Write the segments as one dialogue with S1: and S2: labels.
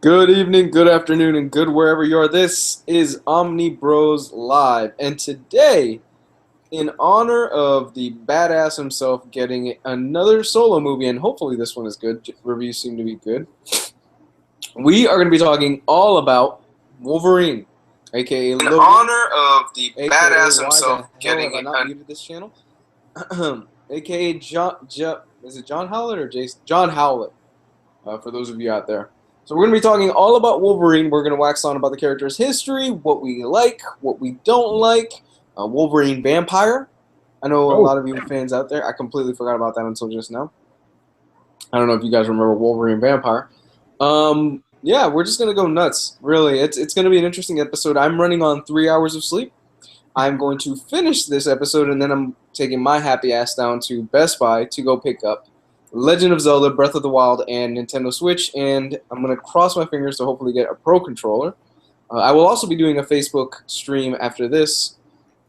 S1: Good evening, good afternoon, and good wherever you are. This is Omnibros Live, and today, in honor of the badass himself getting another solo movie, and hopefully this one is good, reviews seem to be good, we are going to be talking all about Wolverine, aka
S2: In
S1: Logan,
S2: honor of the
S1: aka
S2: badass
S1: why
S2: himself
S1: the hell
S2: getting
S1: have I not muted this channel? aka is it John Howlett or Jason? John Howlett, for those of you out there. So we're going to be talking all about Wolverine. We're going to wax on about the character's history, what we like, what we don't like. Wolverine Vampire. I know a lot of you fans out there. I completely forgot about that until just now. I don't know if you guys remember Wolverine Vampire. Yeah, we're just going to go nuts, really. It's going to be an interesting episode. I'm running on 3 hours of sleep. I'm going to finish this episode, and then I'm taking my happy ass down to Best Buy to go pick up Legend of Zelda, Breath of the Wild, and Nintendo Switch, and I'm going to cross my fingers to hopefully get a Pro Controller. I will also be doing a Facebook stream after this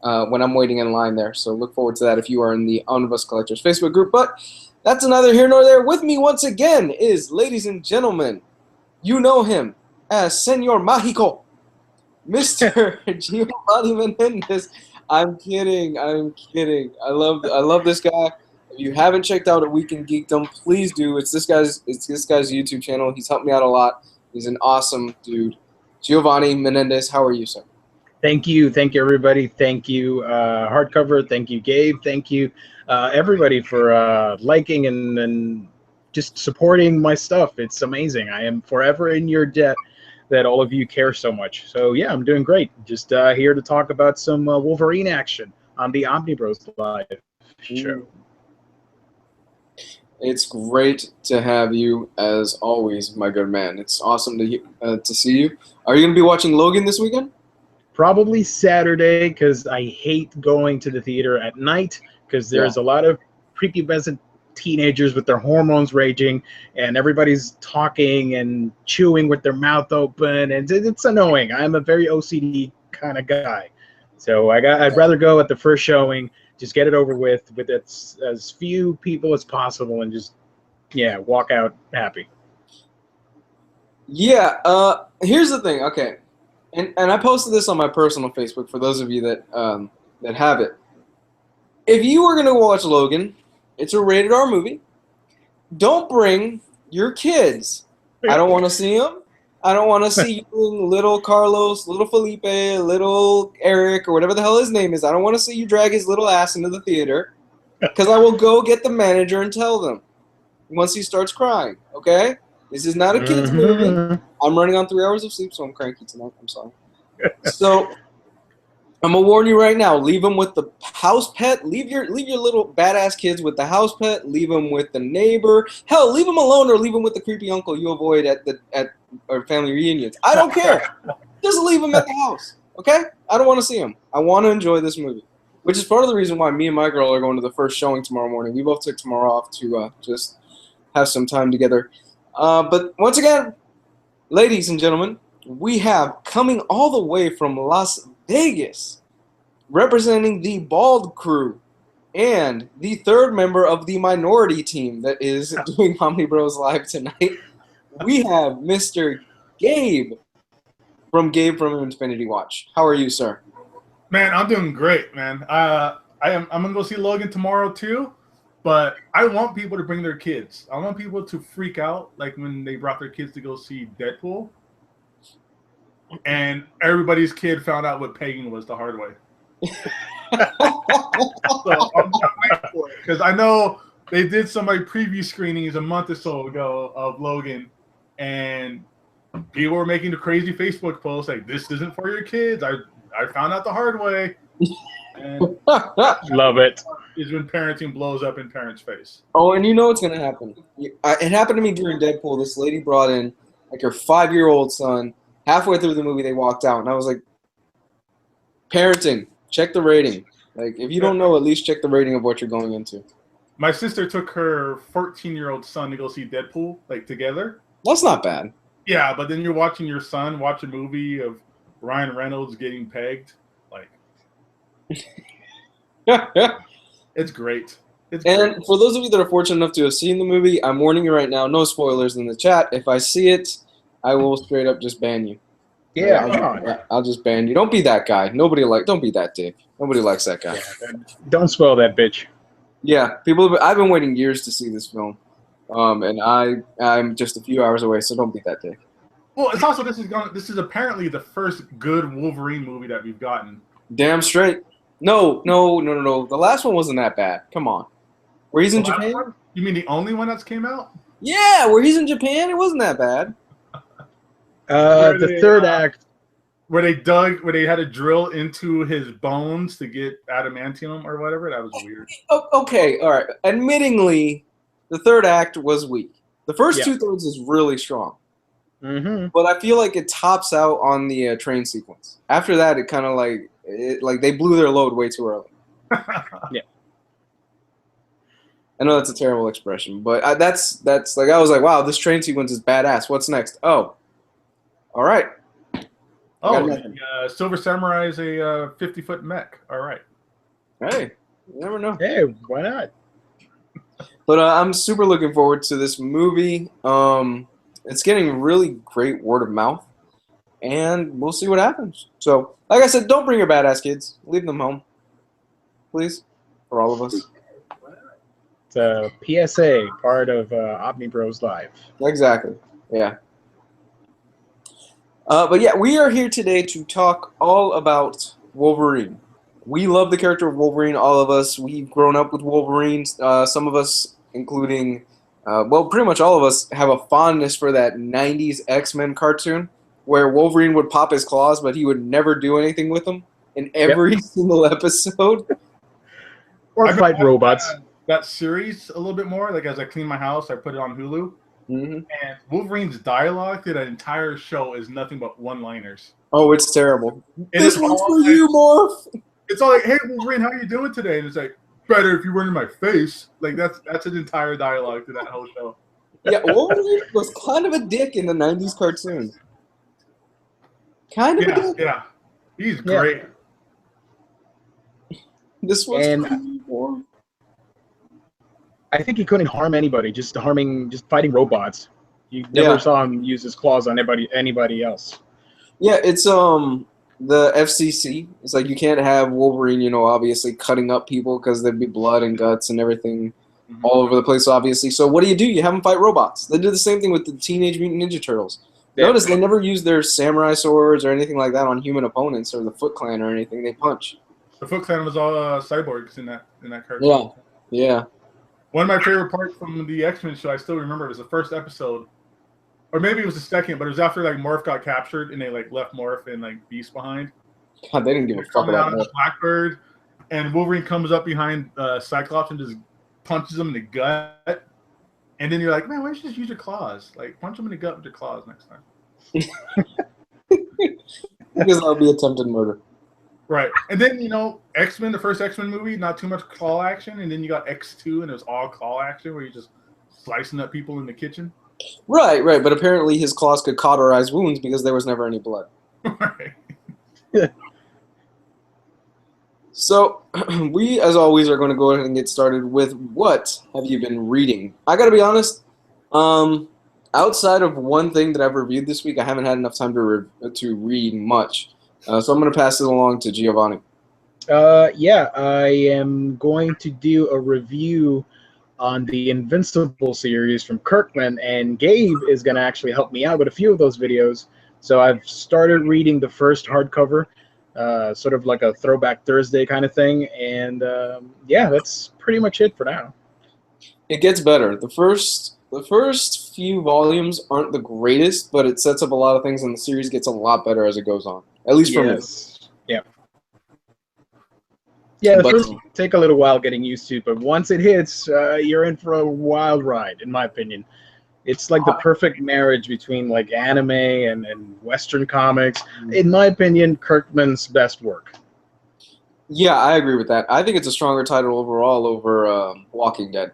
S1: when I'm waiting in line there, so look forward to that if you are in the Omnibus Collectors Facebook group. But that's neither here nor there. With me once again is, ladies and gentlemen, you know him as Senor Mágico, Mr. Giovanni Menendez. I'm kidding. I love this guy. If you haven't checked out A Week in Geekdom, please do. It's this guy's YouTube channel. He's helped me out a lot. He's an awesome dude. Giovanni Menendez, how are you, sir?
S3: Thank you, everybody. Thank you, Hardcover. Thank you, Gabe. Thank you, everybody, for liking and just supporting my stuff. It's amazing. I am forever in your debt that all of you care so much. So yeah, I'm doing great. Just here to talk about some Wolverine action on the Omnibros Live show.
S1: It's great to have you, as always, my good man. It's awesome to see you. Are you going to be watching Logan this weekend?
S3: Probably Saturday, because I hate going to the theater at night, because there's a lot of prepubescent teenagers with their hormones raging, and everybody's talking and chewing with their mouth open, and it's annoying. I'm a very OCD kind of guy. So I'd rather go at the first showing, just get it over with as few people as possible, and just, yeah, walk out happy.
S1: Yeah, here's the thing, okay. And I posted this on my personal Facebook for those of you that have it. If you were going to watch Logan, it's a rated R movie. Don't bring your kids. I don't want to see them. I don't want to see you, little Carlos, little Felipe, little Eric, or whatever the hell his name is. I don't want to see you drag his little ass into the theater, because I will go get the manager and tell them once he starts crying, okay? This is not a kid's movie. I'm running on 3 hours of sleep, so I'm cranky tonight. I'm sorry. So I'm going to warn you right now. Leave them with the house pet. Leave your little badass kids with the house pet. Leave them with the neighbor. Hell, leave them alone, or leave them with the creepy uncle you avoid at our family reunions. I don't care. Just leave them at the house, okay? I don't want to see them. I want to enjoy this movie, which is part of the reason why me and my girl are going to the first showing tomorrow morning. We both took tomorrow off to just have some time together. But once again, ladies and gentlemen, we have coming all the way from Las Vegas, representing the Bald Crew and the third member of the minority team that is doing Omnibros Live tonight, we have Mr. Gabe from Infinity Watch. How are you, sir?
S4: Man, I'm doing great, man. I'm gonna go see Logan tomorrow too, but I want people to bring their kids. I want people to freak out like when they brought their kids to go see Deadpool, and everybody's kid found out what pegging was the hard way. So I'm waiting for it, because I know they did some preview screenings a month or so ago of Logan, and people were making the crazy Facebook posts like, "This isn't for your kids. I found out the hard way." And
S3: Love it.
S4: is when parenting blows up in parents' face.
S1: Oh, and you know what's gonna happen. It happened to me during Deadpool. This lady brought in like her 5-year-old son. Halfway through the movie, they walked out, and I was like, "Parenting, check the rating. Like, if you don't know, at least check the rating of what you're going into."
S4: My sister took her 14-year-old son to go see Deadpool, like, together.
S1: That's not bad.
S4: Yeah, but then you're watching your son watch a movie of Ryan Reynolds getting pegged. Like, it's great. It's
S1: and
S4: great.
S1: For those of you that are fortunate enough to have seen the movie, I'm warning you right now, no spoilers in the chat. If I see it, I will straight up just ban you.
S3: Yeah,
S1: I'll,
S3: come on.
S1: I'll just ban you. Don't be that guy. Don't be that dick. Nobody likes that guy.
S3: Yeah, don't spoil that bitch.
S1: Yeah, I've been waiting years to see this film, and I'm just a few hours away. So don't be that dick.
S4: Well, it's also this is apparently the first good Wolverine movie that we've gotten.
S1: Damn straight. No. The last one wasn't that bad. Come on. Where he's in Japan?
S4: One? You mean the only one that's came out?
S1: Yeah, where he's in Japan, it wasn't that bad.
S3: The third act.
S4: Where they had to drill into his bones to get adamantium or whatever. That was weird.
S1: Oh, okay, all right. Admittingly, the third act was weak. The first 2/3 is really strong.
S3: Mm-hmm.
S1: But I feel like it tops out on the train sequence. After that, it kind of like they blew their load way too early.
S3: Yeah.
S1: I know that's a terrible expression, but that's like I was like, wow, this train sequence is badass. What's next? Oh, all right.
S4: Oh, Silver Samurai is a 50-foot mech. All right.
S1: Hey, you never know.
S3: Hey, why not?
S1: But I'm super looking forward to this movie. It's getting really great word of mouth, and we'll see what happens. So, like I said, don't bring your badass kids. Leave them home, please, for all of us.
S3: It's a PSA, part of Omnibros Live.
S1: Exactly. Yeah. But yeah, we are here today to talk all about Wolverine. We love the character of Wolverine, all of us. We've grown up with Wolverine. Some of us, including, well, pretty much all of us, have a fondness for that 90s X-Men cartoon where Wolverine would pop his claws, but he would never do anything with them in every single episode.
S3: Or fight robots.
S4: That series a little bit more. Like as I clean my house, I put it on Hulu.
S1: Mm-hmm.
S4: And Wolverine's dialogue through that entire show is nothing but one-liners.
S1: Oh, it's terrible.
S4: And
S1: This one's for you, Morph.
S4: It's all like, "Hey, Wolverine, how you doing today?" And it's like, "Better if you weren't in my face." Like that's an entire dialogue to that whole show.
S1: Yeah, Wolverine was kind of a dick in the 90s cartoon. Kind of a dick.
S4: Yeah. He's great.
S1: This one's
S3: And-
S1: for you, Morph.
S3: I think he couldn't harm anybody, just fighting robots. You never saw him use his claws on anybody else.
S1: Yeah, it's the FCC. It's like you can't have Wolverine, you know, obviously cutting up people because there'd be blood and guts and everything all over the place, obviously. So what do? You have them fight robots. They do the same thing with the Teenage Mutant Ninja Turtles. Notice they never use their samurai swords or anything like that on human opponents or the Foot Clan or anything. They punch.
S4: The Foot Clan was all cyborgs in that cartoon.
S1: Yeah.
S4: One of my favorite parts from the X-Men show, I still remember, it was the first episode, or maybe it was the second, but it was after like Morph got captured and they like left Morph and like Beast behind.
S1: God, they didn't give a fuck about that.
S4: Blackbird, and Wolverine comes up behind Cyclops and just punches him in the gut. And then you're like, man, why don't you just use your claws? Like, punch him in the gut with your claws next time.
S1: Because that would be attempted murder.
S4: Right. And then, you know, X-Men, the first X-Men movie, not too much claw action. And then you got X2, and it was all claw action where you're just slicing up people in the kitchen.
S1: Right. But apparently his claws could cauterize wounds because there was never any blood.
S4: Right.
S1: So, we, as always, are going to go ahead and get started with what have you been reading? I got to be honest, outside of one thing that I've reviewed this week, I haven't had enough time to read much. So I'm going to pass it along to Giovanni.
S3: Yeah, I am going to do a review on the Invincible series from Kirkman, and Gabe is going to actually help me out with a few of those videos. So I've started reading the first hardcover, sort of like a Throwback Thursday kind of thing, and yeah, that's pretty much it for now.
S1: It gets better. The first few volumes aren't the greatest, but it sets up a lot of things, and the series gets a lot better as it goes on. At least for me.
S3: Yeah. Yeah, the first take a little while getting used to, but once it hits, you're in for a wild ride, in my opinion. It's like the perfect marriage between like anime and Western comics. In my opinion, Kirkman's best work.
S1: Yeah, I agree with that. I think it's a stronger title overall over Walking Dead.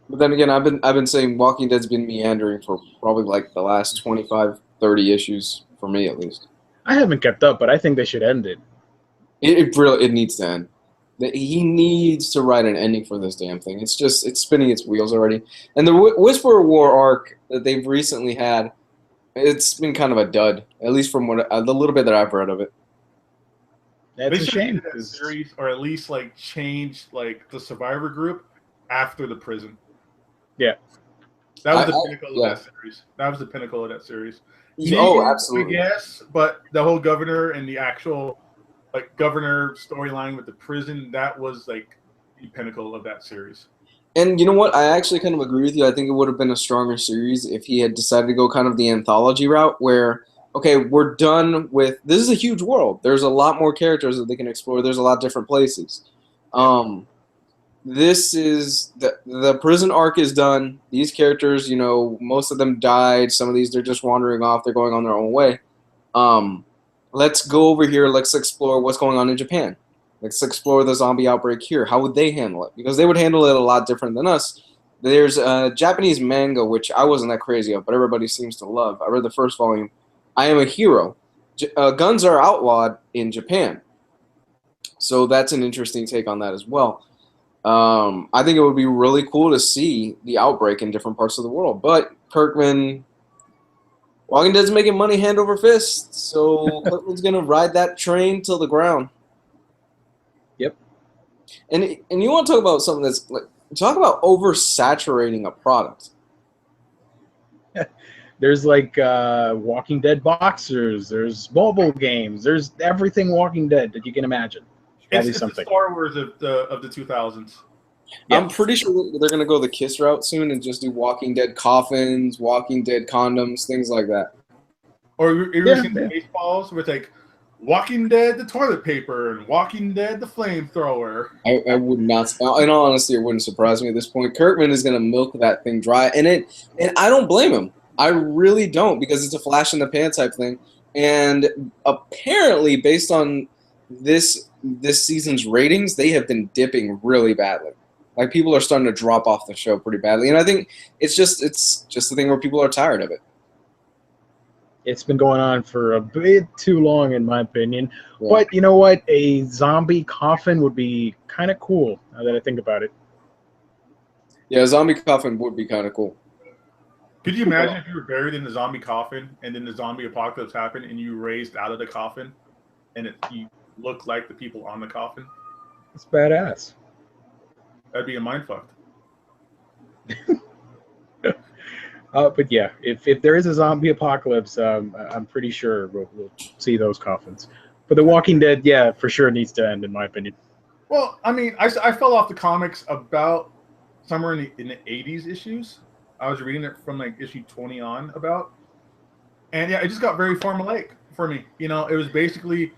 S1: But then again, I've been saying Walking Dead's been meandering for probably like the last 25, 30 issues, for me at least.
S3: I haven't kept up, but I think they should end it.
S1: It needs to end. That he needs to write an ending for this damn thing. It's spinning its wheels already. And the Whisperer War arc that they've recently had, it's been kind of a dud, at least from what the little bit that I've read of it.
S3: That's a shame.
S4: That series, or at least like change like the Survivor group after the prison.
S3: Yeah,
S4: that was the pinnacle of that series. That was the pinnacle of that series.
S1: Oh, absolutely.
S4: Yes, but the whole governor and the actual like governor storyline with the prison, that was like the pinnacle of that series.
S1: And you know what? I actually kind of agree with you. I think it would have been a stronger series if he had decided to go kind of the anthology route where, okay, we're done with, this is a huge world. There's a lot more characters that they can explore. There's a lot of different places. This is, the prison arc is done. These characters, you know, most of them died. Some of these, they're just wandering off. They're going on their own way. Let's go over here. Let's explore what's going on in Japan. Let's explore the zombie outbreak here. How would they handle it? Because they would handle it a lot different than us. There's a Japanese manga, which I wasn't that crazy of, but everybody seems to love. I read the first volume. I Am a Hero. Guns are outlawed in Japan. So that's an interesting take on that as well. I think it would be really cool to see the outbreak in different parts of the world. But Kirkman, Walking Dead's making money hand over fist, so Kirkman's going to ride that train till the ground.
S3: Yep.
S1: And you want to talk about something that's like, talk about oversaturating a product.
S3: There's like Walking Dead boxers, there's mobile games, there's everything Walking Dead that you can imagine.
S4: It's the Star Wars of the 2000s.
S1: Yeah. I'm pretty sure they're going to go the KISS route soon and just do Walking Dead coffins, Walking Dead condoms, things like that.
S4: Or you ever seen the baseballs with like Walking Dead the toilet paper and Walking Dead the flamethrower?
S1: I would not. In all honesty, it wouldn't surprise me at this point. Kirkman is going to milk that thing dry, and I don't blame him. I really don't, because it's a flash in the pan type thing. And apparently, based on this season's ratings, they have been dipping really badly. Like, people are starting to drop off the show pretty badly, and I think it's just the thing where people are tired of it.
S3: It's been going on for a bit too long, in my opinion. Yeah. But you know what? A zombie coffin would be kind of cool, now that I think about it.
S1: Yeah, a zombie coffin would be kind of cool.
S4: Could you imagine if you were buried in the zombie coffin and then the zombie apocalypse happened and you raised out of the coffin and you looked like the people on the coffin?
S3: That's badass.
S4: That'd be a mindfuck.
S3: But yeah, if there is a zombie apocalypse, I'm pretty sure we'll see those coffins. But The Walking Dead, yeah, for sure needs to end, in my opinion.
S4: Well, I mean, I fell off the comics about somewhere in the 80s issues. I was reading it from like issue 20 on about. And yeah, it just got very formulaic for me. You know, it was basically,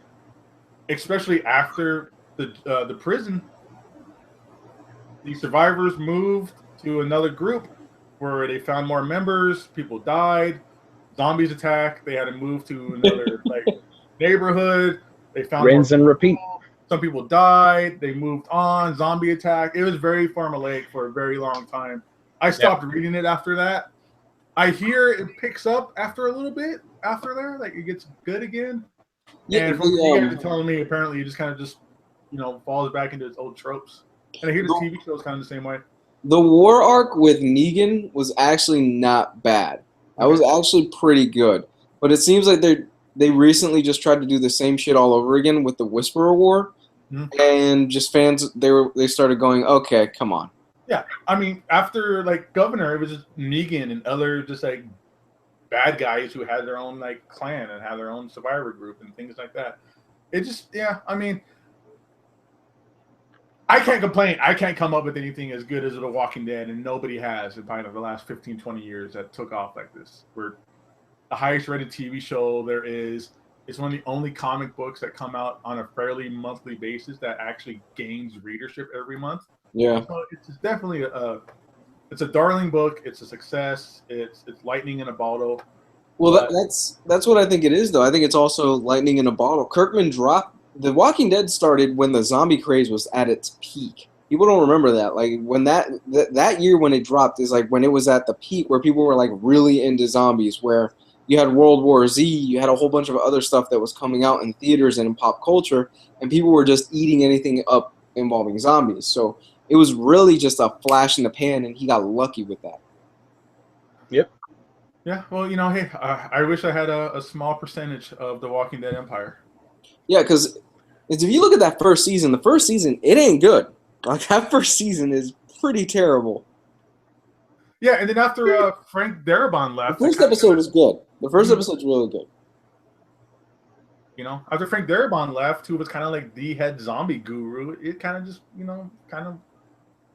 S4: especially after the prison, the survivors moved to another group where they found more members, people died, zombies attacked, they had to move to another like neighborhood, they found
S3: rinse and repeat.
S4: Some people died, they moved on, zombie attack. It was very formulaic for a very long time. I stopped reading it after that. I hear it picks up after a little bit after there, like it gets good again. Yeah, and from you guys are telling me, apparently it just kind of just, you know, falls back into its old tropes. And I hear the TV show is kind of the same way.
S1: The war arc with Negan was actually not bad. That was actually pretty good. But it seems like they recently just tried to do the same shit all over again with the Whisperer War. Mm-hmm. And just fans, they started going, okay, come on.
S4: Yeah, I mean, after like Governor, it was just Negan and other just like bad guys who had their own like clan and had their own survivor group and things like that. It just, yeah, I mean, I can't complain. I can't come up with anything as good as The Walking Dead, and nobody has in probably the last 15, 20 years that took off like this. We're the highest rated TV show there is. It's one of the only comic books that come out on a fairly monthly basis that actually gains readership every month.
S1: Yeah.
S4: So it's definitely it's a darling book. It's a success. It's lightning in a bottle.
S1: Well, that's what I think it is, though. I think it's also lightning in a bottle. Kirkman dropped. The Walking Dead started when the zombie craze was at its peak. People don't remember that. Like when that year when it dropped is like when it was at the peak where people were like really into zombies. Where you had World War Z, you had a whole bunch of other stuff that was coming out in theaters and in pop culture, and people were just eating anything up involving zombies. So it was really just a flash in the pan, and he got lucky with that.
S3: Yep.
S4: Yeah, well, you know, hey, I wish I had a small percentage of the Walking Dead empire.
S1: Yeah, because if you look at that first season, the first season, it ain't good. Like, that first season is pretty terrible.
S4: Yeah, and then after Frank Darabont
S1: The
S4: left,
S1: first episode was good. The first episode's really good.
S4: You know, after Frank Darabont left, who was kind of like the head zombie guru, it kind of just, you know, kind of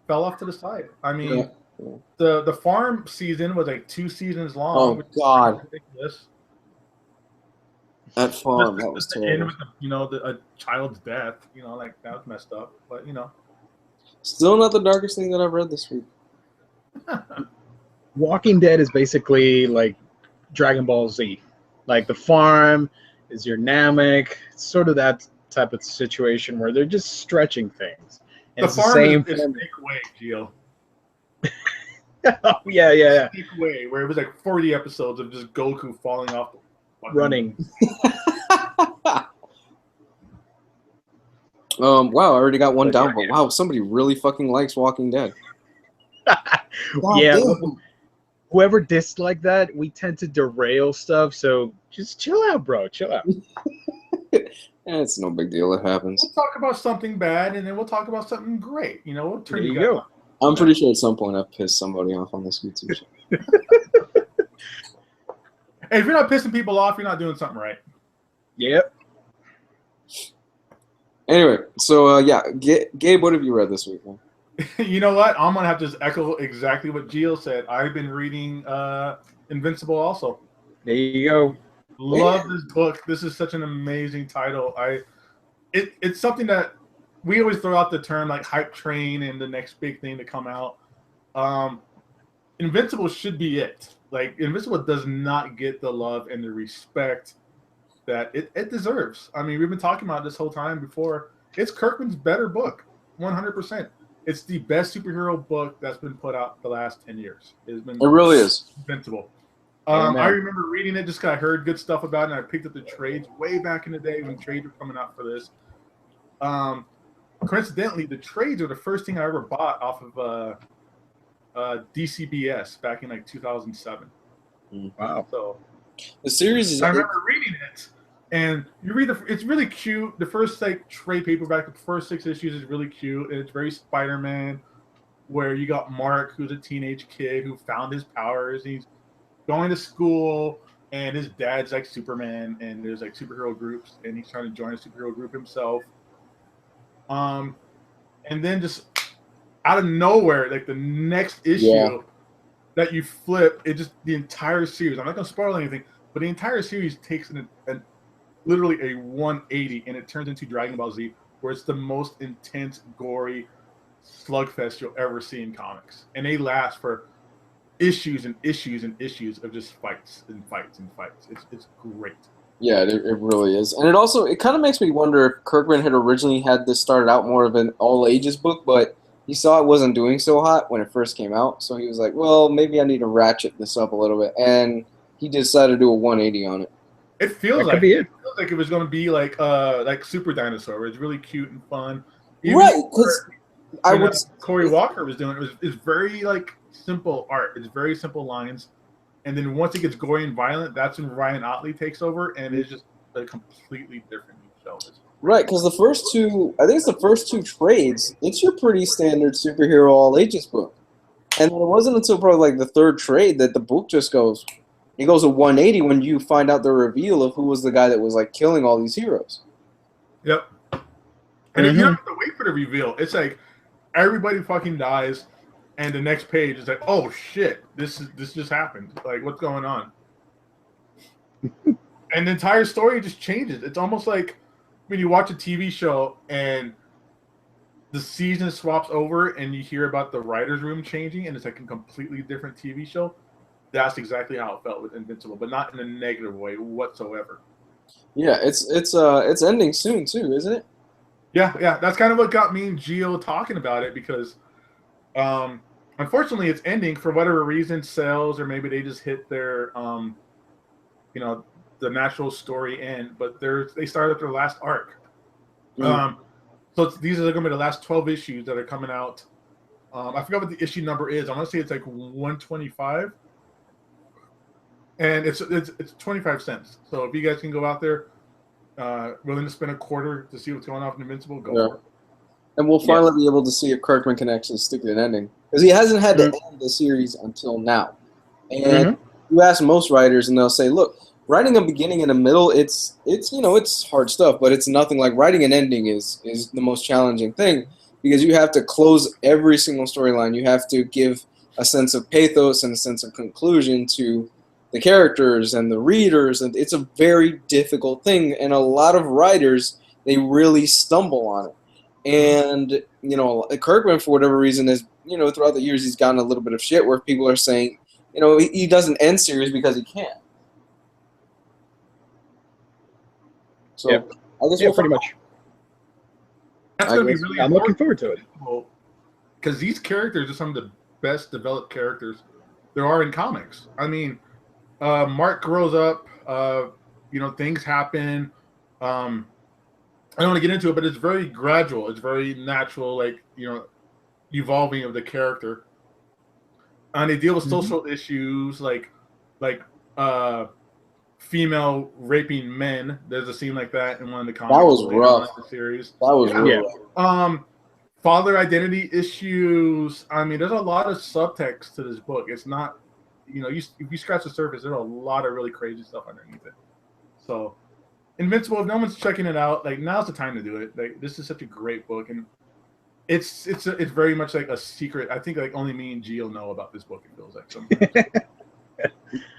S4: fell off to the side. I mean, the farm season was like 2 seasons long.
S1: Oh, God.
S4: Ridiculous.
S1: That farm, that was
S4: End
S1: terrible.
S4: with you know, a child's death. You know, like, that was messed up. But, you know.
S1: Still not the darkest thing that I've read this week.
S3: Walking Dead is basically like Dragon Ball Z. Like, the farm is your Namek. It's sort of that type of situation where they're just stretching things. And
S4: The farm is
S3: same
S4: Snake Way, Gio.
S3: Oh, yeah.
S4: Snake Way, where it was like 40 episodes of just Goku falling off the
S3: Running.
S1: Wow, I already got one
S3: But
S1: down.
S3: yeah,
S1: But wow, somebody really fucking likes Walking Dead.
S3: Yeah,
S1: damn.
S3: whoever disliked that, we tend to derail stuff. So just chill out, bro. Chill out.
S1: It's no big deal. It happens.
S4: We'll talk about something bad, and then we'll talk about something great. You know, we'll turn
S3: There you
S4: guys
S3: go.
S4: on.
S1: I'm pretty sure at some point I've pissed somebody off on this YouTube show.
S4: Hey, if you're not pissing people off, you're not doing something right.
S3: Yep.
S1: Anyway, so yeah, Gabe, what have you read this week, man?
S4: You know what? I'm gonna have to just echo exactly what Gio said. I've been reading Invincible also.
S3: There you go.
S4: Love this book. This is such an amazing title. It's something that we always throw out the term like hype train and the next big thing to come out. Invincible should be it. Like, Invincible does not get the love and the respect that it deserves. I mean, we've been talking about this whole time before. It's Kirkman's better book, 100%. It's the best superhero book that's been put out the last 10 years. It
S1: really is.
S4: Invincible.
S3: Amen.
S4: I remember reading it just because I heard good stuff about it, and I picked up the trades way back in the day when trades were coming out for this. Coincidentally, the trades are the first thing I ever bought off of DCBS back in like 2007.
S3: Wow.
S4: So
S1: The series is.
S4: I remember reading it, and you read it's really cute. The first like trade paperback, the first 6 issues is really cute, and it's very Spider-Man, where you got Mark, who's a teenage kid who found his powers, and he's going to school, and his dad's like Superman, and there's like superhero groups, and he's trying to join a superhero group himself. And then just out of nowhere, like the next issue that you flip, it just the entire series. I'm not gonna spoil anything, but the entire series takes literally a 180, and it turns into Dragon Ball Z, where it's the most intense, gory slugfest you'll ever see in comics, and they last for issues and issues and issues of just fights and fights and fights. It's great.
S1: Yeah, it really is. And it kind of makes me wonder if Kirkman had originally had this started out more of an all ages book, but he saw it wasn't doing so hot when it first came out. So he was like, well, maybe I need to ratchet this up a little bit. And he decided to do a 180 on it.
S4: It feels
S3: That could be it.
S4: It feels like it was going to be like Super Dinosaur, where it's really cute and fun.
S1: Right, because I would.
S4: Corey Walker was doing it's very like simple art. It's very simple lines. And then once it gets gory and violent, that's when Ryan Otley takes over, and it's just a completely different show.
S1: Right, because the first two trades, it's your pretty standard superhero all ages book. And it wasn't until probably like the third trade that the book just goes a 180 when you find out the reveal of who was the guy that was like killing all these heroes.
S4: Yep. And if you don't have to wait for the reveal, it's like everybody fucking dies. And the next page is like, oh shit, this just happened. Like, what's going on? And the entire story just changes. It's almost like when you watch a TV show and the season swaps over and you hear about the writer's room changing and it's like a completely different TV show. That's exactly how it felt with Invincible, but not in a negative way whatsoever.
S1: Yeah, it's ending soon too, isn't it?
S4: Yeah. That's kind of what got me and Gio talking about it, because unfortunately, it's ending for whatever reason, sales, or maybe they just hit their, the natural story end. But they started their last arc. So these are going to be the last 12 issues that are coming out. I forgot what the issue number is. I want to say it's like 125, and it's 25 cents. So if you guys can go out there, willing to spend a quarter to see what's going on in Invincible, go for it.
S1: And we'll finally be able to see if Kirkman can actually stick to an ending, because he hasn't had to end the series until now. And you ask most writers, and they'll say, "Look, writing a beginning and a middle, it's hard stuff, but it's nothing like writing an ending is the most challenging thing, because you have to close every single storyline. You have to give a sense of pathos and a sense of conclusion to the characters and the readers, and it's a very difficult thing. And a lot of writers, they really stumble on it. And Kirkman, for whatever reason, is throughout the years he's gotten a little bit of shit where people are saying, he doesn't end series because he can't. So I guess we'll
S3: pretty much.
S4: That's going to be really.
S3: I'm looking forward to it
S4: because these characters are some of the best developed characters there are in comics. I mean, Mark grows up. Things happen. I don't want to get into it, but it's very gradual. It's very natural, evolving of the character. And they deal with social issues like female raping men. There's a scene like that in one of the comics.
S1: That was rough.
S4: The series.
S1: That was really rough.
S4: Father identity issues. I mean, there's a lot of subtext to this book. It's not, if you scratch the surface, there's a lot of really crazy stuff underneath it. So, Invincible, if no one's checking it out, now's the time to do it. This is such a great book, and it's very much like a secret. I think only me and Gio know about this book. It feels like sometimes.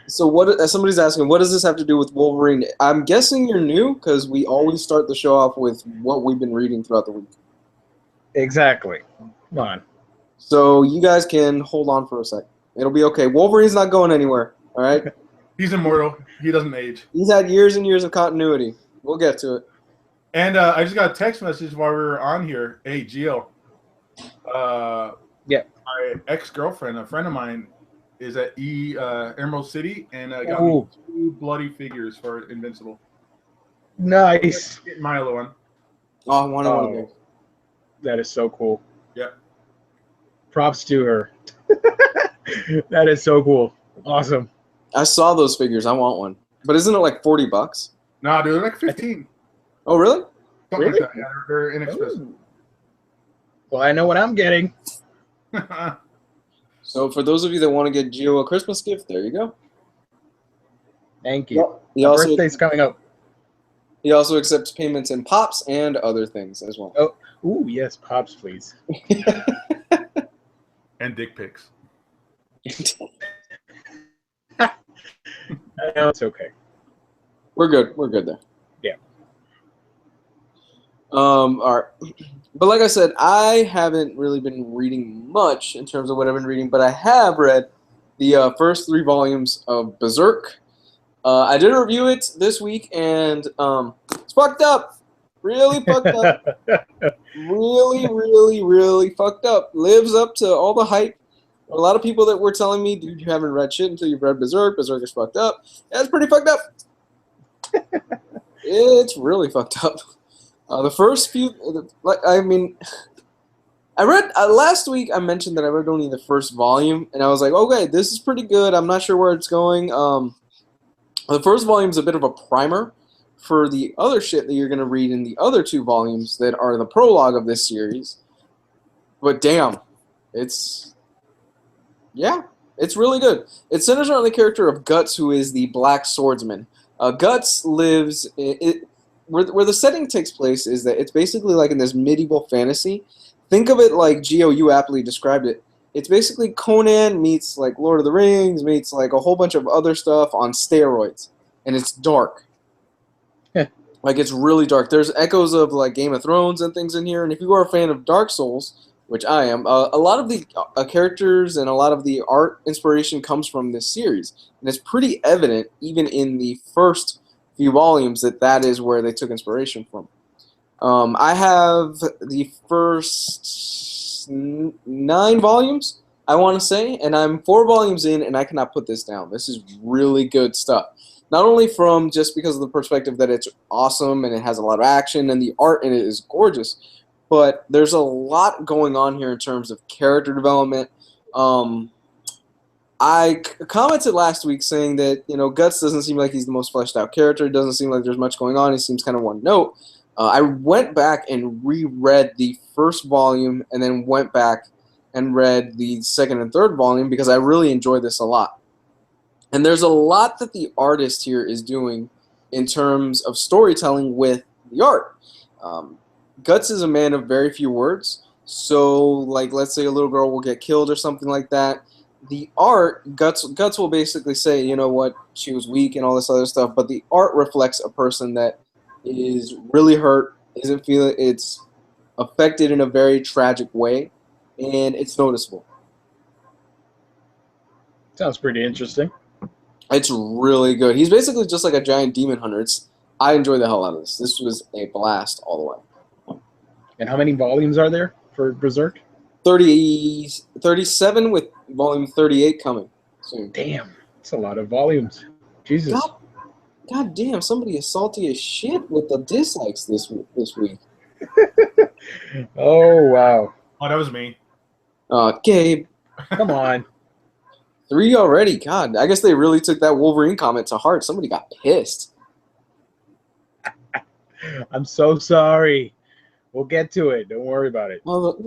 S1: So somebody's asking, what does this have to do with Wolverine? I'm guessing you're new, because we always start the show off with what we've been reading throughout the week.
S3: Exactly. Come on.
S1: So you guys can hold on for a sec. It'll be okay. Wolverine's not going anywhere. All right.
S4: He's immortal. He doesn't age.
S1: He's had years and years of continuity. We'll get to it.
S4: And I just got a text message while we were on here. Hey, Gio. My ex-girlfriend, a friend of mine, is at Emerald City, and got me 2 bloody figures for Invincible.
S3: Nice.
S4: Get Milo one.
S1: Oh, I want to.
S3: That is so cool.
S4: Yeah.
S3: Props to her. That is so cool. Awesome.
S1: I saw those figures. I want one. But isn't it like $40?
S4: Nah, dude, they're like 15.
S1: Oh, really?
S4: Something like that. Yeah, they're inexpensive.
S3: Ooh. Well, I know what I'm getting.
S1: So for those of you that want to get Gio a Christmas gift, there you go.
S3: Thank you.
S1: My
S3: birthday's coming up.
S1: He also accepts payments in Pops and other things as well.
S3: Oh, ooh, yes, Pops, please.
S4: And dick pics.
S3: No, it's okay.
S1: We're good. We're good there.
S3: Yeah.
S1: All right. But like I said, I haven't really been reading much in terms of what I've been reading, but I have read the first 3 volumes of Berserk. I did review it this week, and it's fucked up. Really fucked up. Really, really, really fucked up. Lives up to all the hype. A lot of people that were telling me, dude, you haven't read shit until you've read Berserk. Berserk is fucked up. Yeah, it's pretty fucked up. It's really fucked up. The first few, I read, last week I mentioned that I read only the first volume, and I was like, okay, this is pretty good. I'm not sure where it's going. The first volume is a bit of a primer for the other shit that you're going to read in the other 2 volumes that are the prologue of this series. But damn, it's really good. It centers around the character of Guts, who is the Black Swordsman. Guts lives... Where the setting takes place is that it's basically like in this medieval fantasy. Think of it like, Gio, you aptly described it. It's basically Conan meets like Lord of the Rings, meets like a whole bunch of other stuff on steroids. And it's dark. Like, it's really dark. There's echoes of like Game of Thrones and things in here. And if you are a fan of Dark Souls, which I am, a lot of the characters and a lot of the art inspiration comes from this series. And it's pretty evident, even in the first few volumes, that is where they took inspiration from. I have the first 9 volumes, I want to say, and I'm 4 volumes in, and I cannot put this down. This is really good stuff. Not only from just because of the perspective that it's awesome and it has a lot of action and the art in it is gorgeous, but there's a lot going on here in terms of character development. I commented last week saying that, Guts doesn't seem like he's the most fleshed out character. It doesn't seem like there's much going on. He seems kind of one note. I went back and reread the first volume and then went back and read the second and third volume because I really enjoyed this a lot. And there's a lot that the artist here is doing in terms of storytelling with the art. Guts is a man of very few words. So, like, let's say a little girl will get killed or something like that. The art, Guts will basically say, you know what, she was weak and all this other stuff, but the art reflects a person that is really hurt, isn't feeling, it's affected in a very tragic way, and it's noticeable.
S3: Sounds pretty interesting.
S1: It's really good. He's basically just like a giant demon hunter. I enjoy the hell out of this. This was a blast all the way.
S3: And how many volumes are there for Berserk?
S1: 37 with volume 38 coming soon.
S3: Damn, that's a lot of volumes. Jesus.
S1: God damn, somebody is salty as shit with the dislikes this week.
S3: Oh, wow.
S4: Oh, that was me.
S1: Gabe.
S3: Come on.
S1: 3 already. God, I guess they really took that Wolverine comment to heart. Somebody got pissed.
S3: I'm so sorry. We'll get to it. Don't worry about it.
S1: Well,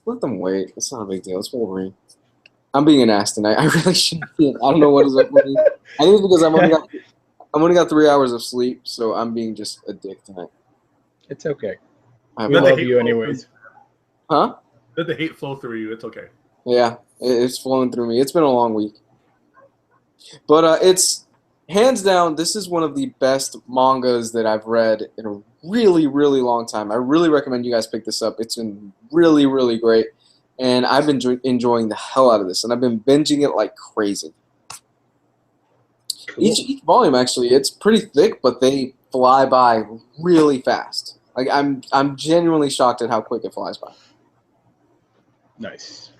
S1: let them wait. It's not a big deal. It's Wolverine. I'm being an ass tonight. I really shouldn't be. I don't know what is up with me. I think it's because I've only got 3 hours of sleep, so I'm being just a dick tonight.
S3: It's okay.
S1: We
S3: love you anyways.
S1: Huh?
S4: Let the hate flow through you. It's okay.
S1: Yeah, it's flowing through me. It's been a long week. But it's, hands down, this is one of the best mangas that I've read in a really, really long time. I really recommend you guys pick this up. It's been really, really great. And I've been enjoying the hell out of this. And I've been binging it like crazy. Cool. Each volume, actually, it's pretty thick, but they fly by really fast. Like I'm genuinely shocked at how quick it flies by.
S3: Nice.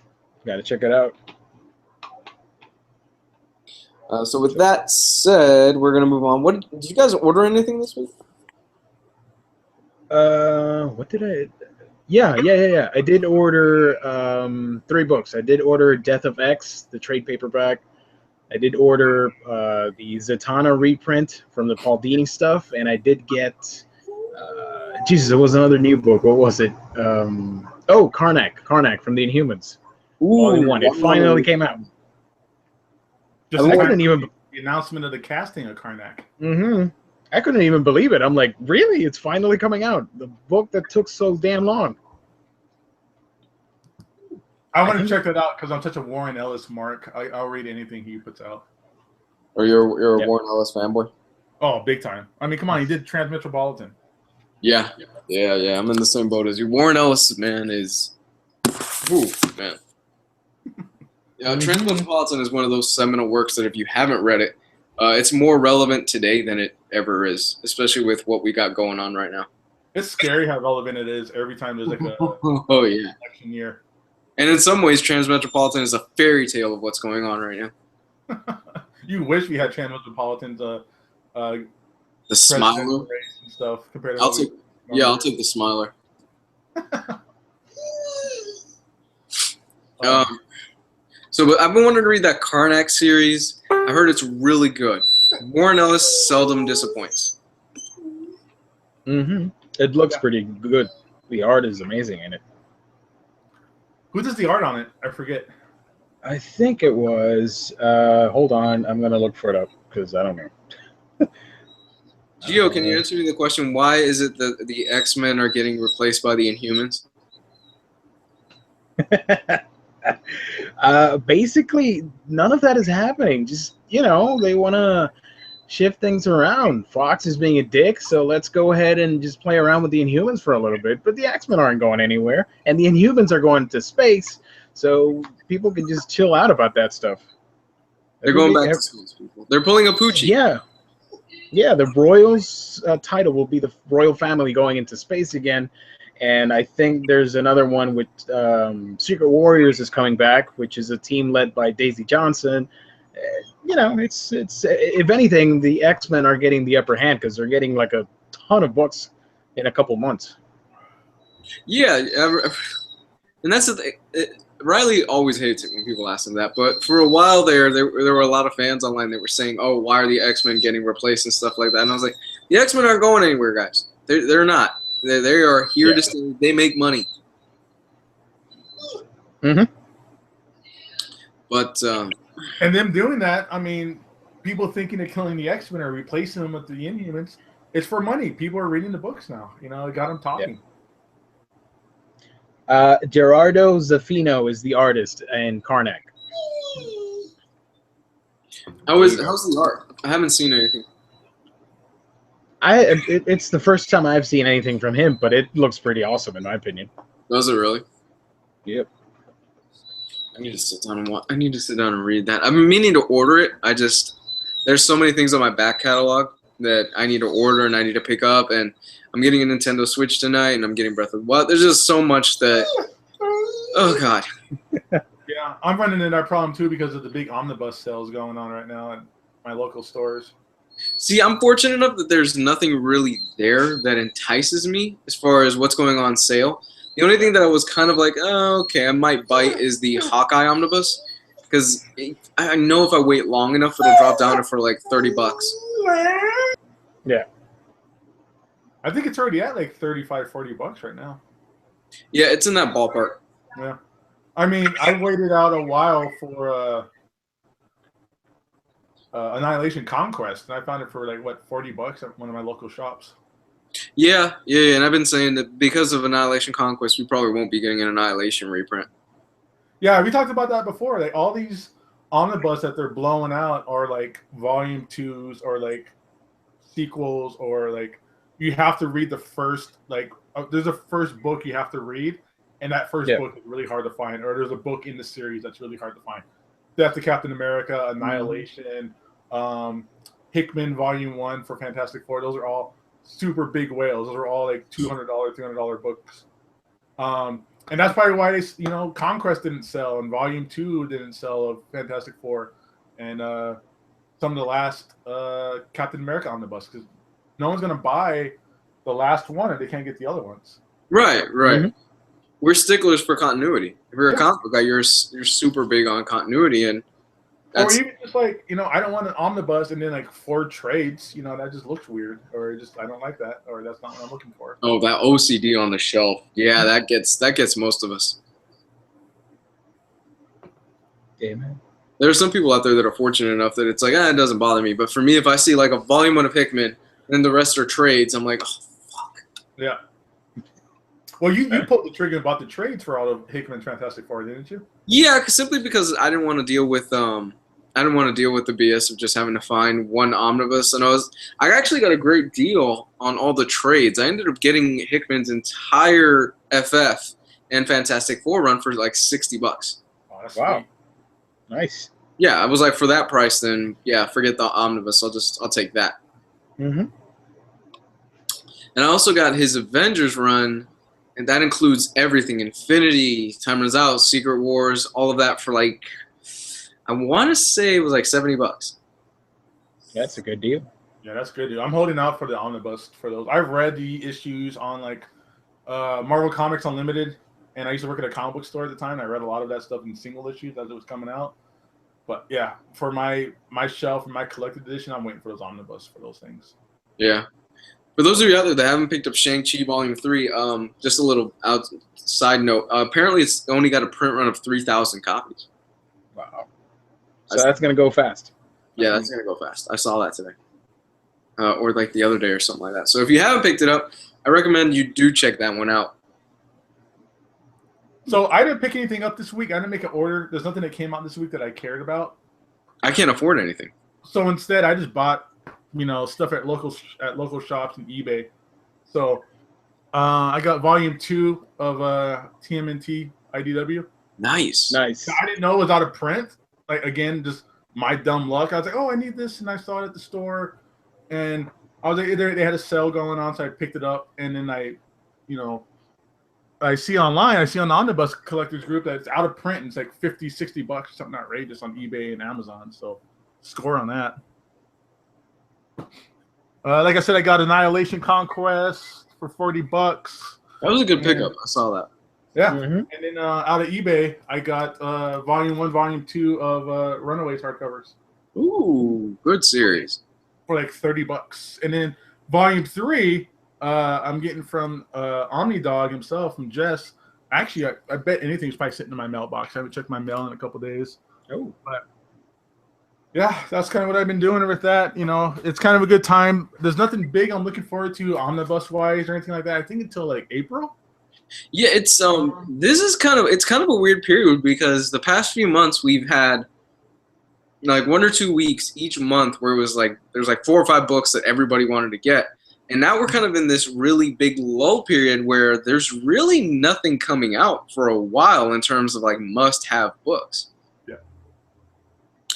S3: Gotta check it out.
S1: So with that said, we're gonna move on. Did you guys order anything this week?
S3: What did I? Yeah. I did order 3 books. I did order Death of X, the trade paperback. I did order the Zatanna reprint from the Paul Dini stuff, and I did get Jesus, it was another new book. What was it? Karnak from the Inhumans. Volume 1. It finally came out.
S4: Just
S3: I couldn't even
S4: the announcement of the casting of Karnak.
S3: Mm-hmm. I couldn't even believe it. I'm like, really? It's finally coming out. The book that took so damn long.
S4: I want to check that out because I'm such a Warren Ellis mark. I'll read anything he puts out.
S1: Or you're a Warren Ellis fanboy?
S4: Oh, big time. I mean, come on. He did Transmetropolitan.
S1: Yeah. I'm in the same boat as you. Warren Ellis, man, is... Ooh, man. Transmetropolitan is one of those seminal works that if you haven't read it, it's more relevant today than it ever is, especially with what we got going on right now.
S4: It's scary how relevant it is every time there's like a election year.
S1: And in some ways, Transmetropolitan is a fairy tale of what's going on right now.
S4: You wish we had Transmetropolitan's
S1: the Smiler
S4: and stuff compared to
S1: I'll take the Smiler. So I've been wanting to read that Karnak series. I heard it's really good. Warren Ellis seldom disappoints.
S3: Mm-hmm. It looks pretty good. The art is amazing in it.
S4: Who does the art on it? I forget.
S3: I think it was. Hold on, I'm gonna look for it up because I don't know.
S1: Gio, can you answer me the question? Why is it that the X-Men are getting replaced by the Inhumans?
S3: Basically, none of that is happening. Just, they want to shift things around. Fox is being a dick, so let's go ahead and just play around with the Inhumans for a little bit. But the X-Men aren't going anywhere, and the Inhumans are going to space, so people can just chill out about that stuff.
S1: They're going back to space, people. They're pulling a Poochie.
S3: Yeah, the Royals title will be the Royal Family going into space again. And I think there's another one with Secret Warriors is coming back, which is a team led by Daisy Johnson. It's if anything, the X-Men are getting the upper hand because they're getting like a ton of books in a couple months.
S1: Yeah, and that's the thing. Riley always hates it when people ask him that. But for a while there were a lot of fans online that were saying, "Oh, why are the X-Men getting replaced and stuff like that?" And I was like, "The X-Men aren't going anywhere, guys. They're not. They are here to stay. They make money."
S3: Mm-hmm.
S1: But
S4: and them doing that, I mean, people thinking of killing the X-Men or replacing them with the Inhumans, it's for money. People are reading the books now. You know, it got them talking.
S3: Gerardo Zaffino is the artist in Karnak.
S1: how's the art? I haven't seen anything.
S3: It's the first time I've seen anything from him, but it looks pretty awesome in my opinion.
S1: Does it really?
S3: Yep.
S1: I need to sit down and read that. I've been meaning to order it. There's so many things on my back catalog that I need to order and I need to pick up, and I'm getting a Nintendo Switch tonight, and I'm getting Breath of the Wild. There's just so much that. Oh God.
S4: Yeah, I'm running into that problem too because of the big omnibus sales going on right now at my local stores.
S1: See, I'm fortunate enough that there's nothing really there that entices me as far as what's going on sale. The only thing that I was kind of like, oh, okay, I might bite is the Hawkeye omnibus, because I know if I wait long enough, it'll drop down to for like $30.
S3: Yeah.
S4: I think it's already at like $35-$40 right now.
S1: Yeah, it's in that ballpark.
S4: Yeah. I mean, I waited out a while for Annihilation Conquest, and I found it for like, what, $40 at one of my local shops.
S1: Yeah, and I've been saying that because of Annihilation Conquest, we probably won't be getting an Annihilation reprint.
S4: Yeah, we talked about that before. Like all these omnibus that they're blowing out are like volume 2s or like sequels, or like you have to read the first, like there's a first book you have to read, and that first book is really hard to find, or there's a book in the series that's really hard to find. Death of Captain America, Annihilation, Hickman Volume 1 for Fantastic Four. Those are all super big whales. Those are all like $200, $300 books. And that's probably why Conquest didn't sell, and Volume 2 didn't sell of Fantastic Four, and some of the last Captain America omnibus, because no one's going to buy the last one if they can't get the other ones.
S1: Right. Mm-hmm. We're sticklers for continuity. If you're a comic book guy, you're super big on continuity, and
S4: or even just like, I don't want an omnibus and then like 4 trades. That just looks weird, or I don't like that, or that's not what I'm looking for.
S1: Oh, that OCD on the shelf. Yeah, that gets most of us.
S3: Amen.
S1: There are some people out there that are fortunate enough that it's like, it doesn't bother me. But for me, if I see like a volume 1 of Hickman and the rest are trades, I'm like, oh, fuck.
S4: Yeah. Well, you pulled the trigger and bought the trades for all of Hickman's Fantastic Four, didn't you?
S1: Yeah, simply because I didn't want to deal with the BS of just having to find one omnibus, and I actually got a great deal on all the trades. I ended up getting Hickman's entire FF and Fantastic Four run for like $60.
S4: Oh, that's
S3: wow,
S4: sweet.
S3: Nice.
S1: Yeah, I was like, for that price, then yeah, forget the omnibus. I'll take that.
S3: Mm-hmm.
S1: And I also got his Avengers run. And that includes everything: Infinity, Time Runs Out, Secret Wars, all of that for like, I want to say it was like $70.
S3: That's a good deal.
S4: Yeah, that's good, dude. I'm holding out for the omnibus for those. I've read the issues on like Marvel Comics Unlimited, and I used to work at a comic book store at the time. And I read a lot of that stuff in single issues as it was coming out. But yeah, for my shelf and my collected edition, I'm waiting for those omnibus for those things.
S1: Yeah. For those of you out there that haven't picked up Shang-Chi Volume 3, just a little side note. Apparently, it's only got a print run of 3,000 copies.
S3: Wow. So that's going to go fast.
S1: Yeah, that's going to go fast. I saw that today. Or like the other day or something like that. So if you haven't picked it up, I recommend you do check that one out.
S4: So I didn't pick anything up this week. I didn't make an order. There's nothing that came out this week that I cared about.
S1: I can't afford anything.
S4: So instead, I just bought stuff at local shops and eBay. So I got Volume 2 of TMNT IDW.
S1: Nice.
S4: I didn't know it was out of print. Like, again, just my dumb luck. I was like, oh, I need this, and I saw it at the store, and I was like, they had a sale going on, so I picked it up, and then I see on the Omnibus Collectors group that it's out of print, and it's like $50-$60 or something outrageous on eBay and Amazon. So score on that. Like I said, I got Annihilation Conquest for $40.
S1: That was a good pickup. I saw that.
S4: Yeah. And then out of eBay, I got Volume 1, Volume 2 of Runaways hardcovers.
S1: Ooh, good series.
S4: For like $30. And then Volume 3, I'm getting from Omnidog himself, from Jess. Actually, I bet anything's probably sitting in my mailbox. I haven't checked my mail in a couple days.
S3: Oh.
S4: But yeah, that's kind of what I've been doing with that. You know, it's kind of a good time. There's nothing big I'm looking forward to omnibus-wise or anything like that. I think until like April.
S1: Yeah, it's this is kind of a weird period because the past few months we've had like 1 or 2 weeks each month where it was like there's like 4 or 5 books that everybody wanted to get. And now we're kind of in this really big lull period where there's really nothing coming out for a while in terms of like must-have books.
S4: Yeah.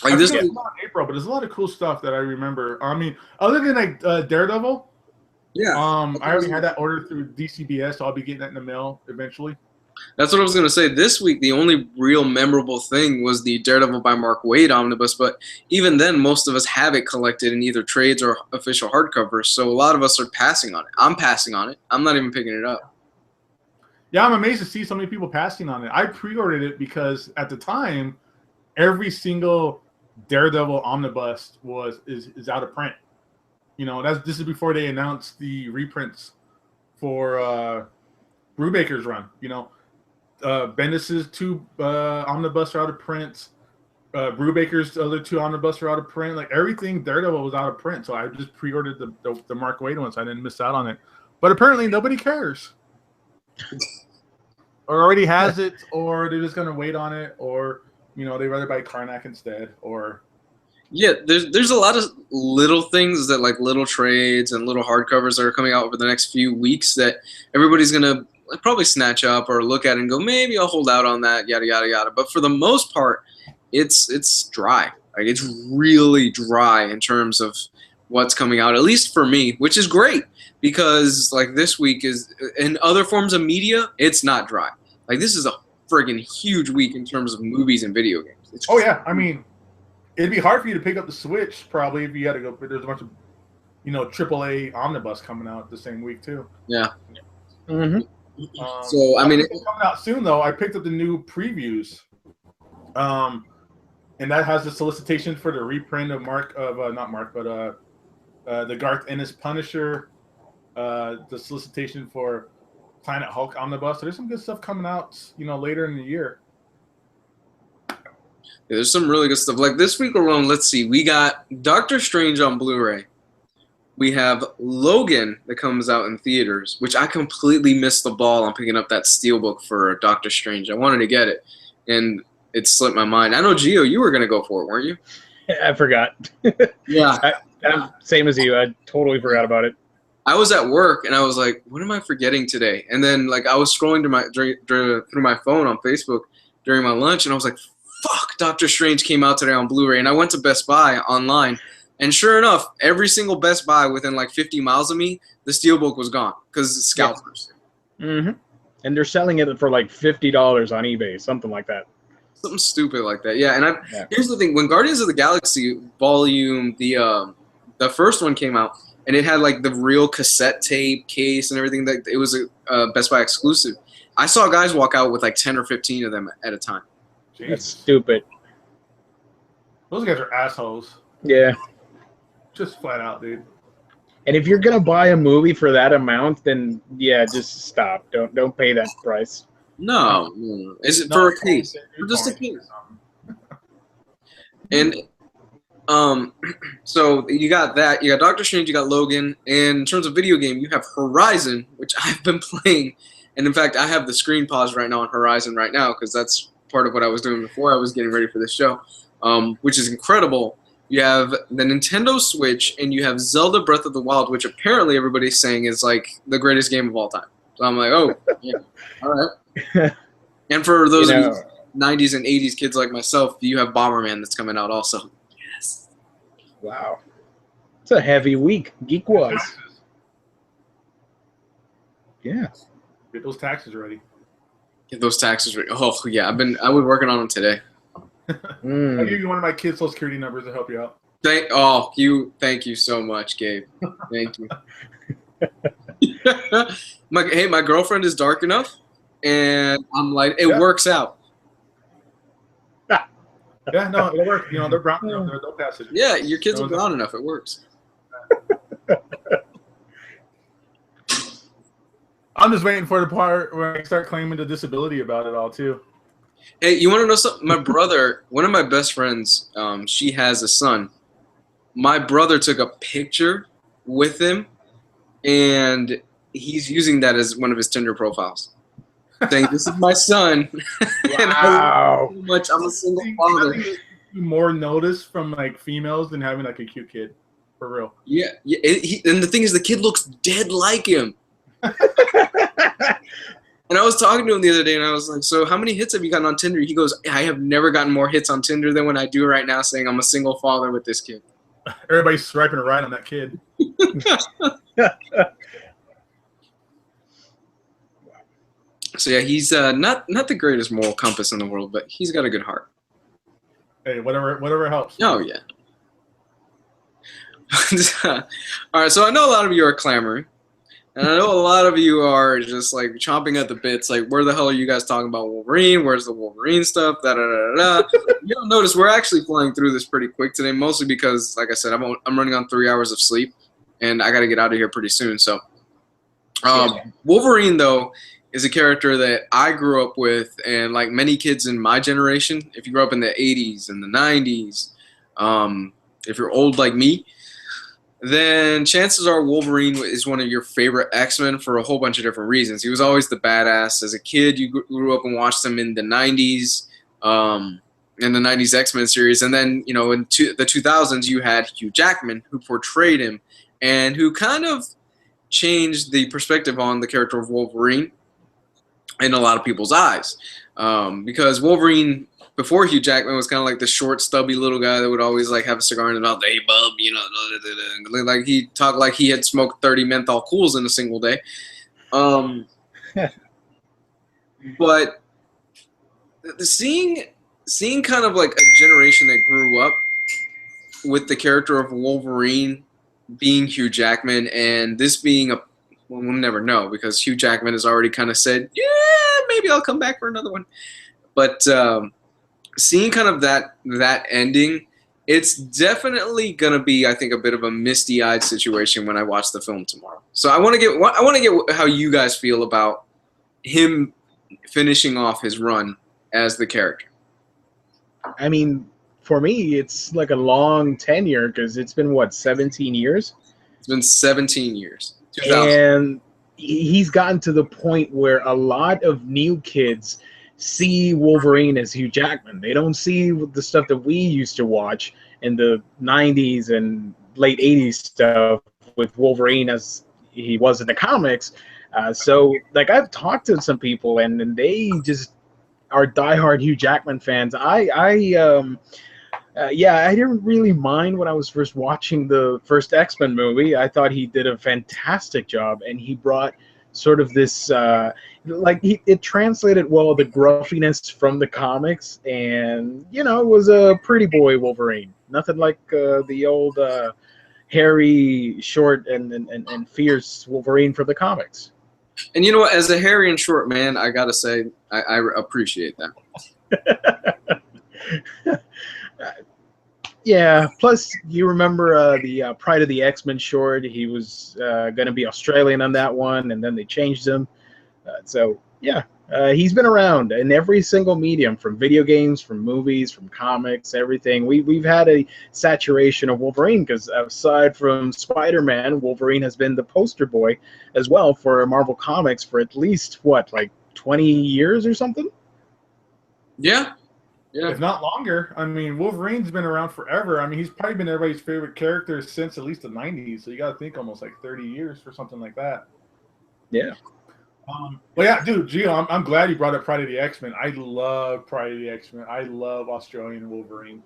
S1: Like
S4: this
S1: this
S4: is not April, but there's a lot of cool stuff that I remember. I mean, other than like Daredevil.
S1: Yeah.
S4: I already had that ordered through DCBS, so I'll be getting that in the mail eventually.
S1: That's what I was going to say. This week, the only real memorable thing was the Daredevil by Mark Waid omnibus, but even then, most of us have it collected in either trades or official hardcovers, so a lot of us are passing on it. I'm passing on it. I'm not even picking it up.
S4: Yeah, I'm amazed to see so many people passing on it. I pre-ordered it because at the time, every single Daredevil omnibus is out of print. You know, this is before they announced the reprints for Brubaker's run. You know, Bendis's 2 omnibus are out of print. Brubaker's other 2 omnibus are out of print. Like everything Daredevil was out of print, so I just pre-ordered the Mark Waid one, so I didn't miss out on it. But apparently nobody cares, or already has it, or they're just gonna wait on it, or you know, they'd rather buy Karnak instead, or.
S1: Yeah, there's a lot of little things that like little trades and little hardcovers that are coming out over the next few weeks that everybody's gonna probably snatch up or look at and go, maybe I'll hold out on that, yada yada yada. But for the most part, it's dry. Like it's really dry in terms of what's coming out, at least for me, which is great because like this week is in other forms of media, it's not dry. Like this is a friggin' huge week in terms of movies and video games.
S4: Oh yeah, I mean. It'd be hard for you to pick up the Switch probably if you had to go. But there's a bunch of, you know, AAA omnibus coming out the same week too.
S1: Yeah.
S3: Mm-hmm.
S1: So I mean,
S4: it's coming out soon though. I picked up the new previews, and that has the solicitation for the reprint of the Garth Ennis Punisher, the solicitation for Planet Hulk omnibus. So there's some good stuff coming out, you know, later in the year.
S1: Yeah, there's some really good stuff. Like this week alone, let's see. We got Doctor Strange on Blu-ray. We have Logan that comes out in theaters, which I completely missed the ball on picking up that steelbook for Doctor Strange. I wanted to get it, and it slipped my mind. I know, Gio, you were going to go for it, weren't you?
S3: I forgot.
S1: Yeah.
S3: I'm same as you. I totally forgot about it.
S1: I was at work, and I was like, what am I forgetting today? And then like I was scrolling through my phone on Facebook during my lunch, and I was like, fuck, Doctor Strange came out today on Blu-ray. And I went to Best Buy online, and sure enough, every single Best Buy within like 50 miles of me, the steelbook was gone because it's scalpers.
S3: Mm-hmm. And they're selling it for like $50 on eBay, something like that.
S1: Something stupid like that. Yeah, and here's the thing. When Guardians of the Galaxy Volume, the first one came out, and it had like the real cassette tape case and everything, that it was a Best Buy exclusive. I saw guys walk out with like 10 or 15 of them at a time.
S4: Jesus.
S3: That's stupid.
S4: Those guys are assholes.
S3: Yeah.
S4: Just flat out, dude.
S3: And if you're gonna buy a movie for that amount, then yeah, just stop. Don't pay that price.
S1: No. Is it for a case? For just a case. And so you got that. You got Doctor Strange. You got Logan. And in terms of video game, you have Horizon, which I've been playing. And in fact, I have the screen paused right now on Horizon right now because that's part of what I was doing before I was getting ready for this show, which is incredible. You have the Nintendo Switch, and you have Zelda Breath of the Wild, which apparently everybody's saying is like the greatest game of all time. So I'm like, oh, yeah, all right. And for those of you 90s and 80s kids like myself, you have Bomberman that's coming out also. Yes.
S3: Wow. It's a heavy week, geek-wise. Yeah.
S4: Get those taxes ready.
S1: Get those taxes ready. Oh yeah, I've been working on them today.
S4: I'll give you one of my kids' Social Security numbers to help you out.
S1: Thank you so much, Gabe. Thank you. My girlfriend is dark enough, and I'm like, it works out.
S4: Yeah, no, it'll work. You know, they're brown enough. They'll pass it.
S1: Yeah, your kids are brown enough. It works.
S4: I'm just waiting for the part where I start claiming the disability about it all too.
S1: Hey, you want to know something? My brother, one of my best friends, she has a son. My brother took a picture with him, and he's using that as one of his Tinder profiles, saying, "This is my son." And I love him so much. I'm a single father.
S4: More notice from like females than having like a cute kid, for real.
S1: Yeah. And the thing is, the kid looks dead like him. And I was talking to him the other day, and I was like, "So how many hits have you gotten on Tinder?" He goes, "I have never gotten more hits on Tinder than when I do right now, saying I'm a single father with this kid."
S4: Everybody's swiping right on that kid.
S1: So yeah, he's not the greatest moral compass in the world, but he's got a good heart.
S4: Hey, whatever helps.
S1: Oh yeah. All right, so I know a lot of you are clamoring, and I know a lot of you are just like chomping at the bits, like, where the hell are you guys talking about Wolverine? Where's the Wolverine stuff? Da da da da. You'll notice we're actually flying through this pretty quick today, mostly because, like I said, I'm running on 3 hours of sleep, and I got to get out of here pretty soon. So, Wolverine though is a character that I grew up with, and like many kids in my generation, if you grew up in the 80s and the 90s, if you're old like me, then chances are Wolverine is one of your favorite X-Men for a whole bunch of different reasons. He was always the badass. As a kid, you grew up and watched him in the 90s, in the 90s X-Men series. And then, you know, in the 2000s, you had Hugh Jackman, who portrayed him and who kind of changed the perspective on the character of Wolverine in a lot of people's eyes. Because Wolverine, before Hugh Jackman, was kind of like the short, stubby little guy that would always like have a cigar in his mouth. Hey, bub, you know, like he talked like he had smoked 30 menthol cools in a single day. But seeing kind of like a generation that grew up with the character of Wolverine being Hugh Jackman, and this being we'll never know, because Hugh Jackman has already kind of said, yeah, maybe I'll come back for another one. But seeing kind of that ending, it's definitely gonna be, I think, a bit of a misty-eyed situation when I watch the film tomorrow. So I want to get how you guys feel about him finishing off his run as the character.
S3: I mean, for me, it's like a long tenure because it's been, what, 17 years?
S1: It's been 17 years. 2000.
S3: And he's gotten to the point where a lot of new kids see Wolverine as Hugh Jackman. They don't see the stuff that we used to watch in the 90s and late 80s stuff with Wolverine as he was in the comics. So, like, I've talked to some people, and they just are diehard Hugh Jackman fans. I didn't really mind when I was first watching the first X-Men movie. I thought he did a fantastic job, and he brought sort of this, it translated well the gruffiness from the comics, and, you know, it was a pretty boy Wolverine. Nothing like the old hairy, short, and fierce Wolverine from the comics.
S1: And you know what? As a hairy and short man, I gotta say, I appreciate that.
S3: Yeah. Plus, you remember the Pride of the X-Men short? He was going to be Australian on that one, and then they changed him. He's been around in every single medium, from video games, from movies, from comics, everything. We've had a saturation of Wolverine because, aside from Spider-Man, Wolverine has been the poster boy as well for Marvel Comics for at least, what, like 20 years or something?
S1: Yeah.
S4: If not longer. I mean, Wolverine's been around forever. I mean, he's probably been everybody's favorite character since at least the 90s. So you got to think almost like 30 years for something like that.
S3: Yeah.
S4: But yeah, dude, Gio, I'm glad you brought up Pride of the X-Men. I love Pride of the X-Men. I love Australian Wolverine.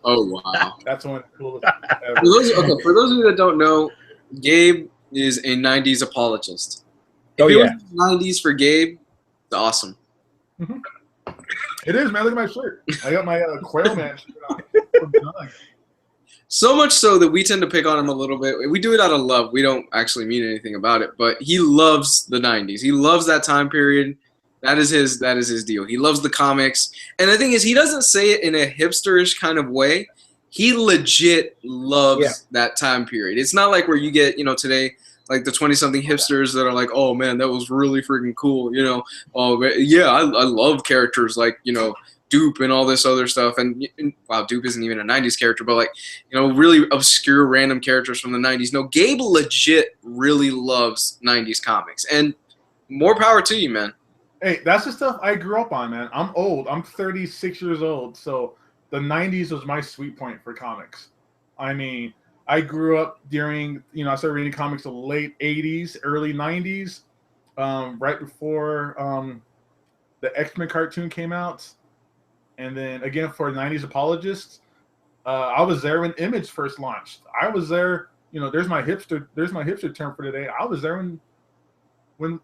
S1: Oh, wow.
S4: That's one of the coolest ever.
S1: For those of you that don't know, Gabe is a 90s apologist. If it was the 90s for Gabe, it's awesome.
S4: Mm-hmm. It is, man. Look at my shirt. I got my Quail Man shirt on.
S1: So much so that we tend to pick on him a little bit. We do it out of love. We don't actually mean anything about it, but he loves the 90s. He loves that time period. That is his deal. He loves the comics. And the thing is, he doesn't say it in a hipsterish kind of way. He legit loves that time period. It's not like where you get, today, like the 20-something hipsters that are like, oh man, that was really freaking cool. Oh yeah, I love characters like, Dupe and all this other stuff. And wow, Dupe isn't even a 90s character, but like, really obscure random characters from the 90s. No, Gabe legit really loves 90s comics. And more power to you, man.
S4: Hey, that's the stuff I grew up on, man. I'm old. I'm 36 years old. So the 90s was my sweet point for comics. I mean, I grew up during, I started reading comics in the late 80s, early 90s, right before the X-Men cartoon came out. And then again, for 90s apologists, I was there when Image first launched. I was there, there's my hipster term for today. I was there when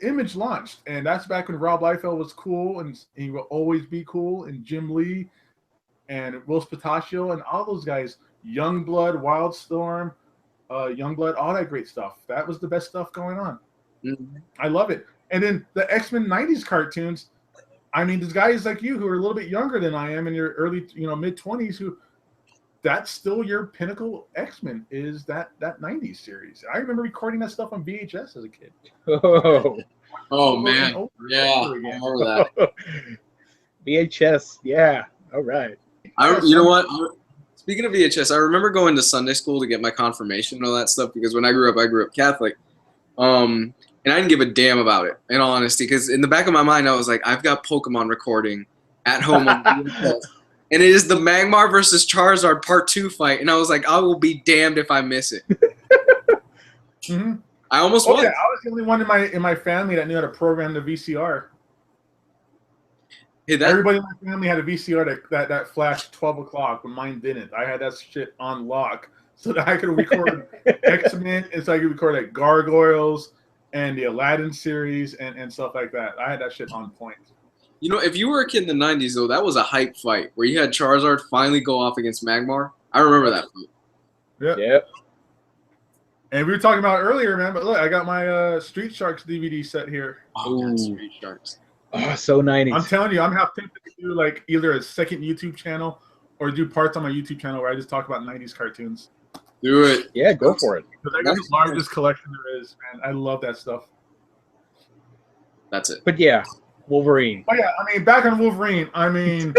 S4: Image launched, and that's back when Rob Liefeld was cool, and he will always be cool, and Jim Lee, and Will Spataccio, and all those guys, Youngblood, Wildstorm, Youngblood, all that great stuff. That was the best stuff going on. Mm-hmm. I love it. And then the X-Men 90s cartoons, I mean, there's guys like you who are a little bit younger than I am in your early, mid-20s who that's still your pinnacle X-Men is that 90s series. I remember recording that stuff on VHS as a kid.
S1: Oh man. Yeah, I remember that.
S3: VHS, yeah. All right.
S1: You know what? Speaking of VHS, I remember going to Sunday school to get my confirmation and all that stuff because when I grew up Catholic. And I didn't give a damn about it, in all honesty, because in the back of my mind, I was like, I've got Pokemon recording at home on VHS. And it is the Magmar versus Charizard Part 2 fight. And I was like, I will be damned if I miss it.
S4: Mm-hmm.
S1: I almost won.
S4: Yeah, I was the only one in my family that knew how to program the VCR. Hey, everybody in my family had a VCR that flashed 12 o'clock, but mine didn't. I had that shit on lock so that I could record X-Men and so I could record like Gargoyles and the Aladdin series and stuff like that. I had that shit on point.
S1: If you were a kid in the 90s, though, that was a hype fight where you had Charizard finally go off against Magmar. I remember that fight.
S4: Yep. And we were talking about it earlier, man, but look, I got my Street Sharks DVD set here.
S1: Oh, Street Sharks.
S3: Oh, so 90s.
S4: I'm telling you, I'm half tempted to do like either a second YouTube channel or do parts on my YouTube channel where I just talk about 90s cartoons.
S1: Do it.
S3: Yeah, go for it.
S4: Because I got the largest collection there is, man. I love that stuff.
S1: That's it.
S3: But yeah, Wolverine.
S4: Oh yeah, I mean, back on Wolverine. I mean,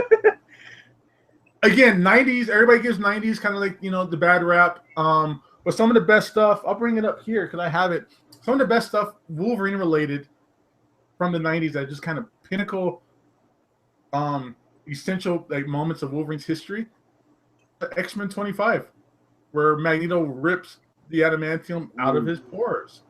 S4: again, 90s. Everybody gives 90s kind of like the bad rap. But some of the best stuff, I'll bring it up here because I have it. Some of the best stuff Wolverine related from the 90s that just kind of pinnacle, essential like moments of Wolverine's history. X-Men 25. Where Magneto rips the adamantium out of his pores.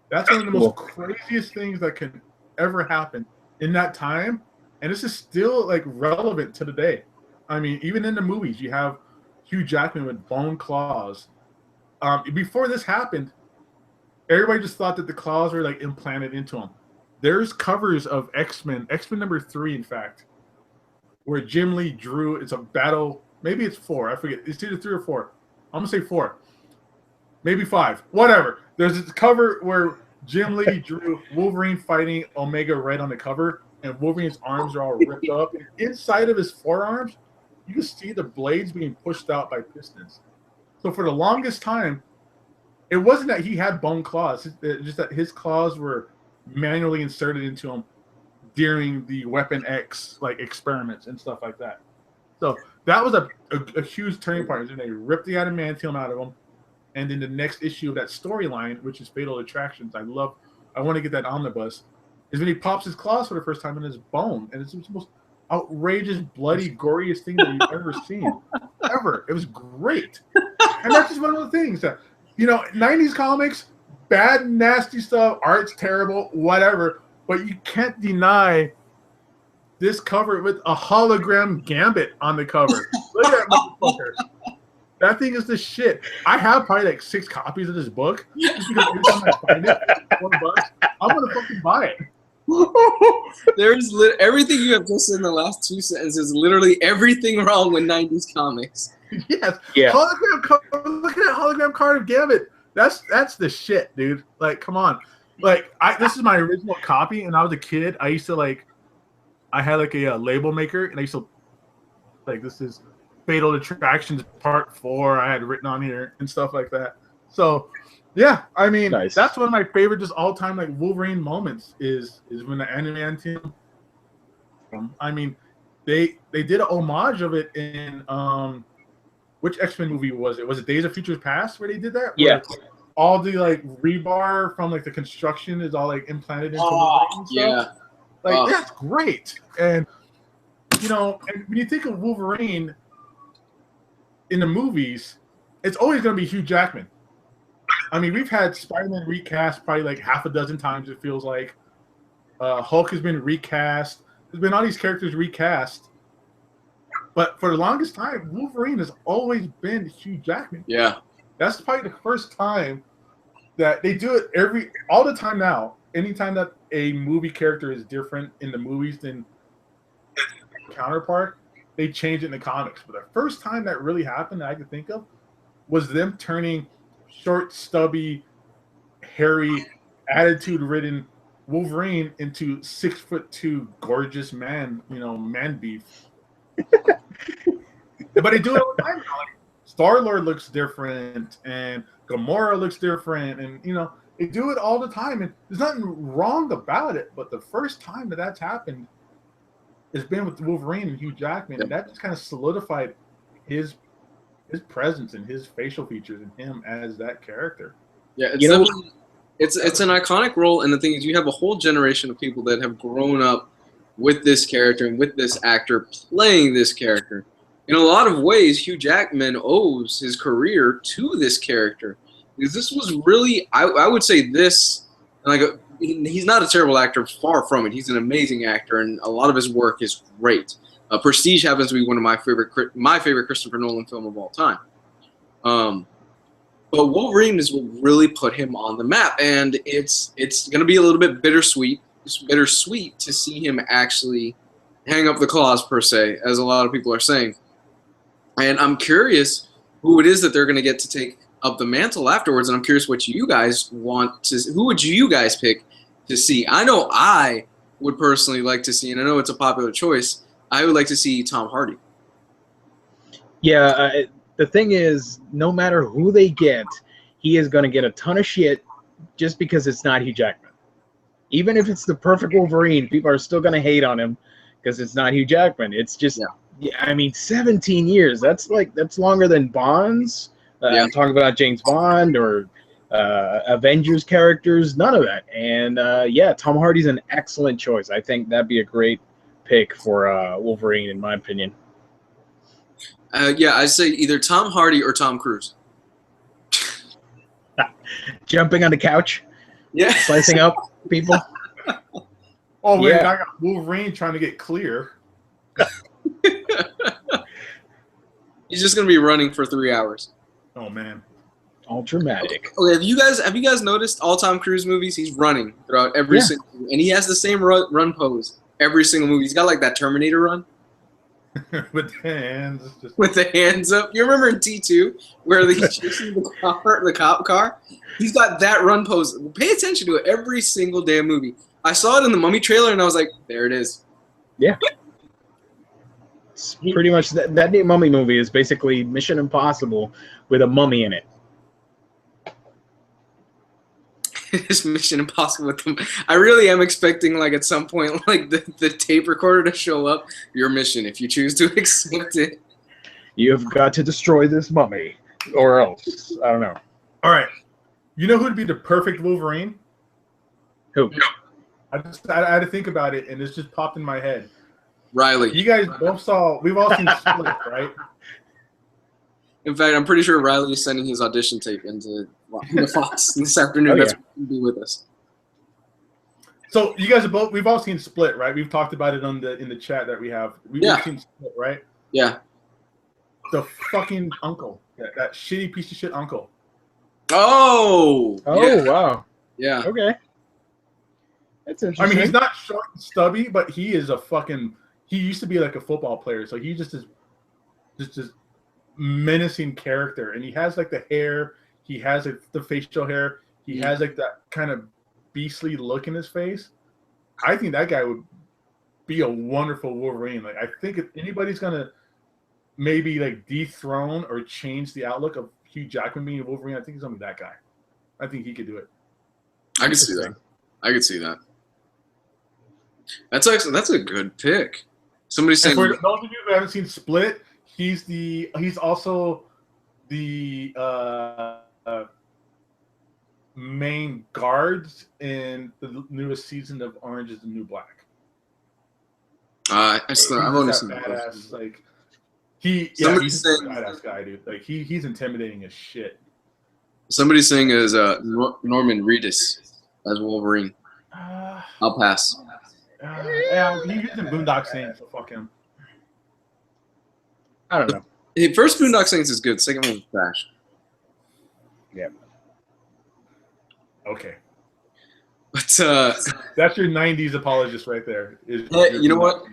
S4: That's one of the most craziest things that can ever happen in that time. And this is still like relevant to today. I mean, even in the movies, you have Hugh Jackman with bone claws. Before this happened, everybody just thought that the claws were like implanted into him. There's covers of X-Men number 3, in fact, where Jim Lee drew, it's a battle, maybe it's 4, I forget. It's either 3 or 4. I'm going to say 4. Maybe 5. Whatever. There's a cover where Jim Lee drew Wolverine fighting Omega Red on the cover, and Wolverine's arms are all ripped up. And inside of his forearms, you can see the blades being pushed out by pistons. So for the longest time, it wasn't that he had bone claws. It's just that his claws were manually inserted into him during the Weapon X experiments and stuff like that. So that was a huge turning point. They ripped the adamantium out of him, and then the next issue of that storyline, which is Fatal Attractions, I want to get that omnibus, is when he pops his claws for the first time in his bone, and it's the most outrageous, bloody, goriest thing that you've ever seen, ever. It was great, and that's just one of the things that 90s comics, bad, nasty stuff, art's terrible, whatever, but you can't deny this cover with a hologram Gambit on the cover. Look at that motherfucker. That thing is the shit. I have probably 6 copies of this book. Just because every time I find it, $1, I'm gonna fucking buy it.
S1: There's everything you have just said in the last 2 sentences. Literally everything wrong with 90s comics.
S4: Yes.
S3: Yeah.
S4: Look at that hologram card of Gambit. That's the shit, dude. Like, come on. Like, this is my original copy, and I was a kid. I used to I had like a label maker, and I used to this is Fatal Attractions Part 4. I had written on here and stuff like that. So, yeah, I mean,
S3: Nice.
S4: That's one of my favorite just all time like Wolverine moments is when the Animan team. I mean, they did an homage of it in which X-Men movie was it? Was it Days of Future Past where they did that?
S3: Yeah.
S4: Where all the like rebar from like the construction is all like implanted into Wolverine and stuff.
S1: Yeah.
S4: Like that's great. And and when you think of Wolverine in the movies, it's always going to be Hugh Jackman. I mean, we've had Spider-Man recast probably like half a dozen times. It feels like Hulk has been recast. There's been all these characters recast. But for the longest time, Wolverine has always been Hugh Jackman.
S1: Yeah.
S4: That's probably the first time that they do it all the time now. Anytime that a movie character is different in the movies than counterpart, they change it in the comics. But the first time that really happened that I could think of was them turning short, stubby, hairy, attitude-ridden Wolverine into 6'2" gorgeous man, man beef. But they do it all the time. Like, Star-Lord looks different, and Gamora looks different, and they do it all the time, and there's nothing wrong about it. But the first time that that's happened has been with Wolverine and Hugh Jackman, and that just kind of solidified his presence and his facial features and him as that character.
S1: Yeah, it's an iconic role, and the thing is, you have a whole generation of people that have grown up with this character and with this actor playing this character. In a lot of ways, Hugh Jackman owes his career to this character, because this was really, I would say this, like, he's not a terrible actor, far from it. He's an amazing actor, and a lot of his work is great. Prestige happens to be one of my favorite Christopher Nolan film of all time. But Wolverine is what really put him on the map, and it's going to be a little bit bittersweet. It's bittersweet to see him actually hang up the claws, per se, as a lot of people are saying. And I'm curious who it is that they're going to get to take up the mantle afterwards, and I'm curious what you guys want to. Who would you guys pick to see? I know I would personally like to see, and I know it's a popular choice, I would like to see Tom Hardy.
S3: Yeah, the thing is, no matter who they get, he is going to get a ton of shit just because it's not Hugh Jackman. Even if it's the perfect Wolverine, people are still going to hate on him because it's not Hugh Jackman. It's just, I mean, 17 years. That's longer than Bond's. I'm talking about James Bond or Avengers characters. None of that. And Tom Hardy's an excellent choice. I think that'd be a great pick for Wolverine, in my opinion.
S1: I'd say either Tom Hardy or Tom Cruise.
S3: Jumping on the couch, slicing up people.
S4: Oh wait, I got Wolverine trying to get clear.
S1: He's just gonna be running for 3 hours.
S4: Oh man,
S3: all dramatic.
S1: Okay, have you guys noticed all Tom Cruise movies? He's running throughout every single, and he has the same run pose every single movie. He's got like that Terminator run.
S4: With the hands.
S1: With the hands up. You remember in T2 where he's chasing the cop car? He's got that run pose. Pay attention to it every single damn movie. I saw it in the Mummy trailer and I was like, there it is.
S3: Yeah. It's pretty much that new Mummy movie is basically Mission Impossible with a mummy in it.
S1: It's Mission Impossible with them. I really am expecting, like, at some point, like, the tape recorder to show up. Your mission, if you choose to accept it.
S3: You've got to destroy this mummy, or else. I don't know.
S4: All right. You know who'd be the perfect Wolverine?
S3: Who?
S4: I had to think about it, and it's just popped in my head.
S1: Riley.
S4: You guys both we've all seen Split, right?
S1: In fact, I'm pretty sure Riley is sending his audition tape into the Fox this afternoon. That's going to be with us.
S4: So you guys we've all seen Split, right? We've talked about it in the chat that we have. We've seen Split, right?
S1: Yeah.
S4: The fucking uncle, that shitty piece of shit uncle.
S3: Oh, wow.
S1: Yeah.
S3: Okay. That's interesting.
S4: I mean, he's not short and stubby, but he is he used to be like a football player, so he just is just menacing character, and he has like the hair, he has like the facial hair, he has like that kind of beastly look in his face. I think that guy would be a wonderful Wolverine. Like I think if anybody's gonna maybe like dethrone or change the outlook of Hugh Jackman being a Wolverine, I think he's gonna be that guy. I think he could do it.
S1: I could see that. I could see that. That's a good pick. Somebody's saying.
S4: And for those of you who haven't seen Split, he's also the main guards in the newest season of Orange Is the New Black.
S1: I've only seen
S4: badass, like he's a badass guy, dude. Like he's intimidating as shit.
S1: Somebody's saying is Norman Reedus as Wolverine. I'll pass.
S4: Yeah, he's in Boondock Saints, so fuck him.
S3: I don't know.
S1: Hey, first Boondock Saints is good. Second one was trash.
S3: Yeah.
S4: Okay.
S1: But
S4: that's your '90s apologist right there.
S1: You know what?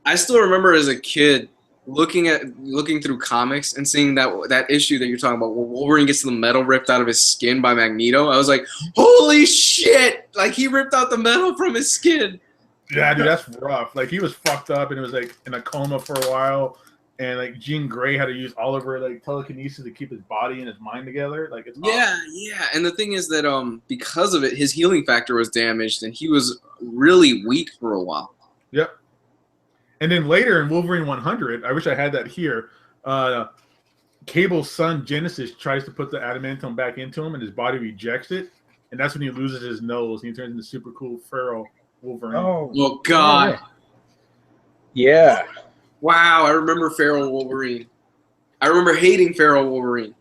S1: I still remember as a kid looking through comics and seeing that issue that you're talking about, where Wolverine gets the metal ripped out of his skin by Magneto. I was like, holy shit! Like he ripped out the metal from his skin.
S4: Yeah, dude, that's rough. Like he was fucked up and it was like in a coma for a while, and like Jean Grey had to use all of her like telekinesis to keep his body and his mind together. Like it's awesome.
S1: Yeah. And the thing is that because of it, his healing factor was damaged and he was really weak for a while.
S4: Yep. And then later in Wolverine 100, I wish I had that here. Cable's son Genesis tries to put the adamantium back into him, and his body rejects it, and that's when he loses his nose and he turns into super cool feral Wolverine.
S1: Oh God.
S3: Yeah.
S1: Wow, I remember feral Wolverine. I remember hating feral Wolverine.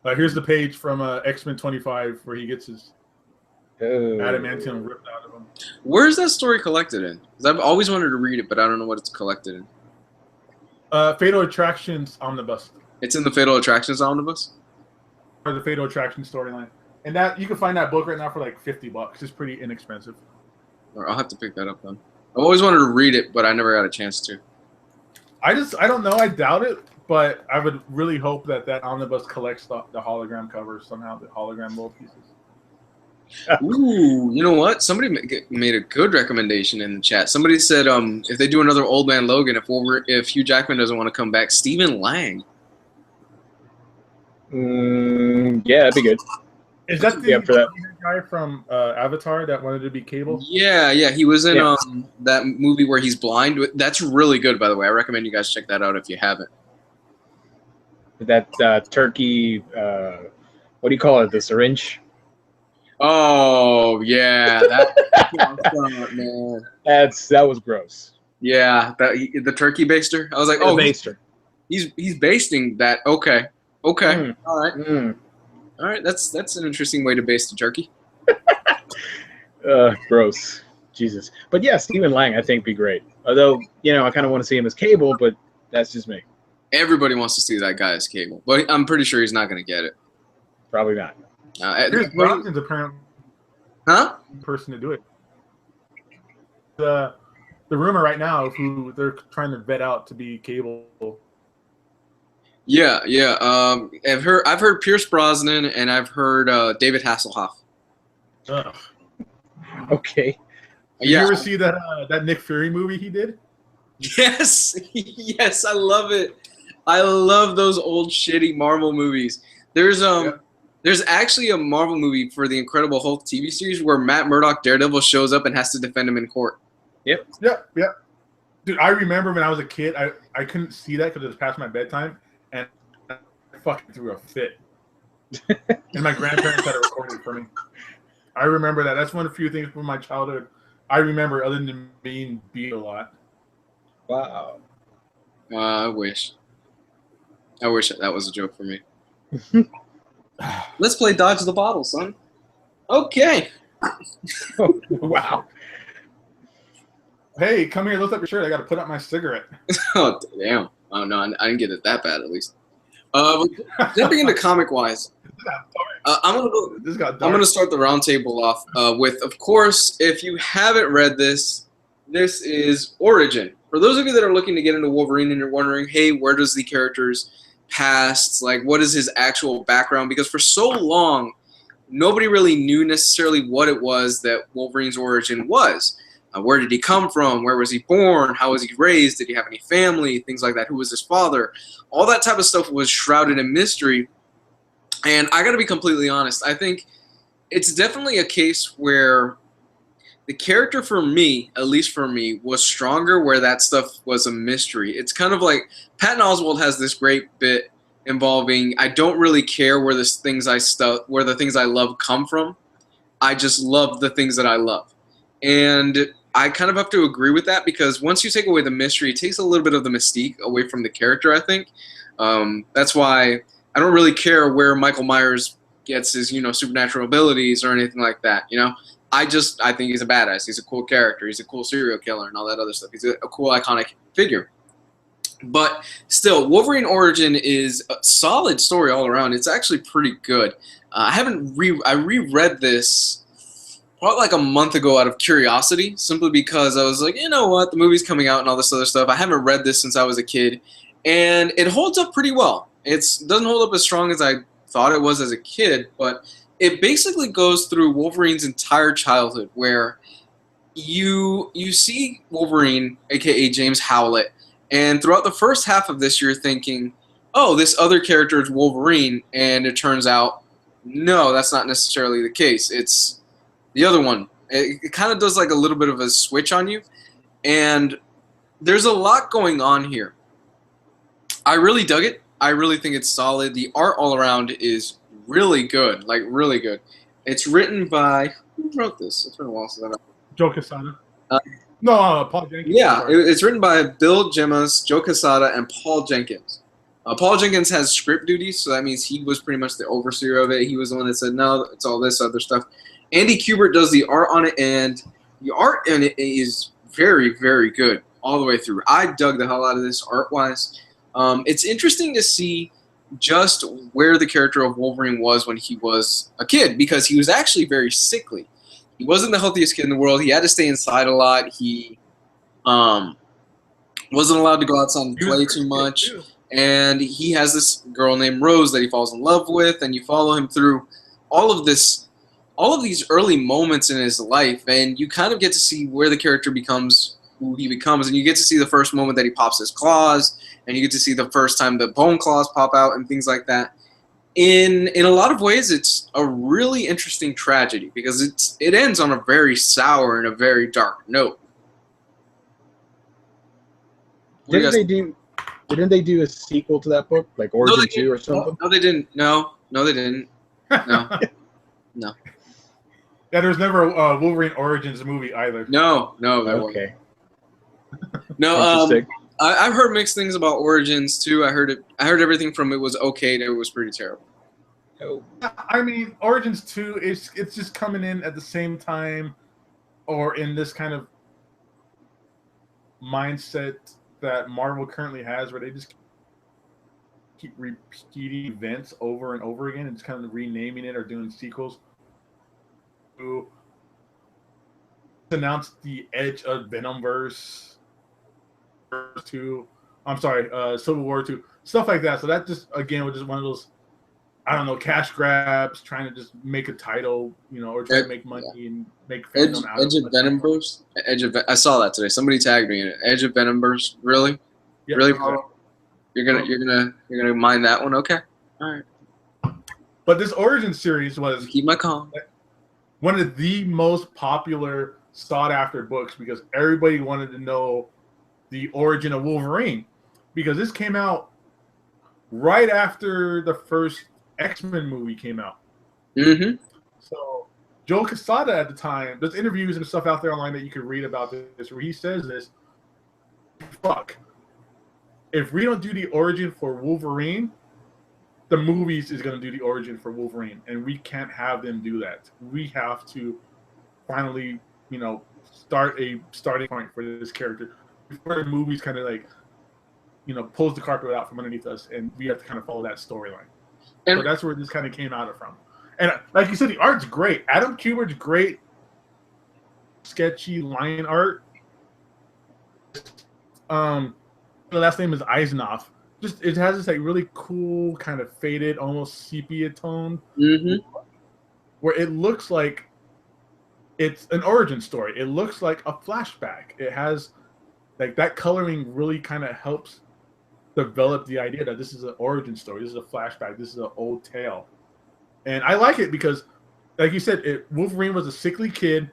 S4: Here's the page from X-Men 25 where he gets his adamantium ripped out of him.
S1: Where is that story collected in? Because I've always wanted to read it, but I don't know what it's collected in.
S4: Fatal Attractions Omnibus.
S1: It's in the Fatal Attractions Omnibus?
S4: Or the Fatal Attraction storyline. And that you can find that book right now for like $50. It's pretty inexpensive.
S1: I'll have to pick that up then. I've always wanted to read it, but I never got a chance to.
S4: I don't know. I doubt it, but I would really hope that omnibus collects the hologram covers somehow, the hologram little pieces.
S1: Ooh, you know what? Somebody made a good recommendation in the chat. Somebody said if they do another Old Man Logan, if Hugh Jackman doesn't want to come back, Stephen Lang.
S3: Yeah, that'd be good.
S4: Is that the guy from Avatar that wanted to be Cable?
S1: Yeah, he was in that movie where he's blind. That's really good, by the way. I recommend you guys check that out if you haven't.
S3: That turkey, what do you call it? The syringe?
S1: Oh yeah, man.
S3: That was gross.
S1: Yeah, the turkey baster. I was like,
S3: baster.
S1: He's basting that. Okay. All right. All right, that's an interesting way to baste a turkey.
S3: Gross. Jesus. But yeah, Stephen Lang, I think, would be great. Although, I kind of want to see him as Cable, but that's just me.
S1: Everybody wants to see that guy as Cable, but I'm pretty sure he's not going to get it.
S3: Probably not.
S4: Chris Bronson's apparently the person to do it. The rumor right now of who they're trying to vet out to be Cable.
S1: Yeah. I've heard Pierce Brosnan and I've heard David Hasselhoff.
S4: Ugh.
S3: Okay.
S4: Did you ever see that Nick Fury movie he did?
S1: Yes, I love it. I love those old shitty Marvel movies. There's actually a Marvel movie for the Incredible Hulk TV series where Matt Murdock Daredevil shows up and has to defend him in court.
S3: Yep.
S4: Dude, I remember when I was a kid, I couldn't see that because it was past my bedtime, and I fucking threw a fit. And my grandparents had it recorded for me. I remember that. That's one of the few things from my childhood I remember other than being beat a lot.
S3: Wow.
S1: I wish that was a joke for me. Let's play Dodge the Bottle, son. Okay.
S3: Oh, wow.
S4: Hey, come here, lift up your shirt. I got to put out my cigarette.
S1: Oh, damn. Oh, no, I didn't get it that bad, at least. Jumping into comic-wise, I'm gonna start the roundtable off with, of course, if you haven't read this is Origin. For those of you that are looking to get into Wolverine and you're wondering, hey, where does the character's past? Like, what is his actual background? Because for so long, nobody really knew necessarily what it was that Wolverine's origin was. Where did he come from? Where was he born? How was he raised? Did he have any family? Things like that. Who was his father? All that type of stuff was shrouded in mystery. And I got to be completely honest. I think it's definitely a case where the character for me, at least for me, was stronger where that stuff was a mystery. It's kind of like Patton Oswalt has this great bit involving I don't really care where the things I love come from. I just love the things that I love. And I kind of have to agree with that because once you take away the mystery, it takes a little bit of the mystique away from the character, I think. That's why I don't really care where Michael Myers gets his, supernatural abilities or anything like that, I think he's a badass. He's a cool character. He's a cool serial killer and all that other stuff. He's a cool, iconic figure. But still, Wolverine Origin is a solid story all around. It's actually pretty good. I reread this probably like a month ago out of curiosity, simply because I was like, you know what, the movie's coming out and all this other stuff. I haven't read this since I was a kid, and it holds up pretty well. It doesn't hold up as strong as I thought it was as a kid, but it basically goes through Wolverine's entire childhood, where you see Wolverine, aka James Howlett, and throughout the first half of this, you're thinking, oh, this other character is Wolverine, and it turns out, no, that's not necessarily the case. It's the other one. It kind of does like a little bit of a switch on you, and there's a lot going on here. I really dug it. I really think it's solid. The art all around is really good, like really good. It's written by, who wrote this? It's been a while since
S4: Joe Quesada. Paul Jenkins.
S1: Yeah, it's written by Bill Gemmas, Joe Quesada, and Paul Jenkins. Paul Jenkins has script duties, so that means he was pretty much the overseer of it. He was the one that said, no, it's all this other stuff. Andy Kubert does the art on it, and the art in it is very, very good all the way through. I dug the hell out of this art-wise. It's interesting to see just where the character of Wolverine was when he was a kid, because he was actually very sickly. He wasn't the healthiest kid in the world. He had to stay inside a lot. He wasn't allowed to go outside and play too much. And he has this girl named Rose that he falls in love with, and you follow him through all of these early moments in his life, and you kind of get to see where the character becomes who he becomes, and you get to see the first moment that he pops his claws, and you get to see the first time the bone claws pop out and things like that. In a lot of ways, it's a really interesting tragedy because it ends on a very sour and a very dark note.
S3: Didn't they do a sequel to that book, like Origin 2 or something?
S1: No, they didn't. No, they didn't. No. No.
S4: Yeah, there's never a Wolverine Origins movie either.
S1: No, that
S3: okay.
S1: No, I've heard mixed things about Origins too. I heard everything from it was okay to it was pretty terrible.
S3: Oh.
S4: I mean, Origins 2 it's just coming in at the same time, or in this kind of mindset that Marvel currently has, where they just keep repeating events over and over again and just kind of renaming it or doing sequels. To announce the Edge of Venomverse 2. I'm sorry, Civil War 2, stuff like that. So that just again was just one of those, I don't know, cash grabs, trying to just make a title, or try to make money and make fandom out of it.
S1: Edge of Venomverse. I saw that today. Somebody tagged me in it. Edge of Venomverse. Really?
S4: Yep,
S1: really?
S4: exactly.
S1: You're gonna mind that one? Okay. All right.
S4: But this Origin series was
S1: keep my calm.
S4: One of the most popular, sought-after books because everybody wanted to know the origin of Wolverine, because this came out right after the first X-Men movie came out.
S1: Mm-hmm.
S4: So Joe Quesada at the time, there's interviews and stuff out there online that you could read about this, where he says this: fuck, if we don't do the origin for Wolverine, the movies is going to do the origin for Wolverine, and we can't have them do that. We have to finally, start a starting point for this character before the movies kind of pulls the carpet out from underneath us, and we have to kind of follow that storyline. So that's where this kind of came out of from. And like you said, the art's great. Adam Kubert's great, sketchy line art. The last name is Eisenoff. just it has this like really cool kind of faded, almost sepia tone, where it looks like it's an origin story. It looks like a flashback. It has like that coloring really kind of helps develop the idea that this is an origin story. This is a flashback. This is an old tale, and I like it because, like you said, Wolverine was a sickly kid.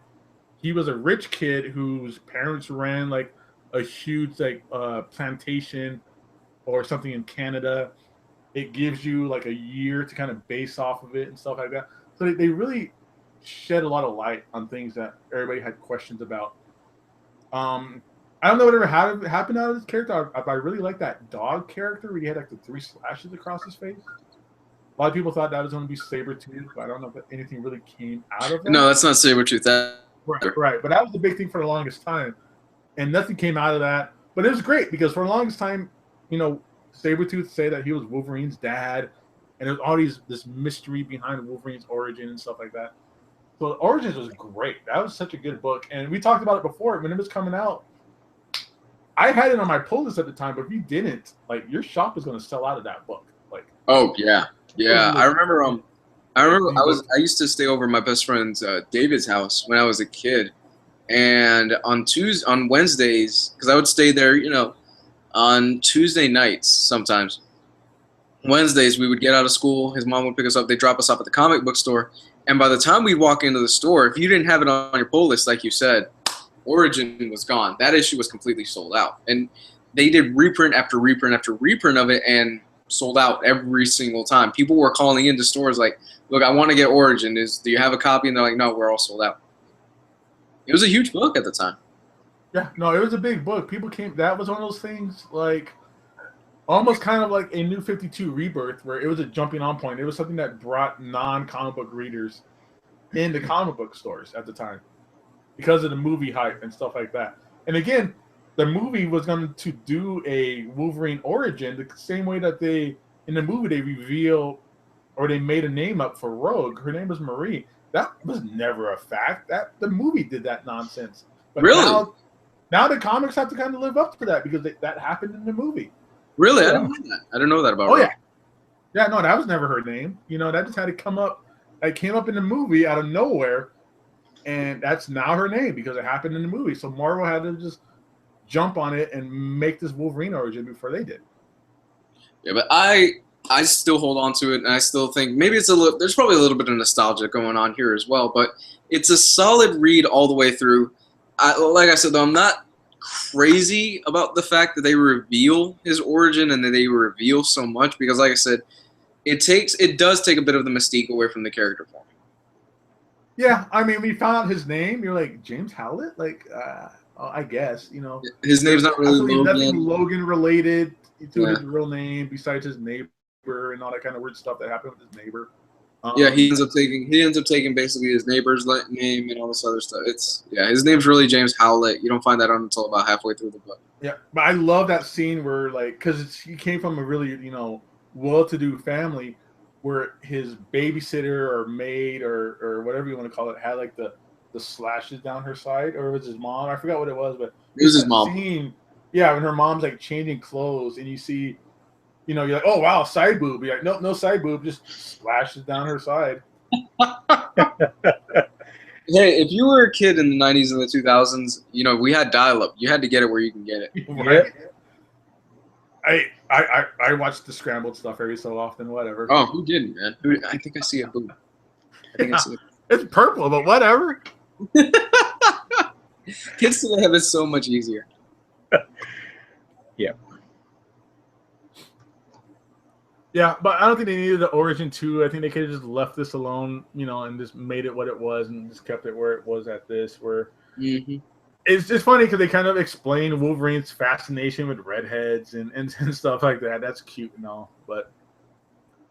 S4: He was a rich kid whose parents ran like a huge like plantation or something in Canada. It gives you like a year to kind of base off of it and stuff like that. So they really shed a lot of light on things that everybody had questions about. I don't know whatever happened out of this character. I really like that dog character where he had like the 3 slashes across his face. A lot of people thought that was going to be Sabretooth, but I don't know if anything really came out of that.
S1: No, that's not Sabretooth.
S4: Right. But that was the big thing for the longest time. And nothing came out of that. But it was great because for the longest time, you know, Sabretooth say that he was Wolverine's dad. And there's all this mystery behind Wolverine's origin and stuff like that. So Origins was great. That was such a good book. And we talked about it before. When it was coming out, I had it on my pull list at the time, but if you didn't, like, your shop was going to sell out of that book. Like,
S1: oh yeah. I remember I used to stay over at my best friend's David's house when I was a kid, and on Wednesdays, because I would stay there, you know, on Tuesday nights sometimes. Wednesdays we would get out of school, his mom would pick us up, they'd drop us off at the comic book store, and by the time we'd walk into the store, if you didn't have it on your pull list, like you said, Origin was gone. That issue was completely sold out, and they did reprint after reprint after reprint of it, and sold out every single time. People were calling into stores like, look, I want to get Origin. Do you have a copy? And they're like, no, we're all sold out. It was a huge book at the time.
S4: Yeah, no, it was a big book. That was one of those things, like, almost kind of like a New 52 Rebirth, where it was a jumping on point. It was something that brought non-comic book readers into comic book stores at the time because of the movie hype and stuff like that. And again, the movie was going to do a Wolverine origin the same way that in the movie, they reveal or they made a name up for Rogue. Her name was Marie. That was never a fact. The movie did that nonsense. But
S1: really?
S4: Now the comics have to kind of live up to that because that happened in the movie.
S1: Really? I didn't know that. I didn't know that about Rogue.
S4: Yeah. Yeah, no, that was never her name. You know, that just had to come up. It came up in the movie out of nowhere, and that's now her name because it happened in the movie. So Marvel had to just jump on it and make this Wolverine origin before they did.
S1: Yeah, but I still hold on to it, and I still think maybe there's probably a little bit of nostalgia going on here as well, but it's a solid read all the way through. Like I said, though, I'm not crazy about the fact that they reveal his origin and that they reveal so much because, like I said, it does take a bit of the mystique away from the character for me.
S4: Yeah, I mean, we found out his name. You're like, James Howlett? Like, I guess, you know.
S1: His name's not really Logan.
S4: Nothing Logan related to his real name besides his neighbor and all that kind of weird stuff that happened with his neighbor.
S1: Yeah, he ends up taking basically his neighbor's name and all this other stuff. His name's really James Howlett. You don't find that out until about halfway through the book. Yeah,
S4: but I love that scene where, like, because he came from a really, you know, well-to-do family where his babysitter or maid or whatever you want to call it had like the slashes down her side, or it was his mom. I forgot what it was, but
S1: it was his mom.
S4: Scene, yeah, when her mom's like changing clothes and you see, you know, you're like, oh wow, side boob. You're like, nope, no side boob, just slashes down her side.
S1: Hey, if you were a kid in the 90s and the 2000s, you know, we had dial-up. You had to get it where you can get it.
S4: Right? I watch the scrambled stuff every so often, whatever.
S1: Oh, who didn't, man? I think I see a boob.
S4: It's purple, but whatever.
S1: Kids today have it so much easier.
S3: Yeah.
S4: Yeah, but I don't think they needed the Origin 2. I think they could have just left this alone, you know, and just made it what it was and just kept it where it was at this. Where it's just funny because they kind of explain Wolverine's fascination with redheads and stuff like that. That's cute and all, but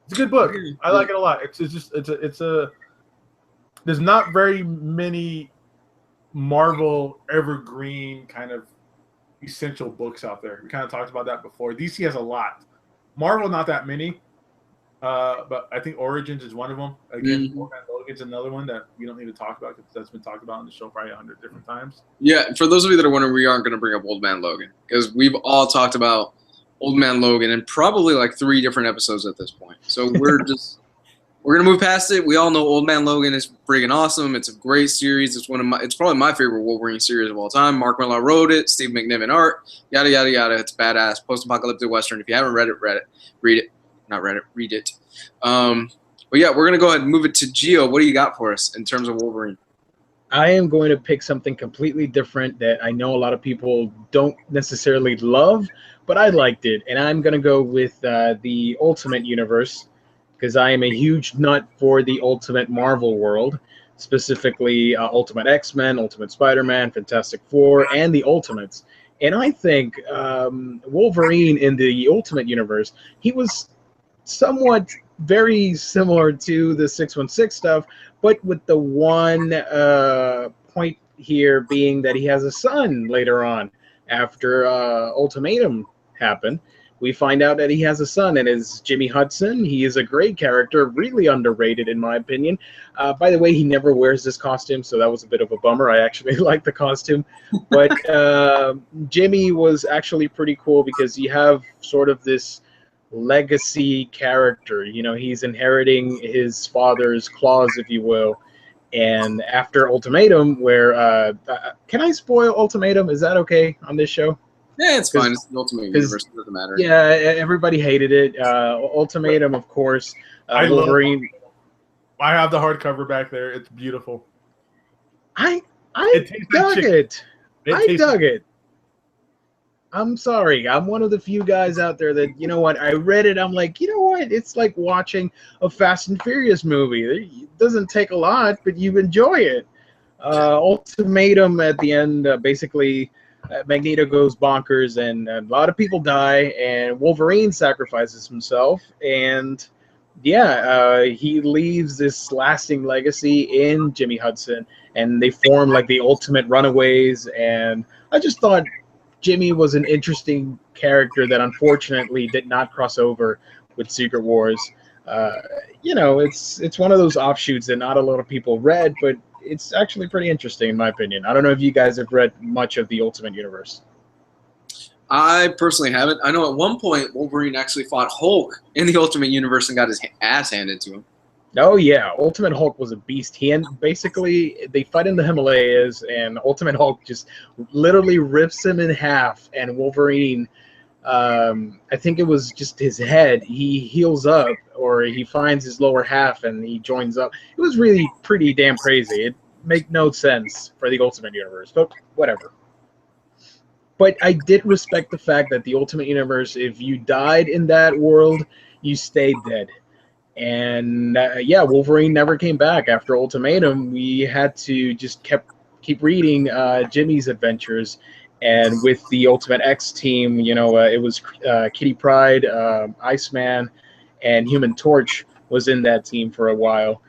S4: it's a good book. I like it a lot. It's a there's not very many Marvel evergreen kind of essential books out there. We kind of talked about that before. DC has a lot. Marvel, not that many, but I think Origins is one of them. Again, Logan's another one that we don't need to talk about because that's been talked about on the show probably 100 different times.
S1: Yeah, for those of you that are wondering, we aren't going to bring up Old Man Logan because we've all talked about Old Man Logan in probably like 3 different episodes at this point. So we're gonna move past it. We all know Old Man Logan is freaking awesome. It's a great series. It's probably my favorite Wolverine series of all time. Mark Millar wrote it. Steve McNiven art. Yada yada yada. It's badass. Post-apocalyptic western. If you haven't read it, read it. Not read it. Read it. But yeah, we're gonna go ahead and move it to Gio. What do you got for us in terms of Wolverine?
S3: I am going to pick something completely different that I know a lot of people don't necessarily love, but I liked it. And I'm going to go with the Ultimate Universe because I am a huge nut for the Ultimate Marvel world, specifically Ultimate X-Men, Ultimate Spider-Man, Fantastic Four, and the Ultimates. And I think Wolverine in the Ultimate Universe, he was somewhat very similar to the 616 stuff, but with the one point here being that he has a son later on after Ultimatum happened. We find out that he has a son, and it's Jimmy Hudson. He is a great character, really underrated in my opinion. By the way, he never wears this costume, so that was a bit of a bummer. I actually like the costume. But Jimmy was actually pretty cool because you have sort of this legacy character. You know, he's inheriting his father's claws, if you will. And after Ultimatum, where can I spoil Ultimatum? Is that okay on this show?
S1: Yeah, it's fine. It's the Ultimate Universe. It doesn't matter.
S3: Yeah, everybody hated it. Ultimatum, of course. Wolverine.
S4: I have the hardcover back there. It's beautiful.
S3: I dug it. I dug it. I'm sorry. I'm one of the few guys out there that, you know what, I read it. I'm like, you know what? It's like watching a Fast and Furious movie. It doesn't take a lot, but you enjoy it. Ultimatum at the end, basically, Magneto goes bonkers and a lot of people die, and Wolverine sacrifices himself. And yeah, he leaves this lasting legacy in Jimmy Hudson, and they form like the Ultimate Runaways. And I just thought Jimmy was an interesting character that unfortunately did not cross over with Secret Wars. You know, it's one of those offshoots that not a lot of people read, but it's actually pretty interesting in my opinion. I don't know if you guys have read much of the Ultimate Universe.
S1: I personally haven't. I know at one point Wolverine actually fought Hulk in the Ultimate Universe and got his ass handed to him.
S3: Oh yeah, Ultimate Hulk was a beast. Basically they fight in the Himalayas, and Ultimate Hulk just literally rips him in half. And Wolverine, I think it was just his head. He heals up, or he finds his lower half, and he joins up. It was really pretty damn crazy. It made no sense for the Ultimate Universe, but whatever. But I did respect the fact that the Ultimate Universe, if you died in that world, you stayed dead. And yeah, Wolverine never came back after Ultimatum. We had to just keep reading Jimmy's adventures, and with the Ultimate X team, you know, it was Kitty Pryde, Iceman, and Human Torch was in that team for a while.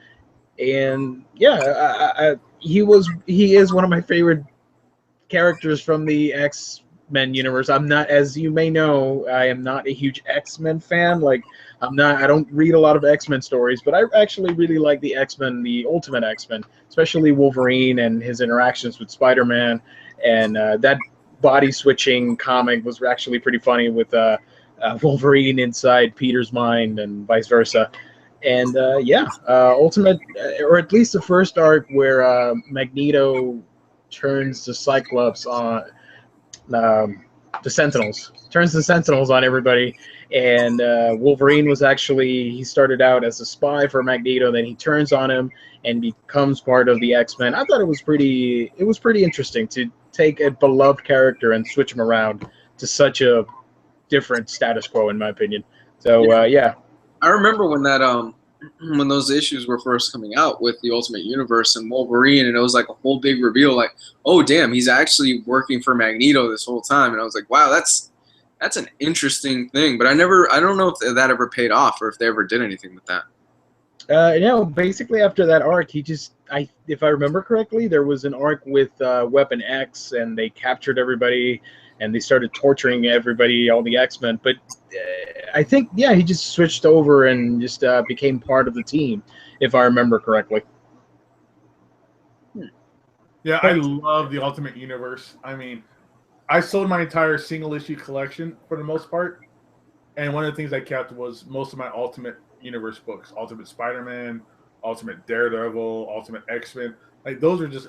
S3: And yeah, he is one of my favorite characters from the X-Men universe. I'm not, as you may know, I am not a huge X-Men fan. Like, I don't read a lot of X-Men stories, but I actually really like the X-Men, the Ultimate X-Men, especially Wolverine and his interactions with Spider-Man. And that body switching comic was actually pretty funny with Wolverine inside Peter's mind and vice versa. And yeah, Ultimate, or at least the first arc where Magneto turns the Cyclops on the Sentinels, turns the Sentinels on everybody. And Wolverine was actually, he started out as a spy for Magneto, then he turns on him and becomes part of the X-Men. I thought it was pretty interesting to take a beloved character and switch him around to such a different status quo, in my opinion. So yeah.
S1: I remember when that when those issues were first coming out with the Ultimate Universe and Wolverine, and it was like a whole big reveal, like, oh damn, he's actually working for Magneto this whole time. And I was like, wow, that's an interesting thing. But I don't know if that ever paid off or if they ever did anything with that.
S3: No, basically after that arc, if I remember correctly, there was an arc with Weapon X, and they captured everybody, and they started torturing everybody, all the X-Men. But I think, yeah, he just switched over and just became part of the team, if I remember correctly.
S4: Yeah, I love the Ultimate Universe. I mean, I sold my entire single issue collection for the most part. And one of the things I kept was most of my Ultimate Universe books: Ultimate Spider-Man, Ultimate Daredevil, Ultimate X-Men. Like those are just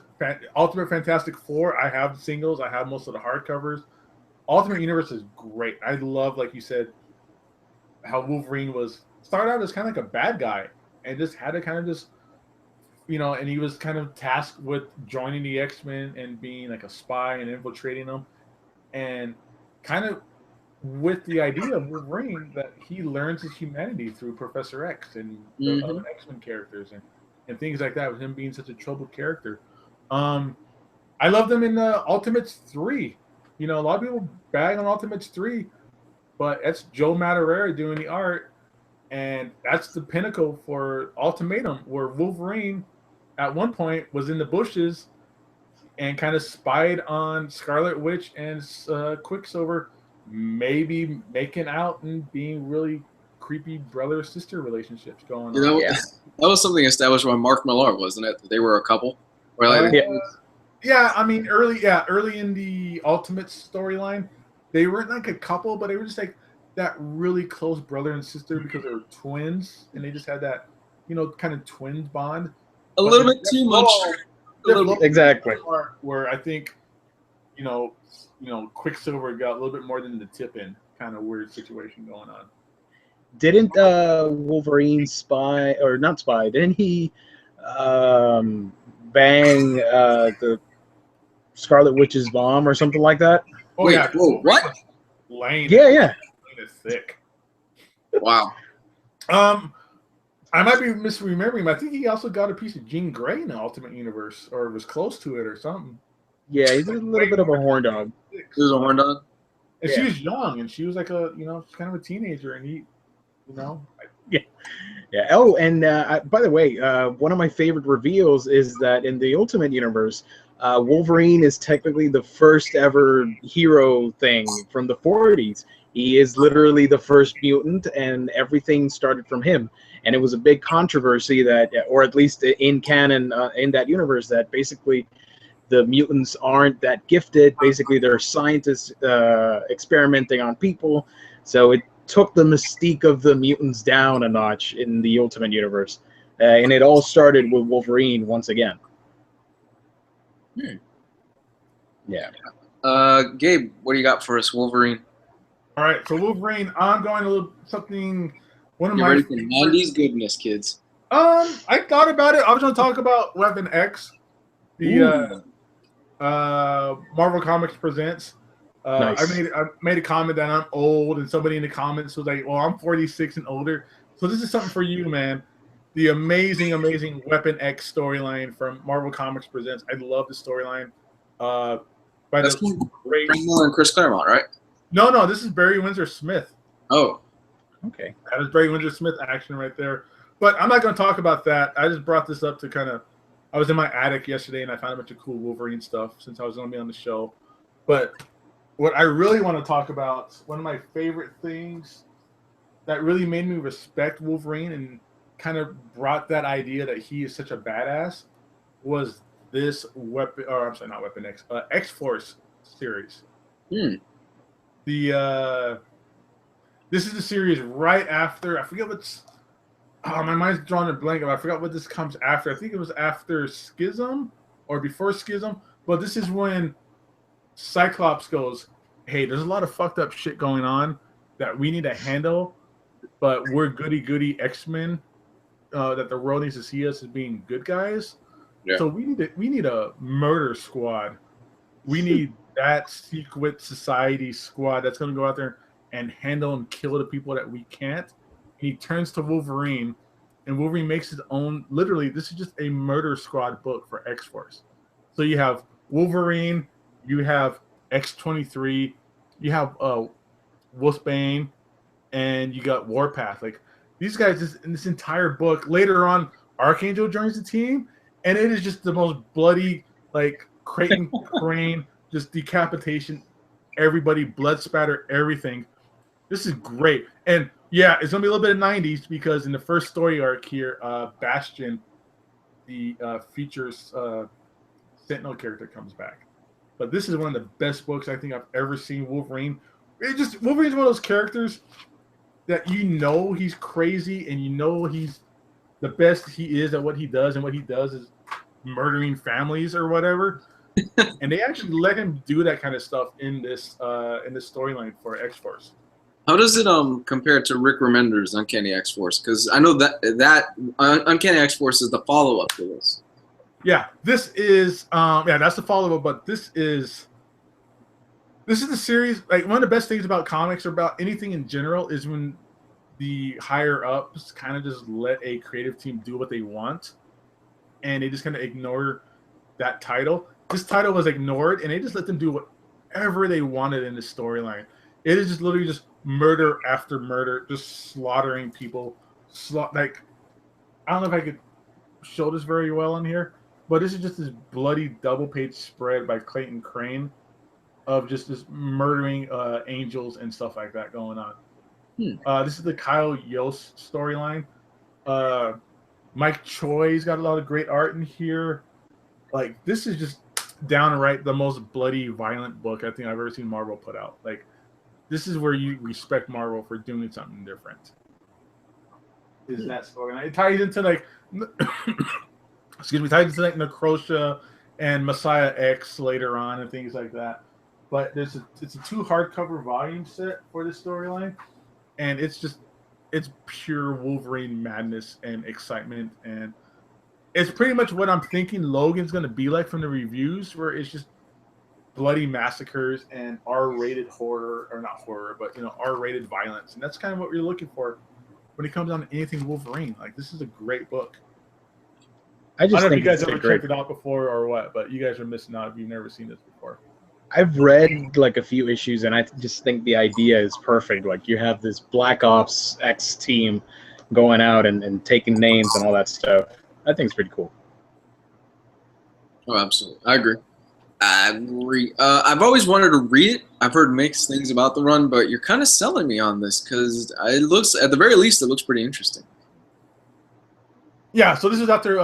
S4: Ultimate Fantastic Four. I have the singles. I have most of the hardcovers. Ultimate Universe is great. I love, like you said, how Wolverine started out as kind of like a bad guy and just had to kind of just, and he was kind of tasked with joining the X-Men and being like a spy and infiltrating them, and kind of with the idea of Wolverine that he learns his humanity through Professor X and the other X-Men characters and things like that, with him being such a troubled character. I love them in Ultimates 3. A lot of people bag on Ultimates 3, but that's Joe Madureira doing the art, and that's the pinnacle for Ultimatum, where Wolverine at one point was in the bushes and kind of spied on Scarlet Witch and Quicksilver maybe making out and being really creepy brother-sister relationships going on.
S1: That was something established by Mark Millar, wasn't it? That they were a couple? Or like,
S4: yeah, I mean, early in the Ultimates storyline, they weren't like a couple, but they were just like that really close brother and sister because they were twins, and they just had that, kind of twins bond.
S1: A little bit too much.
S3: Exactly.
S4: Where I think, Quicksilver got a little bit more than the tip in, kind of weird situation going on.
S3: Didn't Wolverine spy, or not spy, didn't he bang the Scarlet Witch's mom or something like that?
S4: Oh,
S1: wait,
S4: yeah.
S1: Whoa, what?
S4: Lane.
S3: Yeah.
S4: Lane is thick.
S1: Wow.
S4: I might be misremembering, but I think he also got a piece of Jean Grey in the Ultimate Universe, or was close to it or something.
S3: Yeah, he's a little bit of a horn dog.
S1: He was a horn dog?
S4: And she was young, and she was like kind of a teenager, and he,
S3: Yeah. Oh, and by the way, one of my favorite reveals is that in the Ultimate Universe, Wolverine is technically the first ever hero thing from the 40s. He is literally the first mutant, and everything started from him. And it was a big controversy that, or at least in canon, in that universe, that basically the mutants aren't that gifted. Basically, they're scientists experimenting on people. So it took the mystique of the mutants down a notch in the Ultimate Universe. And it all started with Wolverine once again. Yeah.
S1: Gabe, what do you got for us, Wolverine?
S4: All right, so Wolverine, I'm going to look something. One of
S1: Get
S4: my
S1: ready for 90s goodness, kids.
S4: I thought about it. I was going to talk about Weapon X, the Marvel Comics Presents.
S3: Nice.
S4: I made a comment that I'm old, and somebody in the comments was like, "Well, I'm 46 and older." So this is something for you, man. The amazing Weapon X storyline from Marvel Comics Presents. I love the storyline.
S1: That's great. Frank Miller and Chris Claremont, right?
S4: No, this is Barry Windsor Smith.
S1: Oh,
S3: okay.
S4: That is Barry Windsor Smith action right there. But I'm not going to talk about that. I just brought this up to kind of. I was in my attic yesterday, and I found a bunch of cool Wolverine stuff since I was going to be on the show. But what I really want to talk about, one of my favorite things that really made me respect Wolverine and kind of brought that idea that he is such a badass, was this X-Force series. This is the series right after, I forget what's, my mind's drawing a blank. I forgot what this comes after. I think it was after Schism or before Schism, but this is when Cyclops goes, hey, there's a lot of fucked up shit going on that we need to handle, but we're goody X-Men, that the world needs to see us as being good guys. Yeah. So we need a murder squad. We need that secret society squad that's going to go out there and handle and kill the people that we can't. He turns to Wolverine, and Wolverine makes his own. Literally, this is just a murder squad book for X-Force. So you have Wolverine, you have X-23, you have Wolfsbane, and you got Warpath. Like, these guys, in this entire book, later on, Archangel joins the team, and it is just the most bloody, like, Creighton Crane, just decapitation, everybody, blood spatter, everything. This is great. And yeah, it's gonna be a little bit of 90s because in the first story arc here, Bastion, the features Sentinel character, comes back. But this is one of the best books I think I've ever seen Wolverine. Wolverine's one of those characters that you know he's crazy and you know he's the best he is at what he does, and what he does is murdering families or whatever. And they actually let him do that kind of stuff in this storyline for X-Force.
S1: How does it compare to Rick Remender's Uncanny X-Force? Because I know that Uncanny X-Force is the follow-up to this.
S4: Yeah, this is that's the follow-up, but this is the series. Like, one of the best things about comics or about anything in general is when the higher ups kind of just let a creative team do what they want, and they just kind of ignore that title. This title was ignored, and they just let them do whatever they wanted in this storyline. It is just literally just murder after murder, just slaughtering people. Like, I don't know if I could show this very well on here, but this is just this bloody double-page spread by Clayton Crane of just this murdering angels and stuff like that going on. This is the Kyle Yost storyline. Mike Choi's got a lot of great art in here. Like, this is just downright the most bloody, violent book I think I've ever seen Marvel put out. Like, this is where you respect Marvel for doing something different. Is that storyline? It ties into like, ties into like Necrosha and Messiah X later on and things like that. But it's a 2 hardcover volume set for this storyline, and it's pure Wolverine madness and excitement, and it's pretty much what I'm thinking Logan's going to be like from the reviews, where it's just bloody massacres and R-rated horror, or not horror, but R-rated violence, and that's kind of what we're looking for when it comes down to anything Wolverine. Like, this is a great book. I don't know if you guys ever checked it out before or what, but you guys are missing out if you've never seen this before.
S3: I've read like a few issues, and I just think the idea is perfect. Like, you have this Black Ops X team going out and taking names and all that stuff. I think it's pretty cool.
S1: Oh, absolutely. I agree. I've always wanted to read it. I've heard mixed things about the run, but you're kind of selling me on this because it looks, at the very least, it looks pretty interesting.
S4: Yeah, so this is after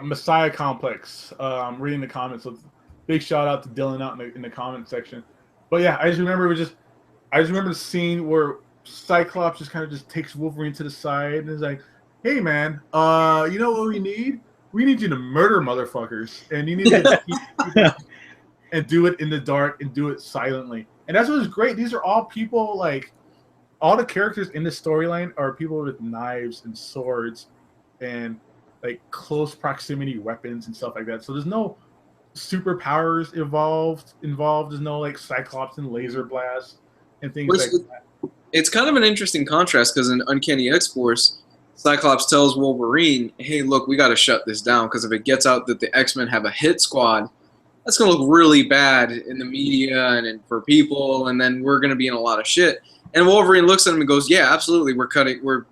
S4: Messiah Complex. I'm reading the comments. So big shout out to Dylan out in the comment section. But yeah, I just remember the scene where Cyclops just kind of just takes Wolverine to the side and is like, "Hey man, you know what we need? We need you to murder motherfuckers, and you need to and do it in the dark and do it silently." And that's what's great. These are all people, like, all the characters in this storyline are people with knives and swords and like close proximity weapons and stuff like that. So there's no superpowers involved. There's no like Cyclops and laser blasts and things like that.
S1: It's kind of an interesting contrast because in Uncanny X-Force, Cyclops tells Wolverine, "Hey, look, we got to shut this down because if it gets out that the X-Men have a hit squad, that's going to look really bad in the media and for people, and then we're going to be in a lot of shit." And Wolverine looks at him and goes, "Yeah, absolutely, we're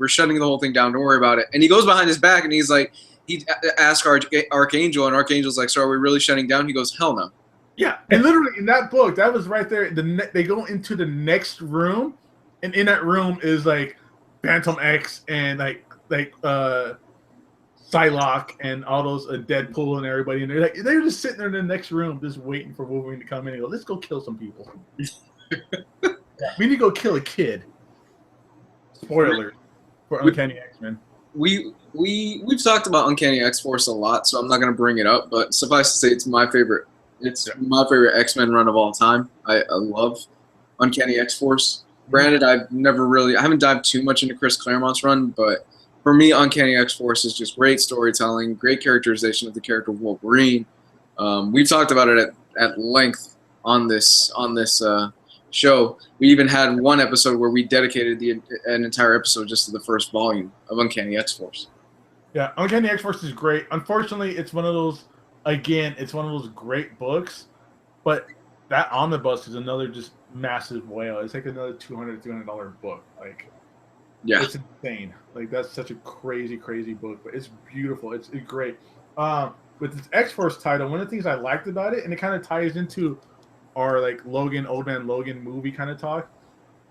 S1: shutting the whole thing down. Don't worry about it." And he goes behind his back and he's like, he asks Archangel, and Archangel's like, "So are we really shutting down?" He goes, "Hell no."
S4: Yeah, and literally in that book, that was right there. They go into the next room, and in that room is like Phantom X and like Psylocke and all those Deadpool and everybody, and they're just sitting there in the next room, just waiting for Wolverine to come in and go, "Let's go kill some people." We need to go kill a kid. Spoiler for Uncanny X-Men.
S1: We've talked about Uncanny X-Force a lot, so I'm not going to bring it up. But suffice to say, it's my favorite. It's my favorite X-Men run of all time. I love Uncanny X-Force. Granted, I haven't dived too much into Chris Claremont's run, but for me, Uncanny X-Force is just great storytelling, great characterization of the character of Wolverine. We've talked about it at length on this show. We even had one episode where we dedicated an entire episode just to the first volume of Uncanny X-Force.
S4: Yeah, Uncanny X-Force is great. Unfortunately, it's one of those great books, but that Omnibus is another just massive whale. It's like another $200 book. Like, yeah, it's insane. Like, that's such a crazy book, but it's beautiful. It's great. With this X-Force title, one of the things I liked about it, and it kind of ties into our like Old Man Logan movie kind of talk,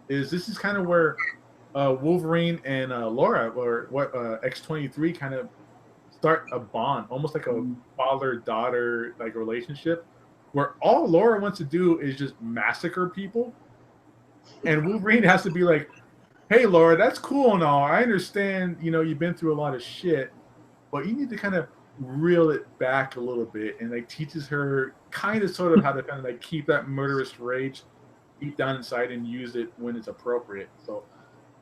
S4: is this is kind of where Wolverine and Laura, or X-23, kind of start a bond, almost like a father-daughter like relationship, where all Laura wants to do is just massacre people, and Wolverine has to be like, hey, Laura, that's cool and all. I understand, you've been through a lot of shit, but you need to kind of reel it back a little bit, and like teaches her kind of sort of how to kind of like keep that murderous rage deep down inside and use it when it's appropriate. So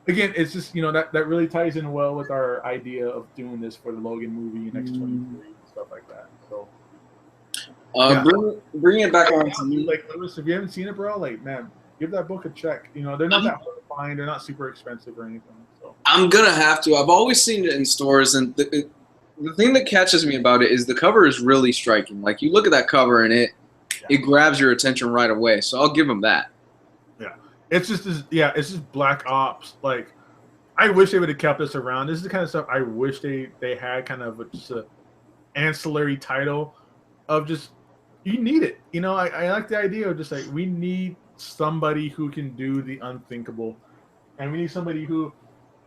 S4: again, it's just that really ties in well with our idea of doing this for the Logan movie and X-23 and stuff like that. So
S1: bring it back on to me.
S4: Like, Lewis, if you haven't seen it, bro, like, man, give that book a check. They're not that hard to find. They're not super expensive or anything. So
S1: I'm gonna have to. I've always seen it in stores, and the thing that catches me about it is the cover is really striking. Like, you look at that cover and it grabs your attention right away. So I'll give them that.
S4: Yeah, it's just Black Ops. Like, I wish they would have kept this around. This is the kind of stuff I wish they had kind of just a ancillary title of just, you need it. I like the idea of just like, we need somebody who can do the unthinkable, and we need somebody who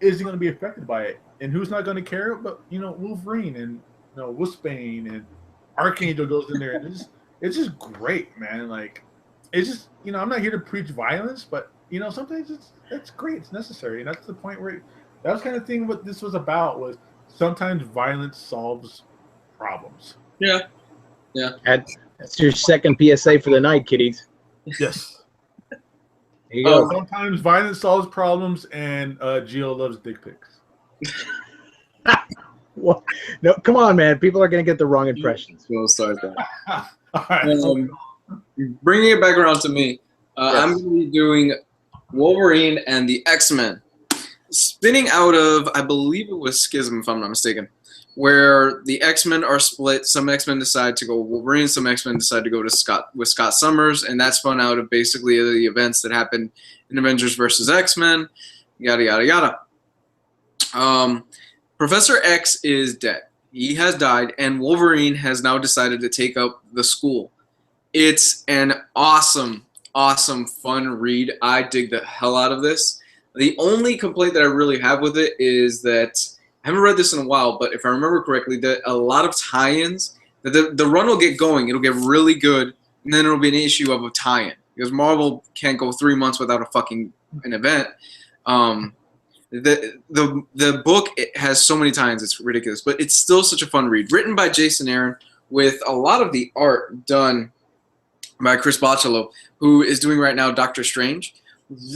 S4: isn't going to be affected by it, and who's not going to care. But Wolverine and Wolfsbane and Archangel goes in there, and it's just great, man. Like, it's just I'm not here to preach violence, but sometimes it's great, it's necessary, and that's the point where that was kind of thing. What this was about was sometimes violence solves problems.
S1: Yeah.
S3: That's your second PSA for the night, kiddies.
S4: Yes.
S3: There you go.
S4: Sometimes violence solves problems, and Gio loves dick pics.
S3: Well, no, come on, man. People are going to get the wrong impressions.
S1: We'll start that.
S4: All right.
S1: Bringing it back around to me, I'm going to be doing Wolverine and the X-Men. Spinning out of, I believe it was Schism, if I'm not mistaken, where the X-Men are split. Some X-Men decide to go Wolverine, some X-Men decide to go to Scott Summers, and that spun out of basically the events that happened in Avengers versus X-Men, yada, yada, yada. Professor X is dead. He has died, and Wolverine has now decided to take up the school. It's an awesome, awesome, fun read. I dig the hell out of this. The only complaint that I really have with it is that I haven't read this in a while, but if I remember correctly, that a lot of tie-ins, the run will get going, it'll get really good, and then it'll be an issue of a tie-in, because Marvel can't go 3 months without an event. The book, it has so many tie-ins, it's ridiculous, but it's still such a fun read. Written by Jason Aaron, with a lot of the art done by Chris Bachalo, who is doing right now Doctor Strange.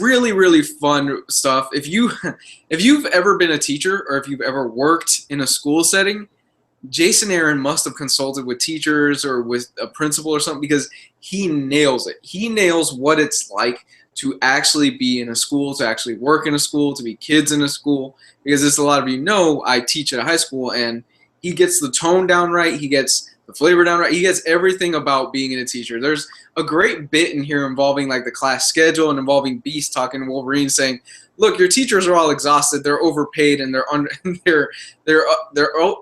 S1: Really, really fun stuff. If you've ever been a teacher, or if you've ever worked in a school setting, Jason Aaron must have consulted with teachers or with a principal or something, because he nails it. He nails what it's like to actually be in a school, to actually work in a school, to be kids in a school. Because as a lot of you know, I teach at a high school, and he gets the tone down right. He gets the flavor down right. He gets everything about being a teacher. There's a great bit in here involving like the class schedule and involving Beast talking to Wolverine, saying, "Look, your teachers are all exhausted. They're overpaid, and they're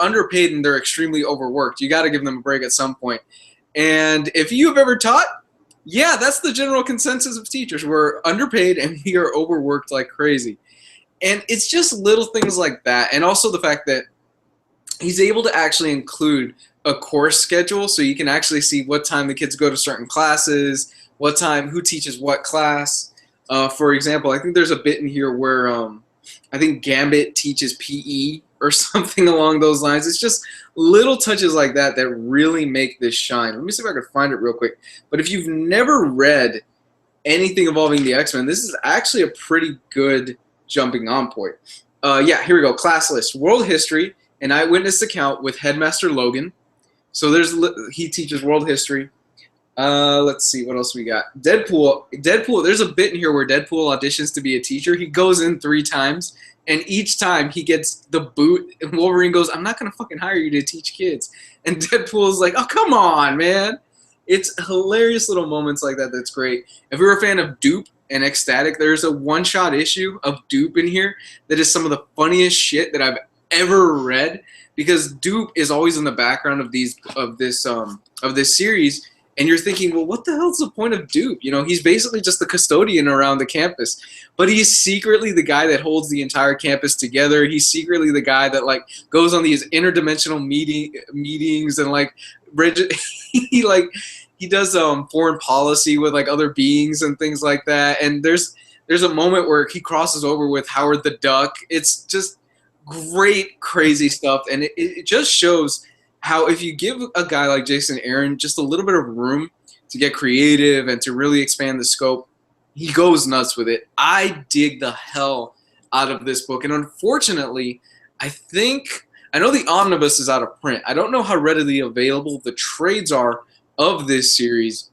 S1: underpaid, and they're extremely overworked. You got to give them a break at some point." And if you've ever taught, yeah, that's the general consensus of teachers. We're underpaid and we are overworked like crazy. And it's just little things like that, and also the fact that he's able to actually include a course schedule, so you can actually see what time the kids go to certain classes, what time, who teaches what class. For example, I think there's a bit in here where I think Gambit teaches PE or something along those lines. It's just little touches like that that really make this shine. Let me see if I can find it real quick. But if you've never read anything involving the X-Men, this is actually a pretty good jumping on point. Yeah, here we go. Class list: World History, an eyewitness account with Headmaster Logan. So he teaches world history. Let's see, what else we got? Deadpool, there's a bit in here where Deadpool auditions to be a teacher. He goes in 3 times, and each time he gets the boot, and Wolverine goes, "I'm not going to fucking hire you to teach kids." And Deadpool's like, "Oh, come on, man." It's hilarious little moments like that that's great. If you're a fan of Dupe and Ecstatic, there's a one-shot issue of Dupe in here that is some of the funniest shit that I've ever read, because Dupe is always in the background of this series, and you're thinking, well, what the hell's the point of Dupe? He's basically just the custodian around the campus, but he's secretly the guy that holds the entire campus together. He's secretly the guy that like goes on these interdimensional meetings and like he does foreign policy with like other beings and things like that. And there's There's a moment where he crosses over with Howard the Duck. It's just great, crazy stuff, and it just shows how if you give a guy like Jason Aaron just a little bit of room to get creative and to really expand the scope, he goes nuts with it. I dig the hell out of this book, and unfortunately, I know the Omnibus is out of print. I don't know how readily available the trades are of this series,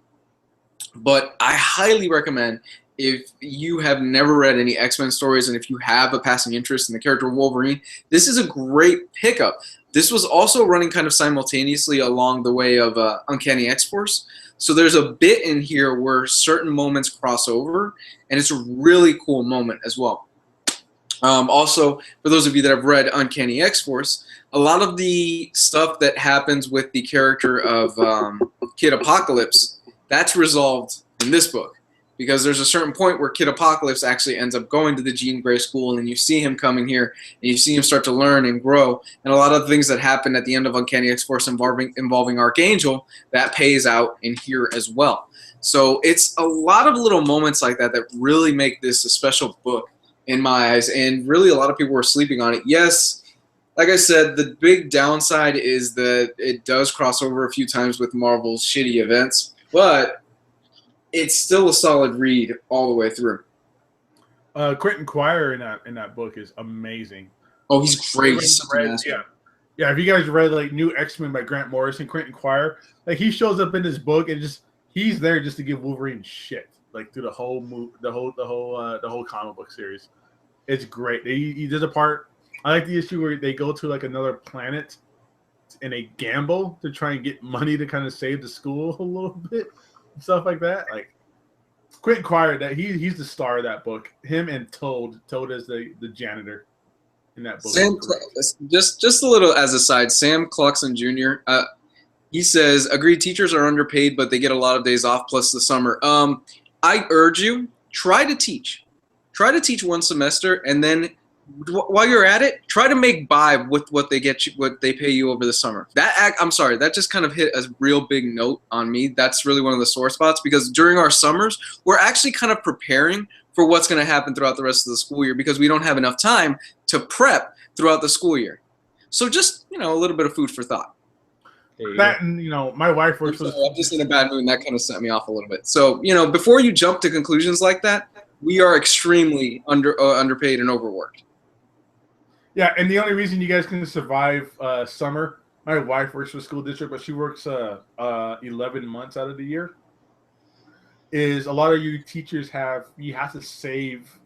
S1: but I highly recommend, if you have never read any X-Men stories and if you have a passing interest in the character of Wolverine, this is a great pickup. This was also running kind of simultaneously along the way of Uncanny X-Force. So there's a bit in here where certain moments cross over, and it's a really cool moment as well. Also, for those of you that have read Uncanny X-Force, a lot of the stuff that happens with the character of Kid Apocalypse, that's resolved in this book. Because there's a certain point where Kid Apocalypse actually ends up going to the Jean Grey School, and you see him coming here, and you see him start to learn and grow. And a lot of things that happen at the end of Uncanny X-Force involving Archangel, that pays out in here as well. So it's a lot of little moments like that that really make this a special book in my eyes, and really a lot of people were sleeping on it. Yes, like I said, the big downside is that it does cross over a few times with Marvel's shitty events, but it's still a solid read all the way through.
S4: Quentin Quire in that book is amazing.
S1: Oh, he's great.
S4: Yeah. If you guys read like New X-Men by Grant Morrison, Quentin Quire, like he shows up in this book and he's there just to give Wolverine shit, like through the whole comic book series. It's great. He does a part. I like the issue where they go to like another planet and they gamble to try and get money to kind of save the school a little bit. Stuff like that. Like Quentin Quire, that he's the star of that book. Him and Toad. Toad is the janitor in that book.
S1: Just a little as a side, Sam Cluxon Jr. He says, agreed, teachers are underpaid, but they get a lot of days off plus the summer. I urge you, try to teach. Try to teach one semester, and then while you're at it, try to make by with what they get you, what they pay you over the summer. That just kind of hit a real big note on me. That's really one of the sore spots, because during our summers, we're actually kind of preparing for what's going to happen throughout the rest of the school year, because we don't have enough time to prep throughout the school year. So just, a little bit of food for thought.
S4: That, and my wife works with.
S1: I'm just in a bad mood, and that kind of set me off a little bit. So, before you jump to conclusions like that, we are extremely underpaid and overworked.
S4: Yeah, and the only reason you guys can survive summer, my wife works for a school district, but she works 11 months out of the year, is a lot of you teachers you have to save.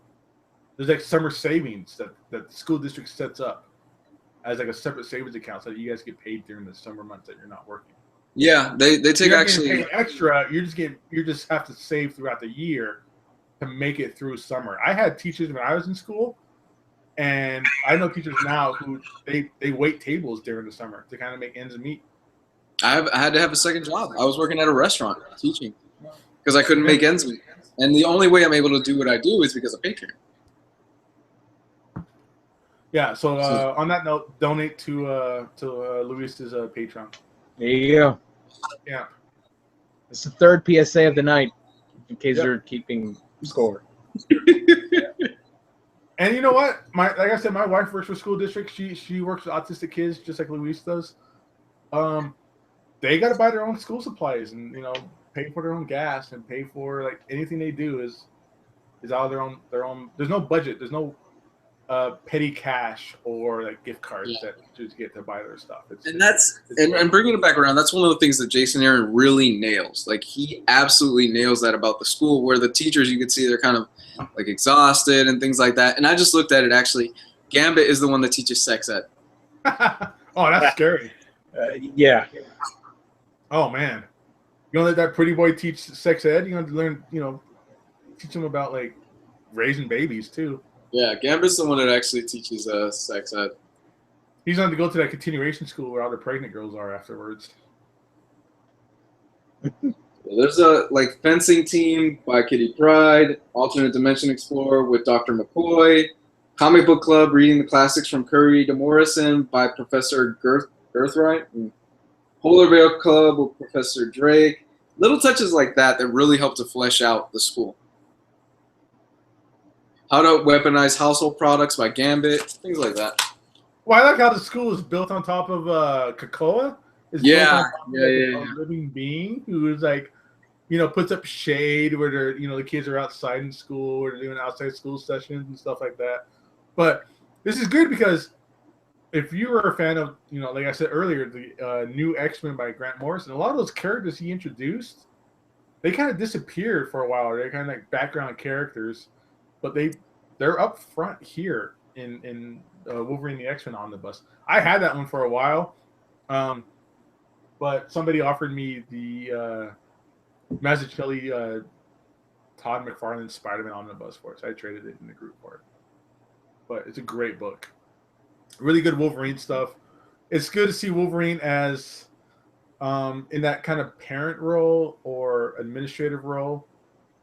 S4: There's like summer savings that the school district sets up as like a separate savings account so that you guys get paid during the summer months that you're not working.
S1: Yeah, they take actually
S4: extra. You just have to save throughout the year to make it through summer. I had teachers when I was in school. And I know teachers now who they wait tables during the summer to kind of make ends meet.
S1: I had to have a second job. I was working at a restaurant teaching because I couldn't make ends meet. And the only way I'm able to do what I do is because of Patreon.
S4: Yeah. So on that note, donate to Luis's Patreon.
S3: There you go.
S4: Yeah.
S3: It's the third PSA of the night, in case you're keeping score.
S4: And you know what? Like I said, my wife works for school district. She works with autistic kids just like Luis does. They got to buy their own school supplies and pay for their own gas and pay for like anything they do is out of their own. There's no budget. There's no petty cash or like gift cards that just get to buy their stuff.
S1: And bringing it back around, that's one of the things that Jason Aaron really nails. Like he absolutely nails that about the school, where the teachers, you could see they're kind of like exhausted and things like that. And I just looked at it, actually. Gambit is the one that teaches sex ed.
S4: Oh, that's scary.
S3: Yeah.
S4: Oh man, you gonna let that pretty boy teach sex ed? You're gonna learn, teach him about like raising babies too.
S1: Yeah, Gambit's the one that actually teaches sex ed.
S4: He's going to go to that continuation school where all the pregnant girls are afterwards.
S1: There's a fencing team by Kitty Pryde, Alternate Dimension Explorer with Dr. McCoy, Comic Book Club reading the classics from Curry to Morrison by Professor Girthright, Polar Bear Club with Professor Drake. Little touches like that really help to flesh out the school. How to Weaponize Household Products by Gambit, things like that.
S4: Well, I like how the school is built on top of Cocoa. It's built on top of a living being who is like, puts up shade where they're, the kids are outside in school or they're doing outside school sessions and stuff like that. But this is good because if you were a fan of, like I said earlier, the new X-Men by Grant Morrison, a lot of those characters he introduced, they kind of disappeared for a while. They're kind of like background characters, but they're up front here in Wolverine the X-Men Omnibus. I had that one for a while, but somebody offered me the Mazzucchelli Todd McFarlane Spider-Man Omnibus for it, so I traded it in the group for it. But it's a great book. Really good Wolverine stuff. It's good to see Wolverine as in that kind of parent role or administrative role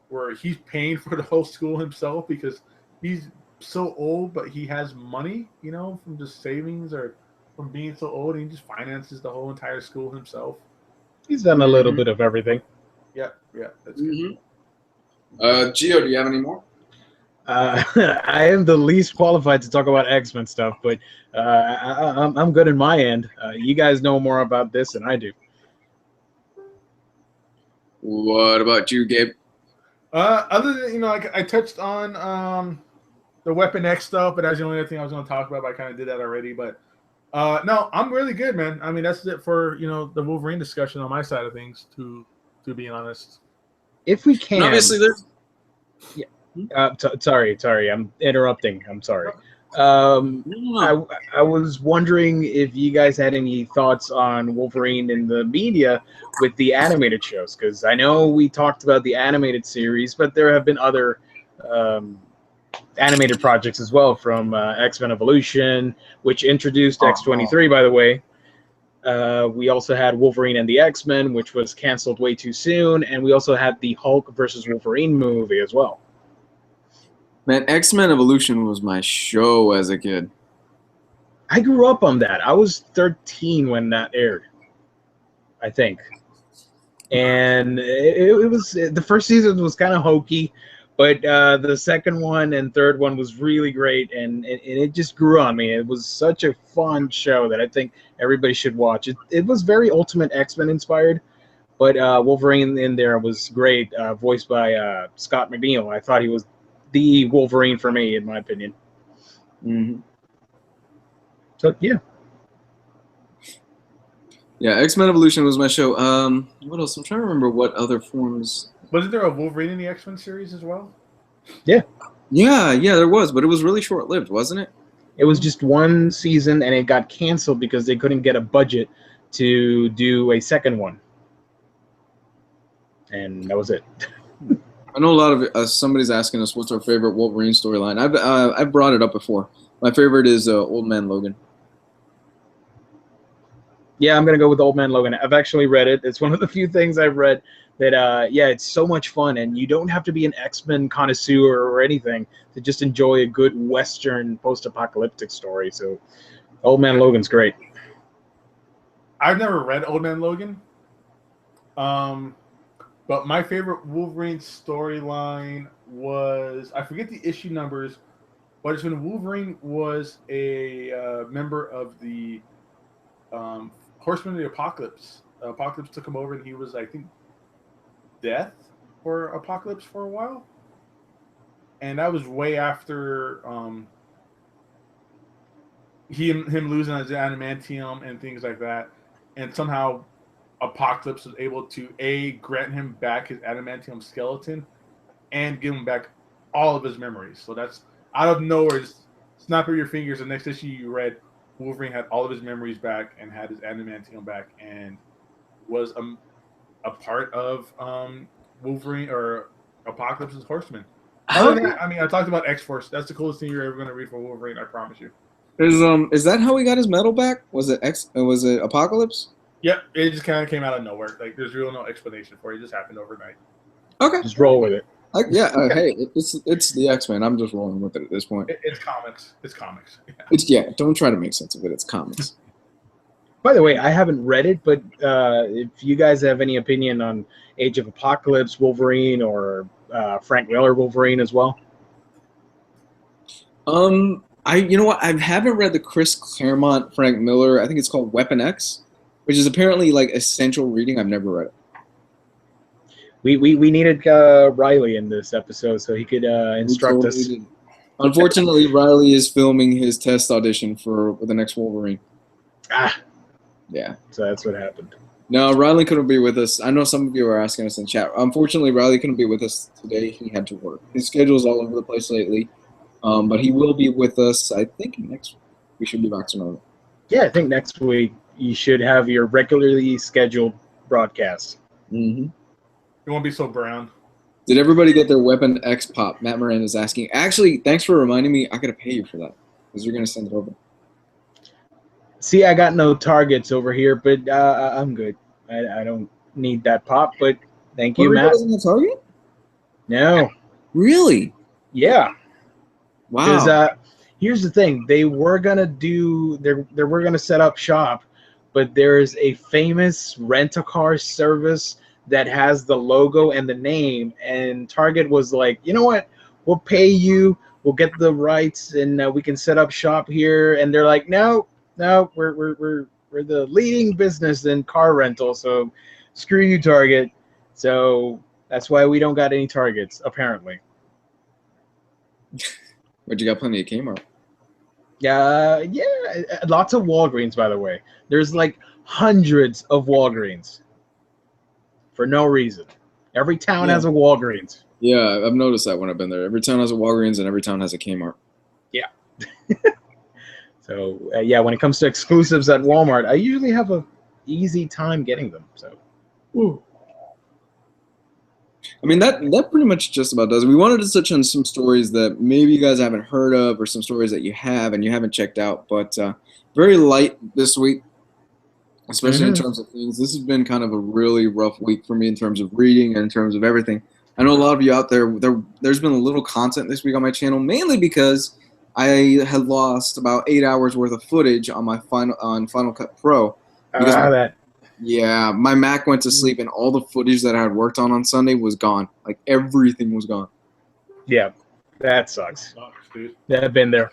S4: where he's paying for the whole school himself because he's so old, but he has money, from just savings or from being so old, and he just finances the whole entire school himself.
S3: He's done a little bit of everything.
S4: Yeah, that's good.
S1: Gio, do you have any more?
S3: I am the least qualified to talk about X-Men stuff, but I'm good in my end. You guys know more about this than I do.
S1: What about you, Gabe?
S4: Other than, I touched on the Weapon X stuff, but that's the only other thing I was going to talk about, but I kind of did that already. But no, I'm really good, man. I mean, that's it for, the Wolverine discussion on my side of things, to be honest.
S3: If we can.
S1: And obviously, there's...
S3: Yeah. Sorry, I'm interrupting. I'm sorry. I was wondering if you guys had any thoughts on Wolverine in the media with the animated shows, because I know we talked about the animated series, but there have been other animated projects as well, from X-Men Evolution, which introduced X-23, by the way. We also had Wolverine and the X-Men, which was canceled way too soon, and we also had the Hulk versus Wolverine movie as well.
S1: Man, X-Men Evolution was my show as a kid.
S3: I grew up on that. I was 13 when that aired, I think. And it was, the first season was kind of hokey, but the second one and third one was really great, and it just grew on me. It was such a fun show that I think everybody should watch. It was very Ultimate X-Men inspired, but Wolverine in there was great, voiced by Scott McNeil. I thought he was the Wolverine for me, in my opinion.
S1: Mm-hmm.
S3: So, yeah.
S1: Yeah, X-Men Evolution was my show. What else? I'm trying to remember what other forms.
S4: Wasn't there a Wolverine in the X-Men series as well?
S3: Yeah.
S1: Yeah, there was, but it was really short-lived, wasn't it?
S3: It was just one season, and it got canceled because they couldn't get a budget to do a second one. And that was it.
S1: I know a lot of somebody's asking us what's our favorite Wolverine storyline. I've brought it up before. My favorite is Old Man Logan.
S3: Yeah, I'm gonna go with Old Man Logan. I've actually read it. It's one of the few things I've read that it's so much fun, and you don't have to be an X-Men connoisseur or anything to just enjoy a good Western post-apocalyptic story. So, Old Man Logan's great.
S4: I've never read Old Man Logan. But my favorite Wolverine storyline was, I forget the issue numbers, but it's when Wolverine was a member of the Horsemen of the Apocalypse. Apocalypse took him over, and he was, I think, Death for Apocalypse for a while. And that was way after him losing his adamantium and things like that. And somehow Apocalypse was able to grant him back his adamantium skeleton and give him back all of his memories. So that's out of nowhere. Just snap at your fingers. The next issue you read, Wolverine had all of his memories back and had his adamantium back and was a part of Wolverine or Apocalypse's Horseman. Other than that, I mean, I talked about X-Force. That's the coolest thing you're ever going to read for Wolverine. I promise you.
S1: Is that how he got his medal back? Was it Apocalypse?
S4: Yep, it just kind of came out of nowhere. Like, there's really no explanation for it. It just happened overnight.
S1: Okay.
S3: Just roll with it.
S1: Hey, it's the X-Men. I'm just rolling with it at this point.
S4: It's comics. It's comics.
S1: Yeah. Don't try to make sense of it. It's comics.
S3: By the way, I haven't read it, but if you guys have any opinion on Age of Apocalypse Wolverine or Frank Miller Wolverine as well.
S1: You know what? I haven't read the Chris Claremont, Frank Miller. I think it's called Weapon X, which is apparently like essential reading. I've never read it.
S3: We needed Riley in this episode so he could instruct us.
S1: Did. Unfortunately, Riley is filming his test audition for the next Wolverine.
S3: Ah,
S1: yeah.
S3: So that's what happened.
S1: No, Riley couldn't be with us. I know some of you are asking us in chat. Unfortunately, Riley couldn't be with us today. He had to work. His schedule's all over the place lately. But he will be with us, I think, next week. We should be back to normal.
S3: Yeah, I think next week you should have your regularly scheduled broadcast.
S1: Mm-hmm.
S4: You won't be so brown.
S1: Did everybody get their Weapon X pop? Matt Moran is asking. Actually, thanks for reminding me. I got to pay you for that because you're going to send it over.
S3: See, I got no targets over here, but I'm good. I don't need that pop, but thank you, Matt.
S1: Doesn't have Target?
S3: No.
S1: Really?
S3: Yeah.
S1: Wow.
S3: Because here's the thing: they were gonna set up shop, but there's a famous rent-a-car service that has the logo and the name, and Target was like, you know what? We'll pay you. We'll get the rights, and we can set up shop here. And they're like, no, we're the leading business in car rental, so screw you, Target. So that's why we don't got any Targets, apparently.
S1: But you got plenty of Kmart.
S3: Yeah, lots of Walgreens, by the way. There's like hundreds of Walgreens for no reason. Every town has a Walgreens.
S1: Yeah, I've noticed that when I've been there. Every town has a Walgreens and every town has a Kmart.
S3: Yeah. So, when it comes to exclusives at Walmart, I usually have a easy time getting them. So,
S1: ooh. I mean, that pretty much just about does it. We wanted to touch on some stories that maybe you guys haven't heard of or some stories that you have and you haven't checked out, but very light this week, especially in terms of things. This has been kind of a really rough week for me in terms of reading and in terms of everything. I know a lot of you out there's been a little content this week on my channel, mainly because I had lost about 8 hours worth of footage on my Final Cut Pro. My Mac went to sleep and all the footage that I had worked on Sunday was gone. Like everything was gone.
S3: Yeah, that sucks.
S4: Dude.
S3: Yeah, I've been there.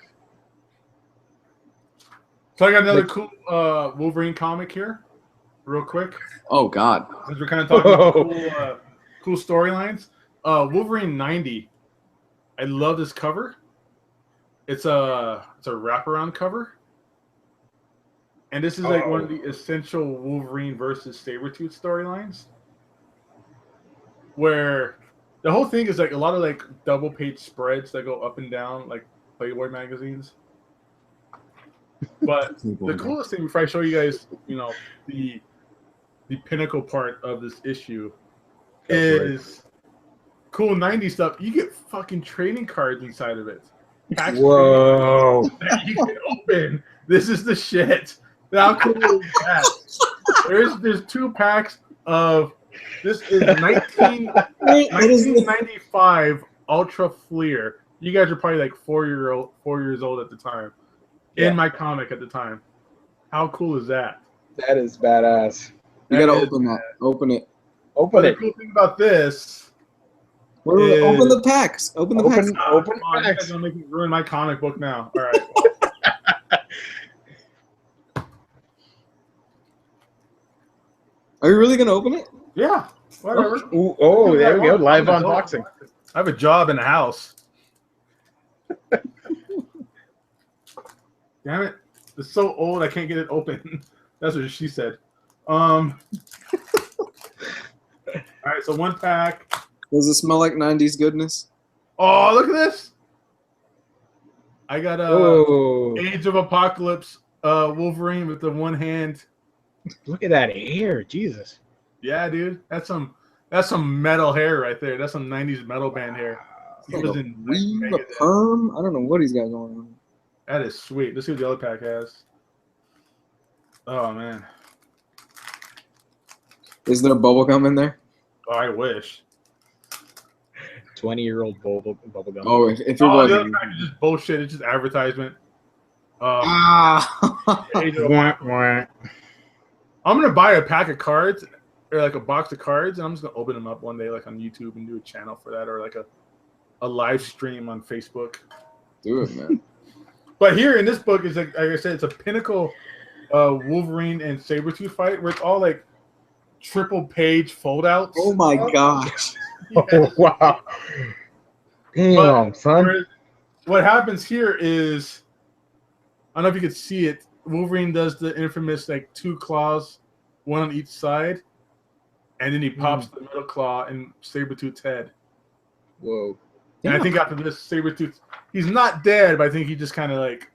S4: So I got another cool Wolverine comic here, real quick.
S1: Oh God!
S4: Since we're kind of talking about cool storylines, Wolverine 90. I love this cover. It's a wraparound cover. And this is like one of the essential Wolverine versus Sabretooth storylines. Where the whole thing is like a lot of like double page spreads that go up and down like Playboy magazines. But the coolest thing before I show you guys, the pinnacle part of this issue is cool 90s stuff. You get fucking trading cards inside of it.
S3: Whoa.
S4: That you can open. This is the shit. How cool is that? There's 2 packs of this is 1995 Ultra Fleer. You guys are probably like 4 years old at the time. In my comic at the time. How cool is that?
S3: That is badass.
S1: You gotta open that. Open it.
S3: Open it.
S4: The cool thing about this
S1: open the packs. Open the packs.
S3: Open the packs.
S4: You guys don't make me ruin my comic book now. All right.
S1: Are you really gonna open it?
S4: Yeah. Whatever.
S3: Ooh, there we go. Live unboxing.
S4: I have a job in the house. Damn it. It's so old I can't get it open. That's what she said. All right, so 1 pack.
S1: Does it smell like 90s goodness?
S4: Oh, look at this. I got Age of Apocalypse Wolverine with the one hand.
S3: Look at that hair, Jesus.
S4: Yeah, dude. That's some metal hair right there. That's some 90s metal band hair.
S1: He was in a perm. I don't know what he's got going on.
S4: That is sweet. Let's see what the other pack has. Oh man.
S1: Is there bubble gum in there?
S4: Oh, I wish.
S3: 20-year-old bubble gum.
S1: Oh, if it
S4: the
S1: wasn't.
S4: other pack is just bullshit. It's just advertisement.
S1: Ah.
S4: I'm gonna buy a pack of cards or like a box of cards, and I'm just gonna open them up one day, like on YouTube, and do a channel for that, or like a live stream on Facebook.
S1: Do it, man.
S4: But here in this book is like I said, it's a pinnacle Wolverine and Sabretooth fight where it's all like triple page foldouts.
S1: Oh my gosh.
S3: Oh, wow. Damn, son.
S4: What happens here is, I don't know if you could see it. Wolverine does the infamous like 2 claws, one on each side, and then he pops the middle claw in Sabretooth's head.
S3: Whoa.
S4: And I think after this, Sabretooth, he's not dead, but I think he just kind of like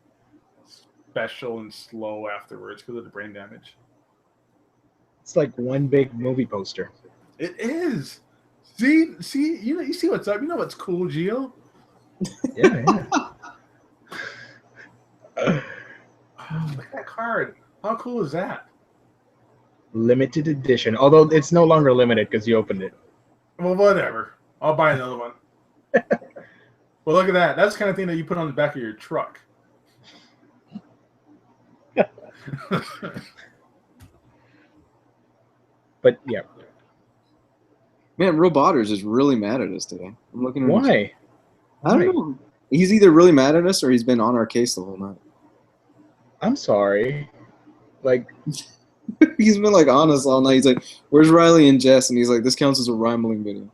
S4: special and slow afterwards because of the brain damage.
S3: It's like one big movie poster.
S4: It is. See, you see what's up. You know what's cool, Gio?
S3: Yeah.
S4: Oh, look at that card. How cool is that?
S3: Limited edition. Although it's no longer limited because you opened it.
S4: Well, whatever. I'll buy another one. Well, look at that. That's the kind of thing that you put on the back of your truck.
S3: But yeah.
S1: Man, Real Botters is really mad at us today. I'm looking at him.
S3: Why?
S1: I don't know. He's either really mad at us or he's been on our case the whole night.
S3: I'm sorry. Like,
S1: He's been like on us all night. He's like, "Where's Riley and Jess?" And he's like, "This counts as a rambling video."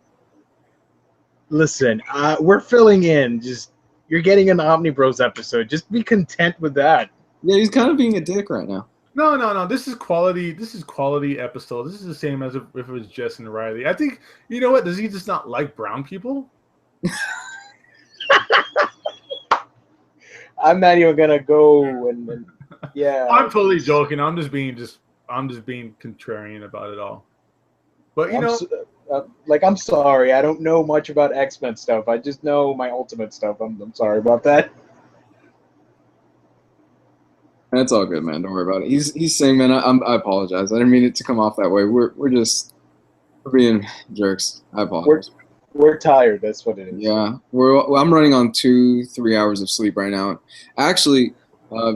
S3: listen, we're filling in. Just you're getting an Omnibros episode. Just be content with that.
S1: Yeah, he's kind of being a dick right now.
S4: No. This is quality. This is quality episode. This is the same as if it was Jess and Riley. I think, you know what? Does he just not like brown people?
S3: I'm not even gonna go and yeah.
S4: I'm totally joking. I'm just being contrarian about it all. But
S3: I'm sorry. I don't know much about X-Men stuff. I just know my Ultimate stuff. I'm sorry about that.
S1: That's all good, man. Don't worry about it. He's saying, man, I apologize. I didn't mean it to come off that way. We're being jerks. I apologize.
S3: We're tired. That's what it is.
S1: Yeah, I'm running on 2-3 hours of sleep right now. Actually,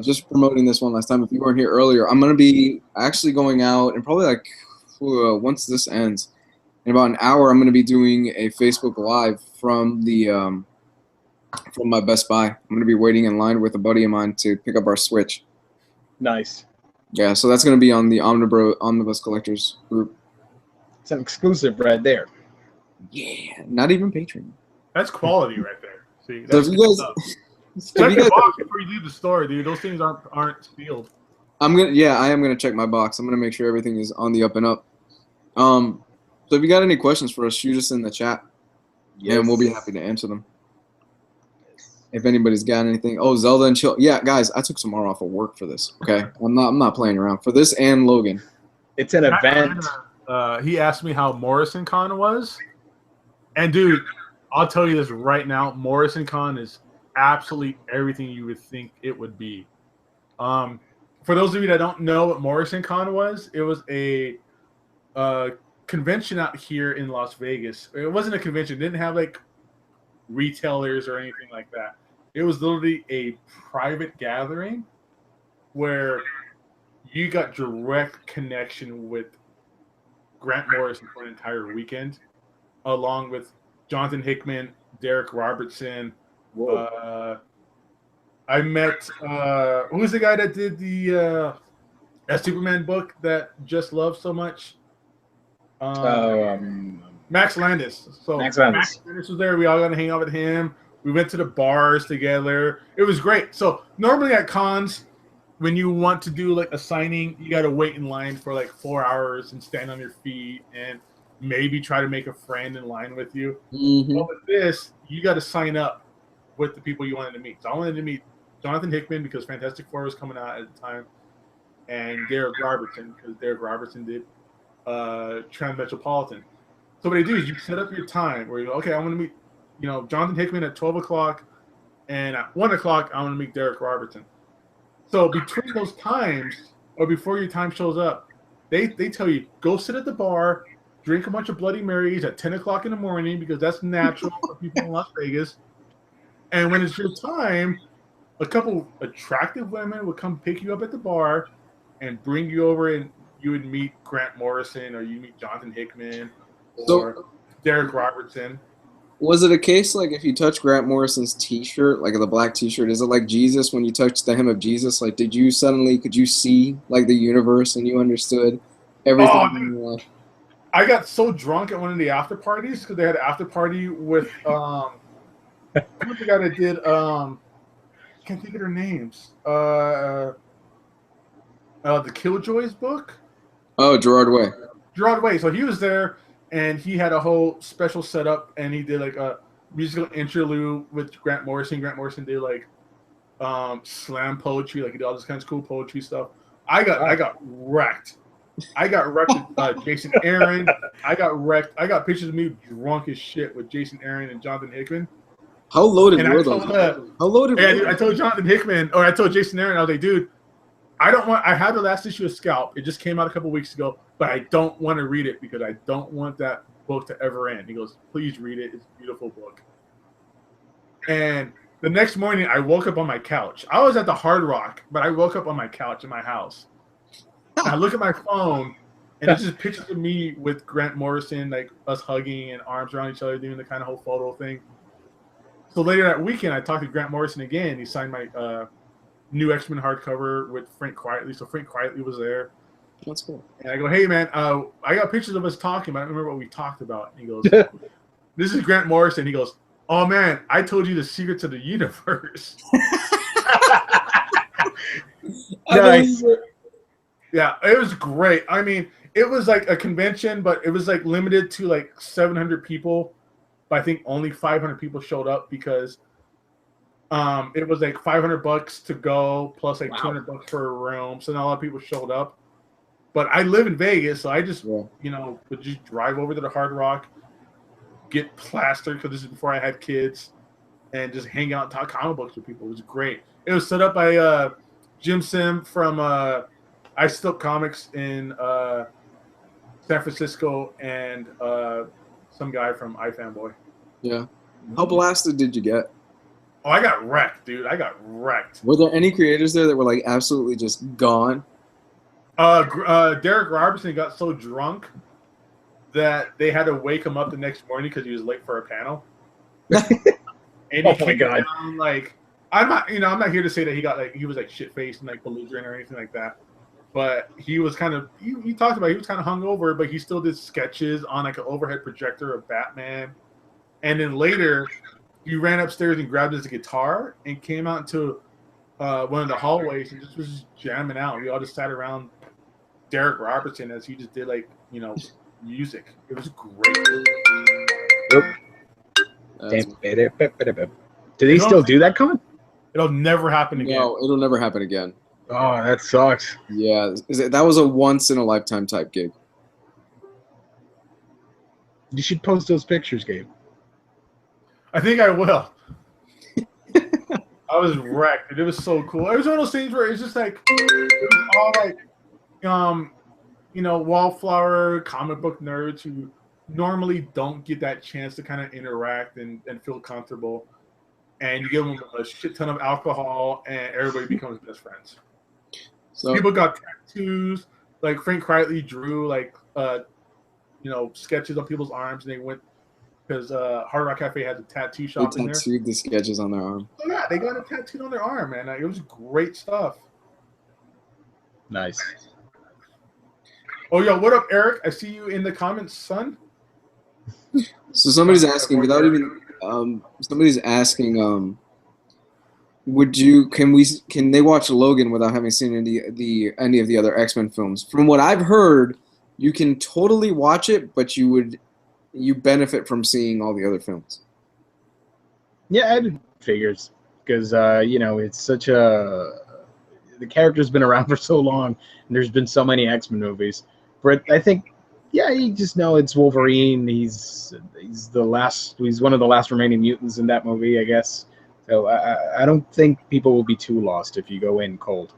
S1: just promoting this one last time. If you weren't here earlier, I'm gonna be actually going out and probably like once this ends, in about an hour, I'm gonna be doing a Facebook Live from my Best Buy. I'm gonna be waiting in line with a buddy of mine to pick up our Switch.
S3: Nice.
S1: Yeah, so that's gonna be on the Omnibus Collectors group.
S3: It's an exclusive right there.
S1: Yeah, not even Patreon.
S4: that's quality right there. See,
S1: So
S4: that's
S1: if you guys,
S4: check
S1: if you
S4: your
S1: guys,
S4: box before you leave the store, dude. Those things aren't sealed.
S1: I am gonna check my box. I'm gonna make sure everything is on the up and up. So if you got any questions for us, shoot us in the chat, and we'll be happy to answer them. If anybody's got anything, Zelda and Chill. Yeah, guys, I took tomorrow off of work for this. Okay, I'm not playing around for this and Logan.
S3: It's an event.
S4: He asked me how Morrison Con was, and dude, I'll tell you this right now: Morrison Con is absolutely everything you would think it would be. For those of you that don't know what Morrison Con was, it was a convention out here in Las Vegas. It wasn't a convention; it didn't have like retailers or anything like that. It was literally a private gathering where you got direct connection with Grant Morrison for an entire weekend, along with Jonathan Hickman, Derek Robertson. I met who's the guy that did the that Superman book that Just Love so much? Max Landis. So Max Landis was there. We all got to hang out with him. We went to the bars together. It was great. So normally at cons, when you want to do like a signing, you got to wait in line for like 4 hours and stand on your feet and maybe try to make a friend in line with you.
S1: Mm-hmm.
S4: But with this, you got to sign up with the people you wanted to meet. So I wanted to meet Jonathan Hickman because Fantastic Four was coming out at the time, and Derek Robertson because Derek Robertson did Transmetropolitan. So what they do is you set up your time where you go, okay, I want to meet, Jonathan Hickman at 12 o'clock, and at 1 o'clock, I want to meet Derek Robertson. So between those times, or before your time shows up, they tell you, go sit at the bar, drink a bunch of Bloody Marys at 10 o'clock in the morning because that's natural for people in Las Vegas. And when it's your time, a couple attractive women would come pick you up at the bar and bring you over, and you would meet Grant Morrison or you meet Jonathan Hickman or Derek Robertson.
S1: Was it a case like if you touch Grant Morrison's T-shirt, like the black T-shirt, is it like Jesus when you touch the hem of Jesus? Like, could you see like the universe and you understood everything
S4: Oh,
S1: in
S4: dude,
S1: your life?
S4: I got so drunk at one of the after parties because they had an after party with who's the guy that did can't think of their names. The Killjoys book.
S1: Oh, Gerard Way.
S4: Gerard Way. So he was there, and he had a whole special setup, and he did like a musical interlude with Grant Morrison. Grant Morrison did like slam poetry, like he did all this kind of cool poetry stuff. I got wrecked. I got wrecked with Jason Aaron. I got wrecked. I got pictures of me drunk as shit with Jason Aaron and Jonathan Hickman.
S1: How loaded
S4: And
S1: were
S4: I
S1: those?
S4: told,
S1: How loaded?
S4: yeah,
S1: were
S4: dude, I told Jonathan Hickman, or I told Jason Aaron, I was like, dude, I had the last issue of Scalp. It just came out a couple weeks ago, but I don't want to read it because I don't want that book to ever end. He goes, please read it. It's a beautiful book. And the next morning, I woke up on my couch. I was at the Hard Rock, but I woke up on my couch in my house. And I look at my phone, and it's just pictures of me with Grant Morrison, like us hugging and arms around each other, doing the kind of whole photo thing. So later that weekend, I talked to Grant Morrison again. He signed my new X-Men hardcover with Frank Quietly. So Frank Quietly was there.
S1: That's cool.
S4: And I go, hey, man, I got pictures of us talking, but I don't remember what we talked about. And he goes, this is Grant Morrison. He goes, oh, man, I told you the secrets of the universe.
S3: Nice.
S4: Yeah, it was great. I mean, it was like a convention, but it was like limited to like 700 people. But I think only 500 people showed up because it was like $500 to go plus like $200 for a room. So not a lot of people showed up. But I live in Vegas, so I just would just drive over to the Hard Rock, get plastered because this is before I had kids, and just hang out and talk comic books with people. It was great. It was set up by Jim Sim from I Still Comics in San Francisco and some guy from iFanboy.
S1: Yeah. How blasted did you get?
S4: Oh, I got wrecked, dude. I got wrecked.
S1: Were there any creators there that were like absolutely just gone?
S4: Derek Robertson got so drunk that they had to wake him up the next morning because he was late for a panel. And
S3: Oh my God!
S4: Down, like I'm not here to say that he was like shit faced and like belligerent or anything like that. But he was kind of he talked about he was kind of hungover, but he still did sketches on like an overhead projector of Batman. And then later, he ran upstairs and grabbed his guitar and came out into one of the hallways and just was just jamming out. We all just sat around Derek Robertson as he just did like music. It was great.
S3: Do they still do that, Con?
S4: It'll never happen again.
S1: No, it'll never happen again.
S3: Oh, that sucks.
S1: Yeah, that was a once in a lifetime type gig.
S3: You should post those pictures, Gabe.
S4: I think I will. I was wrecked. It was so cool. It was one of those things where it's just like it was all like wallflower comic book nerds who normally don't get that chance to kind of interact and feel comfortable. And you give them a shit ton of alcohol and everybody becomes best friends. So people got tattoos. Like Frank Quietly drew like sketches on people's arms, and they went because Hard Rock Cafe has a tattoo shop in there.
S1: They tattooed the sketches on their arm.
S4: Oh, yeah, they got it tattooed on their arm, man. It was great stuff.
S3: Nice.
S4: Oh, yo, what up, Eric? I see you in the comments, son.
S1: So somebody's asking without even somebody's asking can they watch Logan without having seen any of the other X-Men films? From what I've heard, you can totally watch it, but you benefit from seeing all the other films.
S3: Yeah, it figures because it's such the character's been around for so long, and there's been so many X-Men movies. But I think, yeah, you just know it's Wolverine. He's one of the last remaining mutants in that movie, I guess. So I don't think people will be too lost if you go in cold.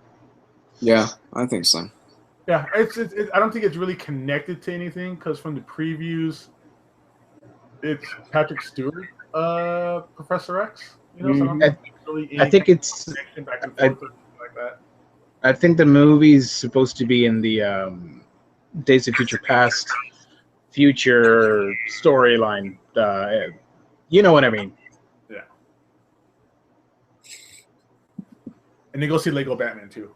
S1: Yeah, I think so.
S4: Yeah, it's I don't think it's really connected to anything because from the previews, it's Patrick Stewart, Professor X. So I don't think really
S3: I think it's
S4: connection back and forth or something like that.
S3: I think the movie's supposed to be in the Days of Future Past future storyline You know what I mean.
S4: Yeah. And then go see Lego Batman too.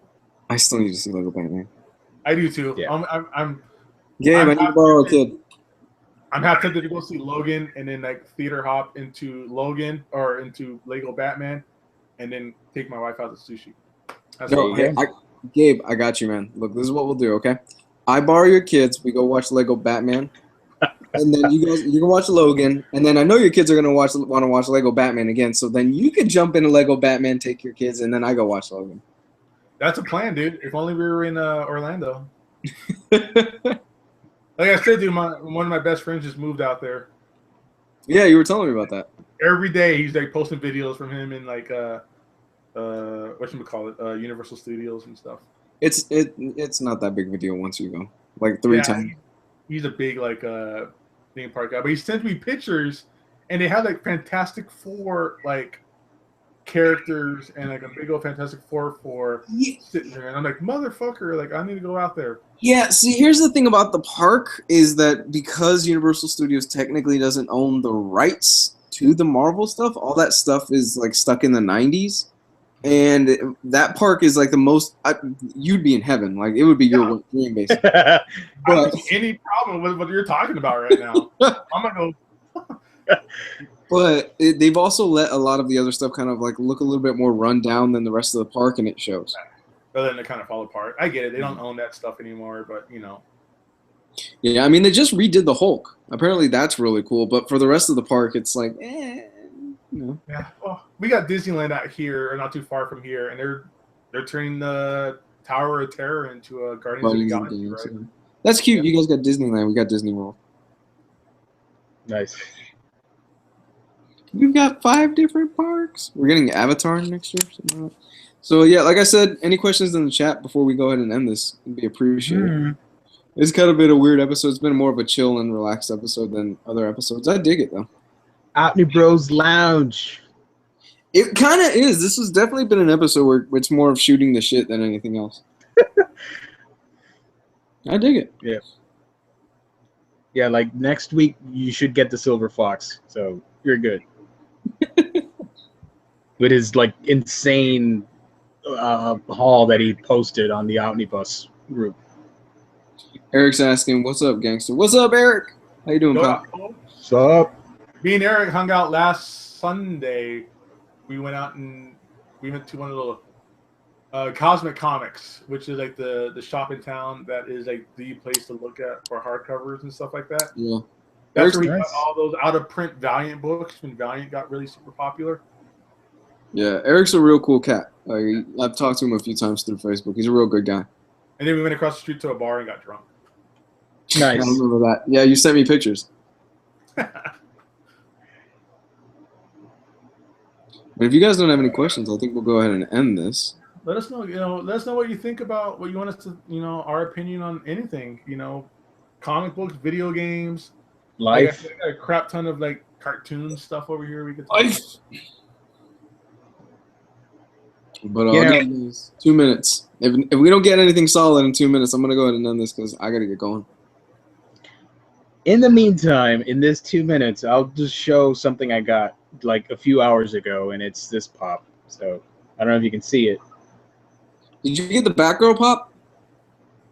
S1: I still need to see Lego Batman.
S4: I do too.
S3: Yeah.
S4: I'm
S1: Gabe, I need to borrow a kid.
S4: I'm half tempted to go see Logan and then like theater hop into Logan or into Lego Batman, and then take my wife out to sushi. That's
S1: No,
S4: what
S1: hey, Gabe, I got you, man. Look, this is what we'll do, okay? I borrow your kids. We go watch Lego Batman, and then you can watch Logan, and then I know your kids are gonna want to watch Lego Batman again. So then you can jump into Lego Batman, take your kids, and then I go watch Logan.
S4: That's a plan, dude. If only we were in Orlando. Like I said, dude, one of my best friends just moved out there.
S1: Yeah, you were telling me about that.
S4: Every day he's like posting videos from him in like whatchamacallit, Universal Studios and stuff.
S1: It's not that big of a deal once you go. Like 3 times.
S4: He's a big like theme park guy. But he sends me pictures and they have like Fantastic Four like characters and like a big old Fantastic Four sitting there, and I'm like, motherfucker, like I need to go out there.
S1: Yeah, see, here's the thing about the park is that because Universal Studios technically doesn't own the rights to the Marvel stuff, all that stuff is like stuck in the 90s, and that park is like the most. You'd be in heaven, like it would be your dream, basically.
S4: I don't see any problem with what you're talking about right now. I'm gonna go.
S1: But they've also let a lot of the other stuff kind of like look a little bit more run down than the rest of the park, and it shows.
S4: But then they kind of fall apart. I get it. They don't own that stuff anymore, but you know.
S1: Yeah, I mean, they just redid the Hulk. Apparently, that's really cool. But for the rest of the park, it's like,
S4: Yeah. Well, we got Disneyland out here, or not too far from here, and they're turning the Tower of Terror into a Guardians of the Galaxy, right?
S1: That's cute. You guys got Disneyland. We got Disney World.
S3: Nice.
S1: We've got 5 different parks. We're getting Avatar next year. Something like that. So, yeah, like I said, any questions in the chat before we go ahead and end this would be appreciated. It's kind of been a weird episode. It's been more of a chill and relaxed episode than other episodes. I dig it, though.
S3: Omnibros Lounge.
S1: It kind of is. This has definitely been an episode where it's more of shooting the shit than anything else. I dig it.
S3: Yeah. Yeah, like next week you should get the Silver Fox, so you're good. With his like insane haul that he posted on the Omnibus group.
S1: Eric's asking, "What's up, gangster?" What's up, Eric? How you doing, pal?
S3: What's up?
S4: Me and Eric hung out last Sunday. We went out and we went to one of the Cosmic Comics, which is like the shop in town that is like the place to look at for hardcovers and stuff like that.
S1: Yeah.
S4: That's where we got all those out of print Valiant books when Valiant got really super popular.
S1: Yeah, Eric's a real cool cat. I've talked to him a few times through Facebook. He's a real good guy.
S4: And then we went across the street to a bar and got drunk.
S3: Nice.
S1: I remember that. Yeah, you sent me pictures. But if you guys don't have any questions, I think we'll go ahead and end this.
S4: Let us know. Let us know what you think about what you want us to. Our opinion on anything. Comic books, video games,
S3: Life.
S4: Like I got a crap ton of like cartoon stuff over here. We could talk
S1: Life. But I'll give you guys 2 minutes. If we don't get anything solid in 2 minutes, I'm gonna go ahead and end this because I gotta get going.
S3: In the meantime, in this 2 minutes, I'll just show something I got like a few hours ago, and it's this pop. So I don't know if you can see it.
S1: Did you get the Batgirl pop?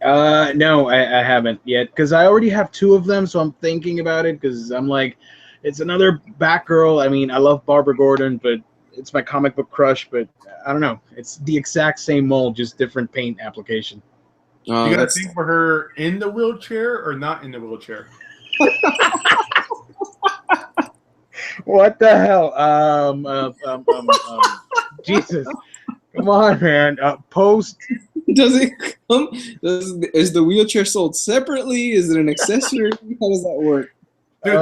S3: No, I haven't yet because I already have 2 of them. So I'm thinking about it because I'm like, it's another Batgirl. I mean, I love Barbara Gordon, but it's my comic book crush. But I don't know. It's the exact same mold, just different paint application.
S4: You got to think for her in the wheelchair or not in the wheelchair.
S3: What the hell? Jesus, come on, man. Post.
S1: Does it come? Is the wheelchair sold separately? Is it an accessory? How does that work?
S4: Dude,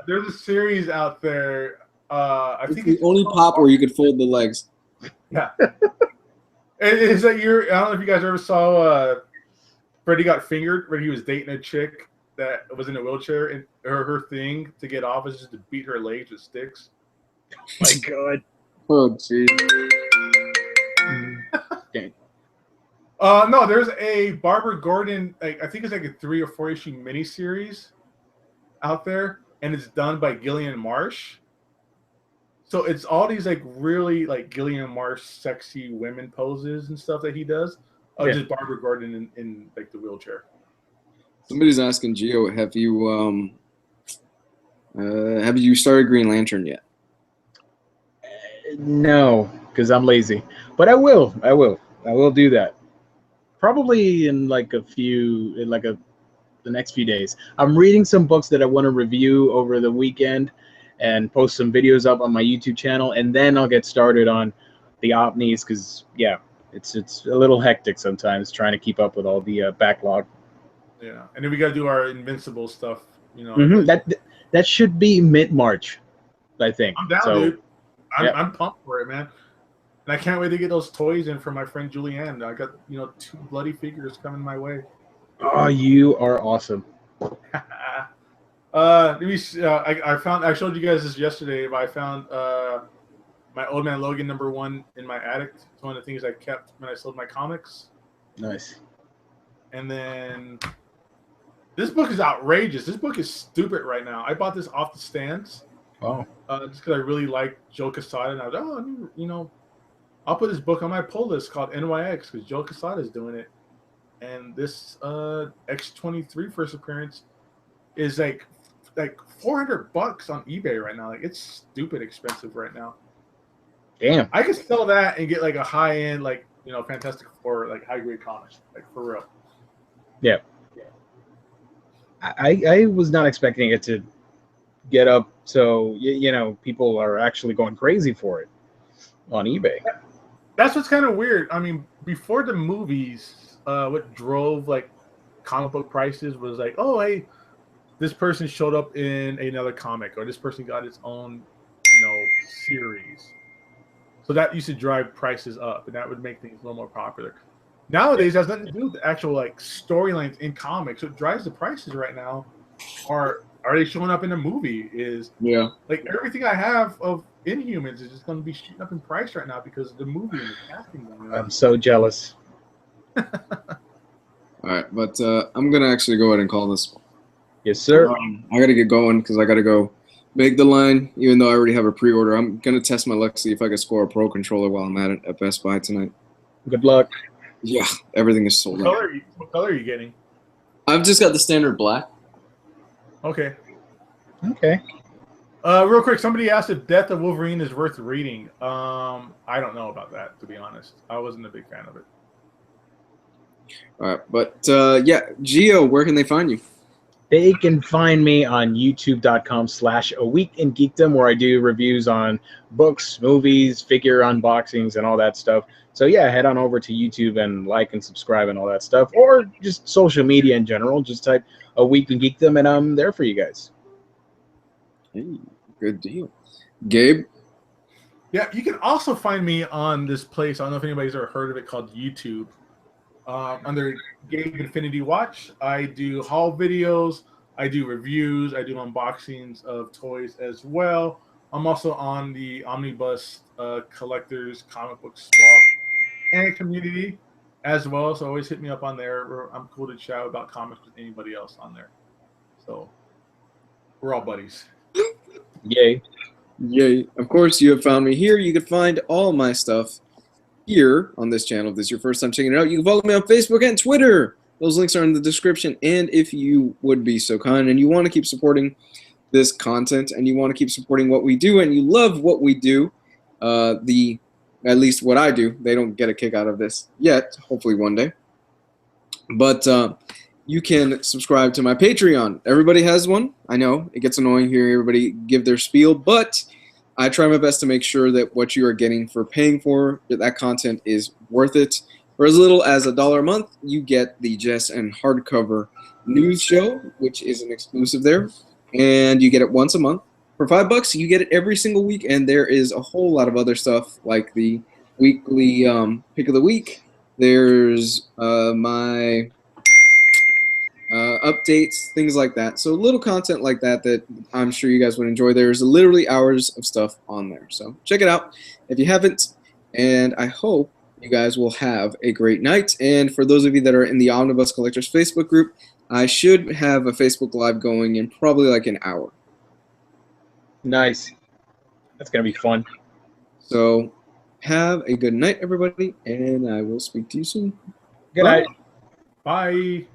S4: there's a series out there. I think
S1: it's the only pop where you could fold the legs.
S4: Yeah. It's that year. I don't know if you guys ever saw Freddie Got Fingered, where he was dating a chick that was in a wheelchair, and her thing to get off is just to beat her legs with sticks.
S3: My God.
S1: Oh, jeez.
S3: Okay.
S4: No, there's a Barbara Gordon, I think it's like a 3 or 4 issue miniseries out there, and it's done by Gillian Marsh. So it's all these like really like Gillian Marsh sexy women poses and stuff that he does.
S3: Yeah.
S4: Just Barbara Gordon in like the wheelchair.
S1: Somebody's asking Gio, have you started Green Lantern yet?
S3: No, because I'm lazy. But I will do that. Probably in like the next few days. I'm reading some books that I want to review over the weekend and post some videos up on my YouTube channel, and then I'll get started on the Omnis because yeah, it's a little hectic sometimes trying to keep up with all the backlog.
S4: Yeah, and then we got to do our Invincible stuff. You know,
S3: That should be mid-March, I think.
S4: I'm down,
S3: so,
S4: dude. I'm pumped for it, man. And I can't wait to get those toys in for my friend Julianne. I got 2 bloody figures coming my way.
S3: Oh, you are awesome.
S4: Let me see, I showed you guys this yesterday, but I found my Old Man Logan #1 in my attic. It's one of the things I kept when I sold my comics.
S3: Nice.
S4: And then this book is outrageous. This book is stupid right now. I bought this off the stands.
S3: Oh.
S4: Just because I really like Joe Quesada, and I was I'll put this book on my pull list called NYX because Joe Quesada is doing it. And this X-23 first appearance is like $400 on eBay right now. Like, it's stupid expensive right now.
S3: Damn.
S4: I could sell that and get like a high end, like Fantastic Four, like high grade comic, like for real.
S3: Yeah. I was not expecting it to get up, so people are actually going crazy for it on eBay.
S4: That's what's kind of weird. I mean, before the movies, what drove like comic book prices was like, oh hey, this person showed up in another comic, or this person got its own series. So that used to drive prices up, and that would make things a little more popular. Nowadays, it has nothing to do with the actual like storylines in comics. What drives the prices right now are they showing up in a movie? Is like everything I have of Inhumans is just going to be shooting up in price right now because of the movie and the casting.
S3: I'm so jealous.
S1: All right, but I'm gonna actually go ahead and call this.
S3: Yes, sir.
S1: I gotta get going because I gotta go make the line. Even though I already have a pre-order, I'm gonna test my luck, see if I can score a Pro controller while I'm at it at Best Buy tonight.
S3: Good luck.
S1: Yeah, everything is sold out.
S4: What color are you getting?
S1: I've just got the standard black.
S4: Okay.
S3: Okay.
S4: Real quick, somebody asked if Death of Wolverine is worth reading. I don't know about that, to be honest. I wasn't a big fan of it.
S1: All right, but yeah, Gio, where can they find you?
S3: They can find me on youtube.com/aweekingeekdom, where I do reviews on books, movies, figure unboxings, and all that stuff. So yeah, head on over to YouTube and like and subscribe and all that stuff, or just social media in general. Just type A Week in Geekdom, and I'm there for you guys.
S1: Hey, good deal. Gabe?
S4: Yeah, you can also find me on this place. I don't know if anybody's ever heard of it, called YouTube. Under Gabe Infinity Watch, I do haul videos, I do reviews, I do unboxings of toys as well. I'm also on the Omnibros collectors comic book swap and community as well. So always hit me up on there. I'm cool to chat about comics with anybody else on there. So we're all buddies.
S3: Yay.
S1: Yay. Of course, you have found me here. You can find all my stuff here on this channel. If this is your first time checking it out, you can follow me on Facebook and Twitter. Those links are in the description. And if you would be so kind and you want to keep supporting this content and you want to keep supporting what we do and you love what we do, at least what I do, they don't get a kick out of this yet, hopefully one day. But you can subscribe to my Patreon. Everybody has one. I know it gets annoying hearing everybody give their spiel, but I try my best to make sure that what you are getting for paying for that content is worth it. For as little as $1 a month, you get the Jess and hardcover news show, which is an exclusive there, and you get it once a month. For $5, you get it every single week, and there is a whole lot of other stuff like the weekly pick of the week. There's my updates, things like that. So little content like that I'm sure you guys would enjoy. There's literally hours of stuff on there. So check it out if you haven't. And I hope you guys will have a great night. And for those of you that are in the Omnibus Collectors Facebook group, I should have a Facebook Live going in probably like an hour.
S3: Nice. That's gonna be fun.
S1: So have a good night, everybody, and I will speak to you soon.
S3: Good night.
S4: Bye.